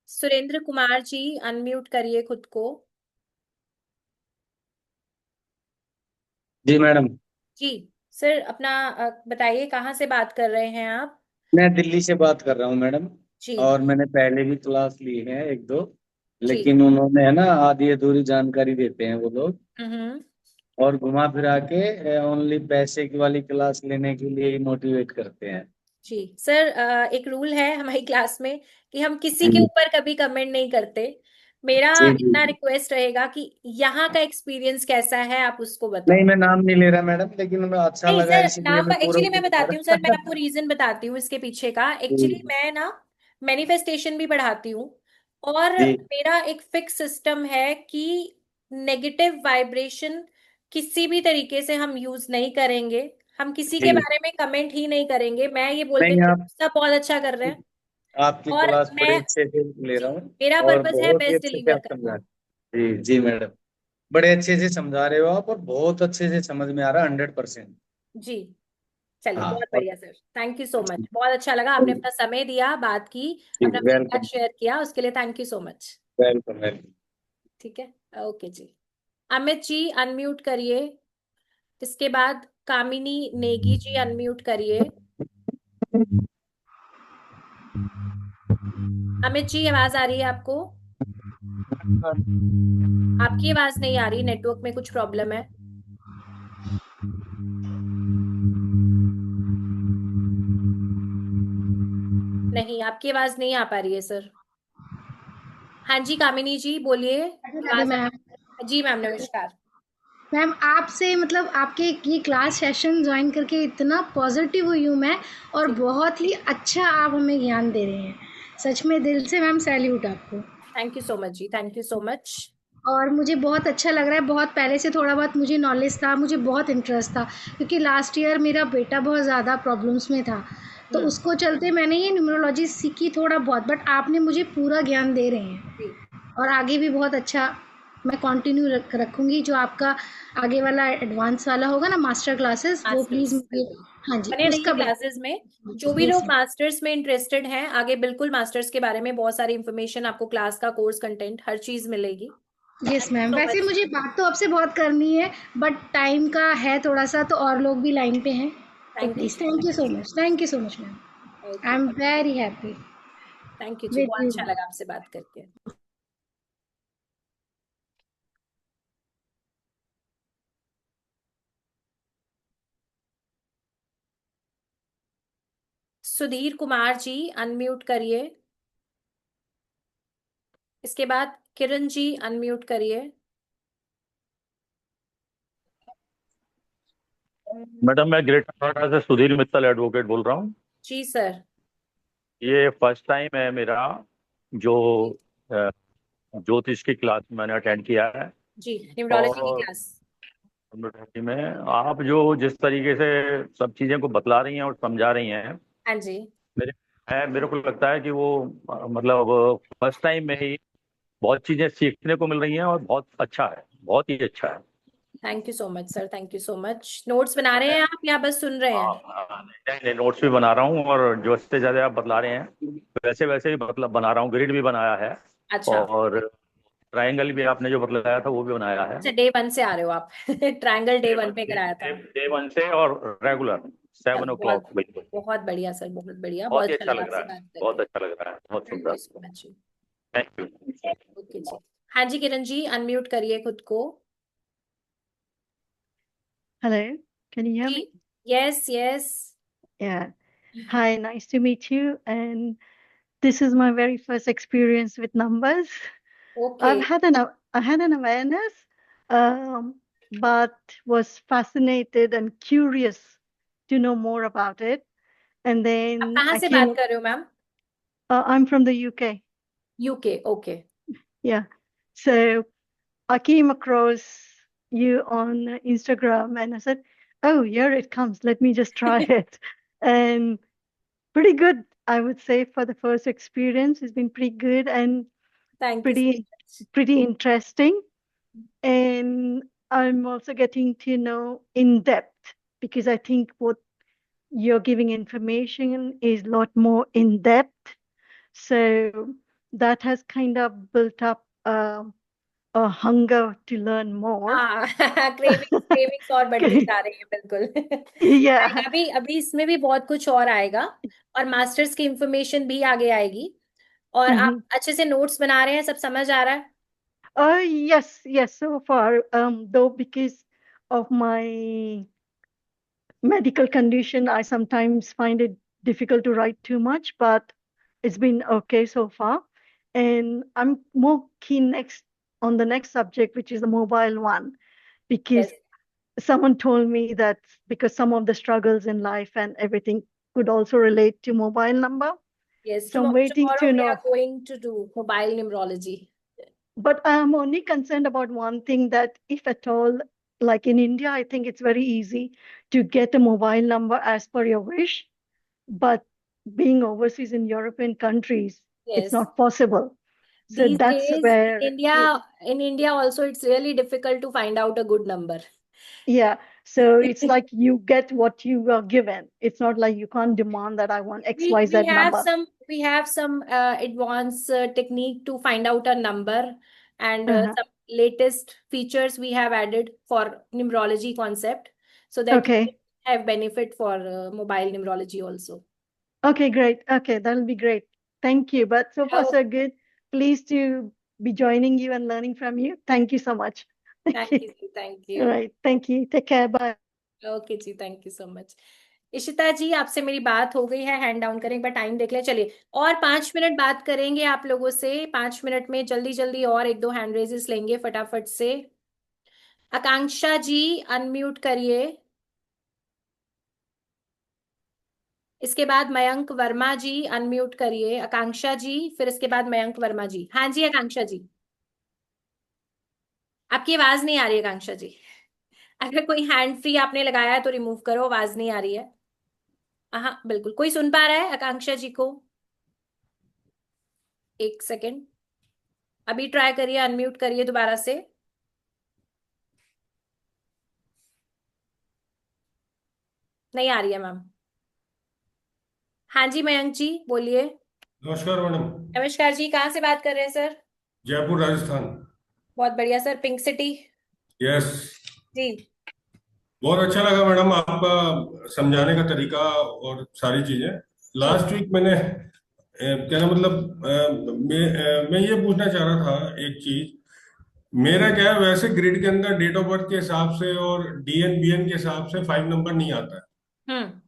सुरेंद्र कुमार जी अनम्यूट करिए खुद को। जी मैडम। जी सर, अपना बताइए, कहाँ से बात कर रहे हैं आप? मैं दिल्ली से बात कर रहा हूँ मैडम। जी और मैंने पहले भी क्लास ली है एक दो, जी। लेकिन उन्होंने है ना आधी अधूरी जानकारी देते हैं वो लोग, हम्म। और घुमा फिरा के ओनली पैसे की वाली क्लास लेने के लिए ही मोटिवेट करते हैं। जी सर, एक रूल है हमारी क्लास में कि हम किसी के जी ऊपर कभी कमेंट नहीं करते। मेरा जी जी। इतना रिक्वेस्ट रहेगा कि यहाँ का एक्सपीरियंस कैसा है आप उसको नहीं, बताओ। मैं नाम नहीं ले रहा मैडम, लेकिन मैं अच्छा नहीं लगा सर, इसलिए नाम मैं पूरा एक्चुअली मैं बताती हूँ सर, मैं आपको जी रीजन बताती हूँ इसके पीछे का। एक्चुअली मैं ना मैनिफेस्टेशन भी पढ़ाती हूँ, और जी मेरा एक फिक्स सिस्टम है कि नेगेटिव वाइब्रेशन किसी भी तरीके से हम यूज नहीं करेंगे, हम किसी के जी। बारे में कमेंट ही नहीं करेंगे। मैं ये बोलते नहीं, हैं आप सब बहुत अच्छा कर रहे हैं, आपकी और क्लास बड़े मैं, अच्छे से ले जी, रहा हूँ, मेरा और पर्पस है बहुत ही बेस्ट अच्छे से डिलीवर आप समझा। करना। जी जी मैडम, बड़े अच्छे से समझा रहे हो आप, और बहुत अच्छे से समझ में आ रहा है 100%। जी चलिए, हाँ, बहुत और बढ़िया sir, thank you so much, बहुत अच्छा लगा, आपने अपना समय दिया, बात की, अपना फीडबैक वेलकम। शेयर किया, उसके लिए thank you so much. Welcome welcome. ठीक है, ओके जी। अमित जी अनम्यूट करिए। इसके बाद कामिनी नेगी जी अनम्यूट करिए। अमित जी, आवाज आ रही है आपको? आपकी आवाज नहीं आ रही, नेटवर्क में कुछ प्रॉब्लम है। नहीं, आपकी आवाज नहीं आ पा रही है सर। हाँ जी कामिनी जी बोलिए, राधे राधे आवाज मैम। जी मैम नमस्कार। मैम आपसे मतलब आपके ये क्लास सेशन ज्वाइन करके इतना पॉजिटिव हुई हूँ मैं, और जी बहुत ही अच्छा आप हमें ज्ञान दे रहे हैं। सच में दिल से मैम सैल्यूट आपको। थैंक यू सो मच जी, थैंक यू सो मच। और मुझे बहुत अच्छा लग रहा है, बहुत पहले से थोड़ा बहुत मुझे नॉलेज था, मुझे बहुत इंटरेस्ट था, क्योंकि लास्ट ईयर मेरा बेटा बहुत ज़्यादा प्रॉब्लम्स में था, तो उसको चलते मैंने ये न्यूमरोलॉजी सीखी थोड़ा बहुत, बट आपने मुझे पूरा ज्ञान दे रहे जी हैं। और आगे भी बहुत अच्छा मैं कंटिन्यू रखूँगी, जो आपका आगे वाला एडवांस वाला होगा ना मास्टर क्लासेस, वो प्लीज़ मास्टर्स मुझे। बिल्कुल हाँ जी, बने रहिए उसका क्लासेस में। जो भी यस लोग मास्टर्स में इंटरेस्टेड हैं आगे बिल्कुल मास्टर्स के बारे में बहुत सारी इंफॉर्मेशन आपको, क्लास का कोर्स कंटेंट हर चीज मिलेगी। Yes thank you ma'am. So वैसे मच। मुझे बात तो आपसे बहुत करनी है, बट टाइम का है थोड़ा सा, तो और लोग भी लाइन पे हैं, तो थैंक यू प्लीज़ जी, thank you thank so you. Much, thank you so much ma'am. I okay, am very happy thank you जी, विद बहुत यू। अच्छा लगा आपसे बात करके। सुधीर कुमार जी अनम्यूट करिए। इसके बाद किरण जी अनम्यूट करिए। मैडम मैं ग्रेटर नोएडा से सुधीर मित्तल एडवोकेट बोल रहा हूँ। जी सर। ये फर्स्ट टाइम है मेरा जो अ, ज्योतिष की क्लास मैंने अटेंड किया है। जी न्यूमरोलॉजी की और क्लास। न्यूमरोलॉजी में आप जो जिस तरीके से सब चीज़ें को बतला रही हैं और समझा रही हैं, हाँ जी। मेरे मेरे को लगता है कि वो मतलब फर्स्ट टाइम में ही बहुत चीज़ें सीखने को मिल रही हैं और बहुत अच्छा है, बहुत ही अच्छा है। Thank you so much sir, thank you so much. Notes बना रहे हैं आप या बस सुन रहे हैं? नहीं नहीं, नोट्स भी बना रहा हूँ और जो से ज़्यादा आप बतला रहे हैं वैसे वैसे ही मतलब बना रहा हूँ, ग्रिड भी बनाया है अच्छा। और ट्रायंगल भी आपने जो बतलाया था वो भी बनाया है। अच्छा, डे 1 से आ रहे हो आप। ट्रायंगल डे 1 पे कराया था। डे वन से और रेगुलर सेवन चलो ओ बहुत, क्लॉक बिल्कुल। बहुत बढ़िया सर, बहुत बढ़िया, बहुत बहुत ही अच्छा अच्छा लगा लग रहा आपसे है, बात बहुत करके। अच्छा लग रहा है, बहुत थैंक सुंदर। यू सो मच जी। Thank you. ओके जी। हाँ जी किरण जी अनम्यूट करिए खुद को। Hello, can you hear जी me? Yes yes. Yeah. Hi, nice to meet you. And this is my very first experience with numbers. Okay. I had an awareness, but was fascinated and curious to know more about it. And आप then कहाँ से बात कर रहे हो ma'am? I'm from the UK. UK, okay. Yeah. So I came across you on Instagram and I said, oh, here it comes. Let me just try it. And pretty good, I would say, for the first experience. It's been pretty good and thank you so pretty much. pretty interesting. And I'm also getting to know in depth because I think what you're giving information is a lot more in depth. So that has kind of built up a hunger to learn more. हाँ क्रेविंग्स क्रेविंग्स और बढ़ती जा रही है बिल्कुल। Yeah. आएगा भी, अभी इसमें भी बहुत कुछ और आएगा, और मास्टर्स की इंफॉर्मेशन भी आगे आएगी। और आप Mhm. अच्छे से नोट्स बना रहे हैं, सब समझ आ रहा है? Yes, so far, though because of my medical condition, I sometimes find it difficult to write too much, but it's been okay so far. And I'm more keen next on the next subject, which is the mobile one, because yes someone told me that because some of the struggles in life and everything could also relate to mobile number. Yes. So I'm waiting tomorrow to we are know. Going to do mobile numerology. But I'm only concerned about one thing, that if at all, like in India, I think it's very easy to get a mobile number as per your wish. But being overseas in European countries, it's yes. not possible. So These that's days where, in India also it's really difficult to find out a good number. yeah. So it's like you get what you are given. It's not like you can't demand that I want we XYZ have number. some, advanced technique to find out a number, and Uh-huh. some latest features we have added for numerology concept, so that you Okay. have benefit for mobile numerology also. Okay, great. Okay, that'll be great. Thank you. But so far, How so good. Please do be joining you and learning from you. Thank you so much. Thank you जी, thank All you. right. Thank you. Take care. Bye. Okay जी, thank you so much. Ishita ji, आपसे मेरी बात हो गई है, हैंड डाउन करें, एक बार टाइम देख लें। चलिए, और 5 मिनट बात करेंगे आप लोगों से। 5 मिनट में जल्दी जल्दी और एक दो हैंड रेजेस लेंगे फटाफट से। आकांक्षा जी, अनम्यूट करिए। इसके बाद मयंक वर्मा जी, अनम्यूट करिए। आकांक्षा जी, फिर इसके बाद मयंक वर्मा जी। हाँ जी आकांक्षा जी, आपकी आवाज नहीं आ रही है आकांक्षा जी। अगर कोई हैंड फ्री आपने लगाया है तो रिमूव करो, आवाज नहीं आ रही है। हाँ बिल्कुल, कोई सुन पा रहा है आकांक्षा जी को? एक सेकेंड, अभी ट्राई करिए, अनम्यूट करिए दोबारा से। नहीं आ रही है मैम। हाँ जी मयंक जी, बोलिए। नमस्कार मैडम। नमस्कार जी, कहाँ से बात कर रहे हैं सर? जयपुर राजस्थान। बहुत बढ़िया सर, पिंक सिटी। यस। जी बहुत अच्छा लगा मैडम आपका समझाने का तरीका और सारी चीजें। जी लास्ट वीक मैंने क्या ना मतलब मैं ये पूछना चाह रहा था एक चीज। मेरा क्या है, वैसे ग्रिड के अंदर डेट ऑफ बर्थ के हिसाब से और डीएन बीएन के हिसाब से 5 नंबर नहीं आता है, हम्म,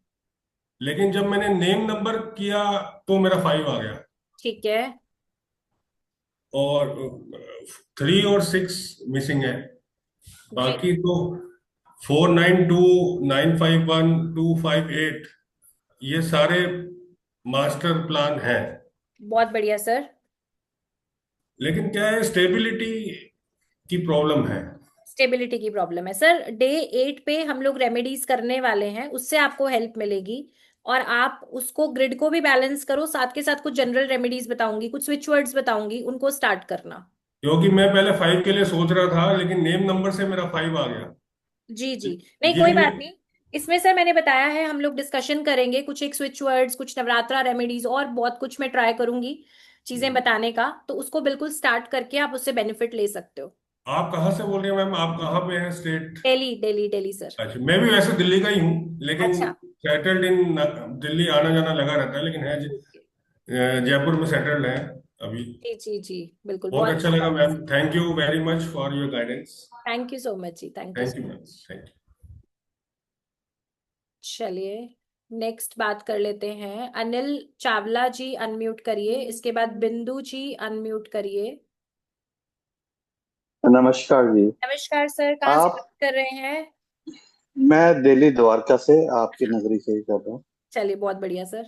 लेकिन जब मैंने नेम नंबर किया तो मेरा 5 आ गया। ठीक है और 3 और 6 मिसिंग है। जी। बाकी तो 492951 258 ये सारे मास्टर प्लान हैं। बहुत बढ़िया सर। लेकिन क्या है, स्टेबिलिटी की प्रॉब्लम है। स्टेबिलिटी की प्रॉब्लम है सर। डे 8 पे हम लोग रेमेडीज करने वाले हैं, उससे आपको हेल्प मिलेगी। और आप उसको, ग्रिड को भी बैलेंस करो, साथ के साथ कुछ जनरल रेमेडीज बताऊंगी, कुछ स्विच वर्ड्स बताऊंगी, उनको स्टार्ट करना। क्योंकि मैं पहले 5 के लिए सोच रहा था, लेकिन नेम नंबर से मेरा 5 आ गया। जी जी, नहीं ये कोई बात नहीं। इसमें सर मैंने बताया है, हम लोग डिस्कशन करेंगे, कुछ एक स्विच वर्ड्स, कुछ नवरात्रा रेमेडीज और बहुत कुछ मैं ट्राई करूंगी चीजें बताने का, तो उसको बिल्कुल स्टार्ट करके आप उससे बेनिफिट ले सकते हो। आप कहाँ से बोल रहे हैं मैम? आप कहाँ पे हैं स्टेट? दिल्ली दिल्ली दिल्ली सर। अच्छा, मैं भी वैसे दिल्ली का ही हूँ, लेकिन अच्छा, सेटल्ड इन दिल्ली आना जाना लगा रहता है, लेकिन है जयपुर में सेटल्ड है अभी। जी जी जी, बिल्कुल, बहुत बहुत अच्छा अच्छी लगा बात है ma'am. Sir. Thank you very much for your guidance. Thank you so much जी, thank you thank so you ma'am. Much. Thank you. चलिए, नेक्स्ट बात कर लेते हैं। अनिल चावला जी, अनम्यूट करिए। इसके बाद बिंदु जी, अनम्यूट करिए। नमस्कार जी। नमस्कार सर, कहाँ से आप बात कर रहे हैं? मैं दिल्ली द्वारका से आपकी नगरी से ही कर रहा हूँ। चलिए, बहुत बढ़िया सर।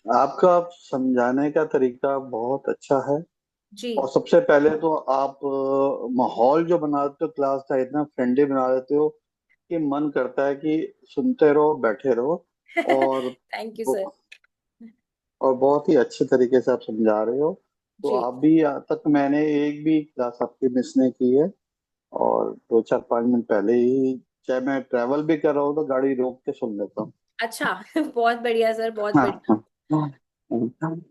आपका समझाने का तरीका बहुत अच्छा है। जी और सबसे पहले तो आप माहौल जो बना देते हो क्लास का, इतना फ्रेंडली बना देते हो कि मन करता है कि सुनते रहो, बैठे रहो। और थैंक यू सर। और बहुत ही अच्छे तरीके से आप समझा रहे हो। तो जी आप भी आज तक मैंने एक भी क्लास आपकी मिस नहीं की है। और 2 4 5 मिनट पहले ही, चाहे मैं ट्रैवल भी कर रहा हूँ तो गाड़ी रोक के सुन लेता हूँ। अच्छा बहुत बढ़िया सर, बहुत हाँ बढ़िया। हाँ हाँ।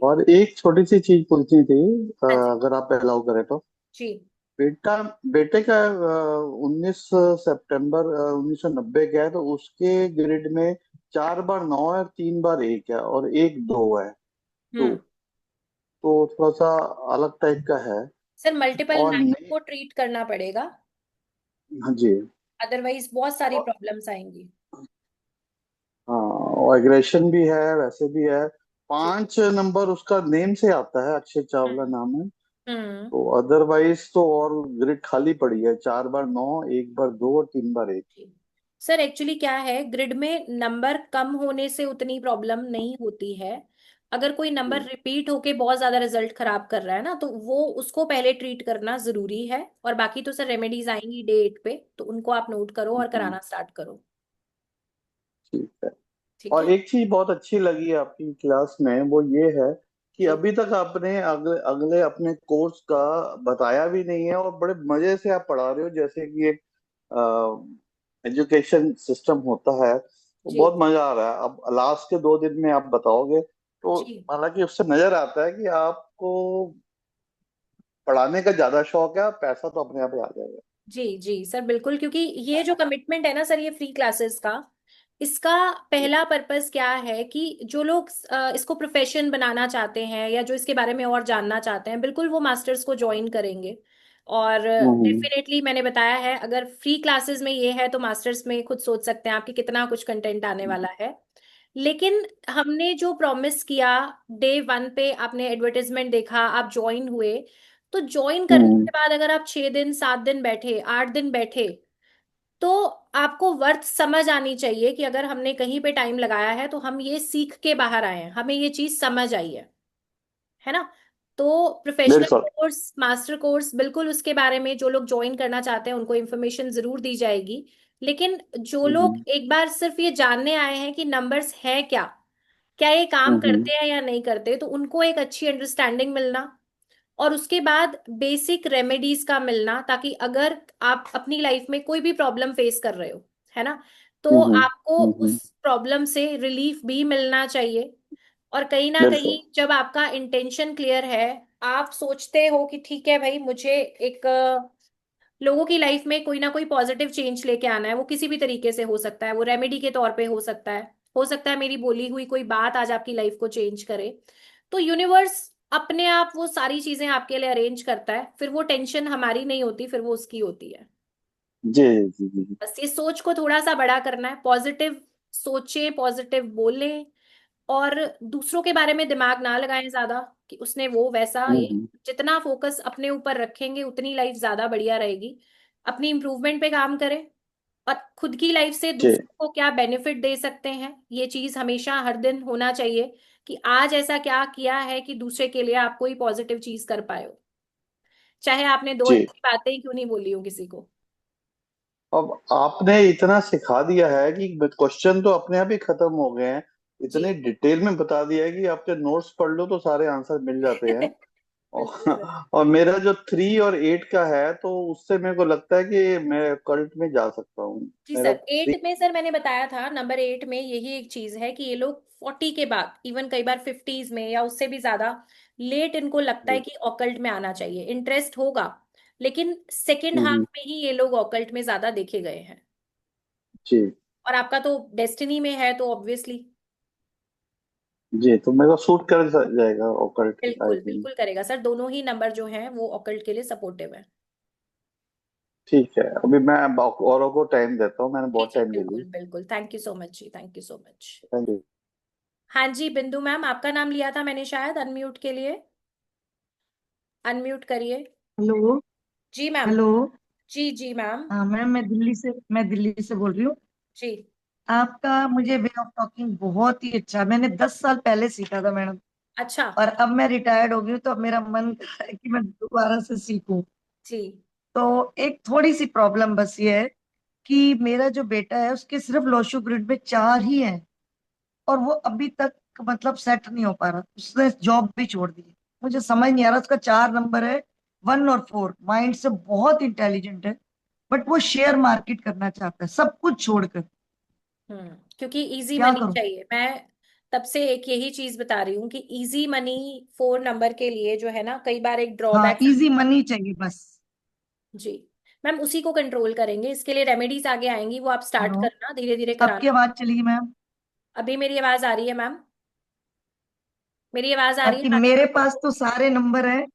और एक छोटी सी चीज पूछनी थी, हाँ जी अगर आप अलाउ करें तो। जी। बेटा, बेटे का 19 सितंबर 1990 का है, तो उसके ग्रिड में 4 बार 9 है, 3 बार 1 है और 1 2 है। तो हम्म, थोड़ा सा अलग टाइप का है। सर मल्टीपल और 9 को ट्रीट करना पड़ेगा, हाँ जी। अदरवाइज बहुत सारी प्रॉब्लम्स आएंगी। हाँ, और एग्रेशन भी है, वैसे भी है। जी 5 नंबर उसका नेम से आता है, अक्षय चावला नाम है। हम्म। तो अदरवाइज तो और ग्रिड खाली पड़ी है, 4 बार 9, 1 बार 2 और 3 बार 1। जी सर, एक्चुअली क्या है, ग्रिड में नंबर कम होने से उतनी प्रॉब्लम नहीं होती है। अगर कोई नंबर रिपीट होके बहुत ज्यादा रिजल्ट खराब कर रहा है ना, तो वो उसको पहले ट्रीट करना जरूरी है। और बाकी तो सर रेमेडीज आएंगी डे 8 पे, तो उनको आप नोट करो और कराना स्टार्ट करो। ठीक है। ठीक और है एक चीज बहुत अच्छी लगी आपकी क्लास में, वो ये है कि जी। अभी तक आपने अगले अगले अपने कोर्स का बताया भी नहीं है, और बड़े मजे से आप पढ़ा रहे हो, जैसे कि एक एजुकेशन सिस्टम होता है। वो जी बहुत मजा आ रहा है। अब लास्ट के 2 दिन में आप बताओगे तो जी हालांकि उससे नजर आता है कि आपको पढ़ाने का ज्यादा शौक है, पैसा तो अपने आप ही आ जाएगा। जी जी सर, बिल्कुल, क्योंकि ये जो कमिटमेंट है ना सर, ये फ्री क्लासेस का, इसका पहला पर्पस क्या है कि जो लोग इसको प्रोफेशन बनाना चाहते हैं या जो इसके बारे में और जानना चाहते हैं, बिल्कुल वो मास्टर्स को ज्वाइन करेंगे। और हम्म डेफिनेटली मैंने बताया है, अगर फ्री क्लासेस में ये है तो मास्टर्स में खुद सोच सकते हैं आपकी कितना कुछ कंटेंट आने वाला है। लेकिन हमने जो प्रॉमिस किया, डे 1 पे आपने एडवर्टाइजमेंट देखा, आप ज्वाइन हुए, तो ज्वाइन करने हम्म के बाद अगर आप 6 दिन 7 दिन बैठे, 8 दिन बैठे, तो आपको वर्थ समझ आनी चाहिए कि अगर हमने कहीं पे टाइम लगाया है तो हम ये सीख के बाहर आए हैं, हमें ये चीज समझ आई है ना। तो प्रोफेशनल बिल्कुल। कोर्स, मास्टर कोर्स, बिल्कुल उसके बारे में जो लोग ज्वाइन करना चाहते हैं उनको इन्फॉर्मेशन जरूर दी जाएगी। लेकिन जो लोग हम्म एक बार सिर्फ ये जानने आए हैं कि नंबर्स है क्या, क्या ये काम हम्म करते हैं या नहीं करते, तो उनको एक अच्छी अंडरस्टैंडिंग मिलना, और उसके बाद बेसिक रेमेडीज का मिलना, ताकि अगर आप अपनी लाइफ में कोई भी प्रॉब्लम फेस कर रहे हो, है ना, तो हम्म आपको हम्म उस प्रॉब्लम से रिलीफ भी मिलना चाहिए। और कहीं ना बिल्कुल। कहीं जब आपका इंटेंशन क्लियर है, आप सोचते हो कि ठीक है भाई, मुझे एक लोगों की लाइफ में कोई ना कोई पॉजिटिव चेंज लेके आना है, वो किसी भी तरीके से हो सकता है, वो रेमेडी के तौर पे हो सकता है मेरी बोली हुई कोई बात आज आपकी लाइफ को चेंज करे, तो यूनिवर्स अपने आप वो सारी चीजें आपके लिए अरेंज करता है, फिर वो टेंशन हमारी नहीं होती, फिर वो उसकी होती है। जी जी जी जी। बस ये सोच को थोड़ा सा बड़ा करना है, पॉजिटिव सोचे, पॉजिटिव बोले, और दूसरों के बारे में दिमाग ना लगाएं ज्यादा कि उसने वो वैसा ये। हम्म जितना फोकस अपने ऊपर रखेंगे उतनी लाइफ ज्यादा बढ़िया रहेगी। अपनी इम्प्रूवमेंट पे काम करें, और खुद की लाइफ से जी दूसरों को क्या बेनिफिट दे सकते हैं, ये चीज हमेशा हर दिन होना चाहिए कि आज ऐसा क्या किया है कि दूसरे के लिए आप कोई पॉजिटिव चीज कर पाए हो, चाहे आपने दो जी। अच्छी बातें ही क्यों नहीं बोली हो किसी को। अब आपने इतना सिखा दिया है कि क्वेश्चन तो अपने आप ही खत्म हो गए हैं। इतने जी। डिटेल में बता दिया है कि आपके नोट्स पढ़ लो तो सारे आंसर मिल जाते हैं। बिल्कुल सर। और मेरा जो 3 और 8 का है तो उससे मेरे को लगता है कि मैं कल्ट में जा सकता हूँ। जी मेरा सर, 8 में सर मैंने बताया था, नंबर 8 में यही एक चीज है कि ये लोग 40 के बाद, इवन कई बार 50s में या उससे भी ज्यादा लेट इनको लगता है जी कि ऑकल्ट में आना चाहिए, इंटरेस्ट होगा, लेकिन सेकेंड हाफ हम्म, में ही ये लोग ऑकल्ट में ज्यादा देखे गए हैं। जी और आपका तो डेस्टिनी में है तो ऑब्वियसली। जी। तो मेरे को सूट कर जाएगा ओकल्ट आई बिल्कुल थिंक। बिल्कुल करेगा सर, दोनों ही नंबर जो हैं वो ऑकल्ट के लिए सपोर्टिव है। ठीक है, अभी मैं औरों को टाइम देता हूँ, मैंने जी बहुत जी टाइम ले ली। बिल्कुल बिल्कुल, थैंक यू सो मच जी, thank you so much. Thank you. हाँ जी, बिंदु मैम, आपका नाम लिया था मैंने शायद, अनम्यूट के लिए, अनम्यूट करिए। हेलो। जी मैम। हेलो। जी जी मैम। हाँ मैम, मैं दिल्ली से बोल रही हूँ। जी। आपका मुझे वे ऑफ टॉकिंग बहुत ही अच्छा, मैंने 10 साल पहले सीखा था मैडम। अच्छा। और अब मैं रिटायर्ड हो गई हूँ तो अब मेरा मन कर रहा है कि मैं दोबारा से सीखूं। जी। तो एक थोड़ी सी प्रॉब्लम बस ये है कि मेरा जो बेटा है उसके सिर्फ लोशो ग्रिड में 4 ही हैं। और वो अभी तक मतलब सेट नहीं हो पा रहा, उसने जॉब भी छोड़ दी। मुझे समझ नहीं आ रहा, उसका 4 नंबर है, 1 और 4, माइंड से बहुत इंटेलिजेंट है। बट वो शेयर मार्केट करना चाहता है सब कुछ छोड़कर। क्योंकि इजी क्या मनी करूं? चाहिए, मैं तब से एक यही चीज बता रही हूँ कि इजी मनी 4 नंबर के लिए जो है ना, कई बार एक हाँ, ड्रॉबैक। इजी मनी चाहिए बस। जी। मैम उसी को कंट्रोल करेंगे, इसके लिए रेमेडीज आगे आएंगी, वो आप स्टार्ट हेलो। करना, धीरे धीरे आपकी कराना। आवाज चली गई मैम। अभी मेरी आवाज आ रही है मैम? मेरी आवाज आ रही है आपकी, बाकी मेरे लोगों पास को? तो सारे नंबर है।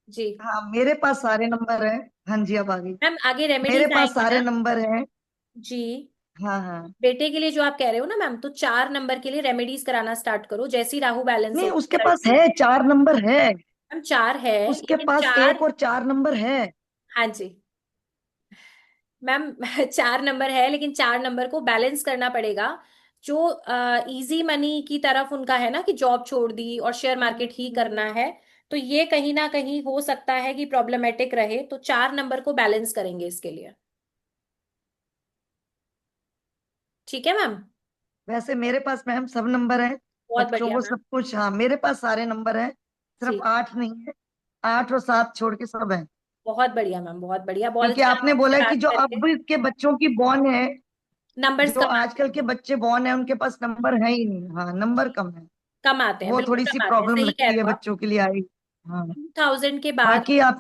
जी। हाँ, मेरे पास सारे नंबर है। हाँ जी, अब आ गई। मैम आगे मेरे रेमेडीज पास आएंगी सारे ना? नंबर है। जी। हाँ हाँ। बेटे के लिए जो आप कह रहे हो ना मैम, तो 4 नंबर के लिए रेमेडीज कराना स्टार्ट करो, जैसी राहु बैलेंस नहीं, होगी उसके पास करंट। है, 4 नंबर है। मैम 4 है, उसके लेकिन पास चार। 1 और 4 नंबर है। हाँ जी मैम 4 नंबर है, लेकिन 4 नंबर को बैलेंस करना पड़ेगा। जो इजी मनी की तरफ उनका है ना, कि जॉब छोड़ दी और शेयर मार्केट ही करना है, तो ये कहीं ना कहीं हो सकता है कि प्रॉब्लमेटिक रहे, तो 4 नंबर को बैलेंस करेंगे इसके लिए। ठीक है मैम। वैसे मेरे पास मैम सब नंबर है। बहुत बच्चों बढ़िया को मैम। सब कुछ, हाँ मेरे पास सारे नंबर है। सिर्फ जी। 8 नहीं है। 8 और 7 छोड़ के सब है। बहुत बढ़िया मैम, बहुत बढ़िया, बहुत क्योंकि अच्छा लगा आपने आपसे बोला कि बात जो करके। अब के बच्चों की बॉर्न है, नंबर्स जो कम आते आजकल हैं। के बच्चे बॉर्न है उनके पास नंबर है ही नहीं। हाँ, नंबर जी। कम है। कम आते हैं, वो बिल्कुल थोड़ी सी कम आते हैं, प्रॉब्लम सही कह लगती रहे है हो आप। बच्चों के लिए आई। हाँ। 2000 के बाद। बाकी आप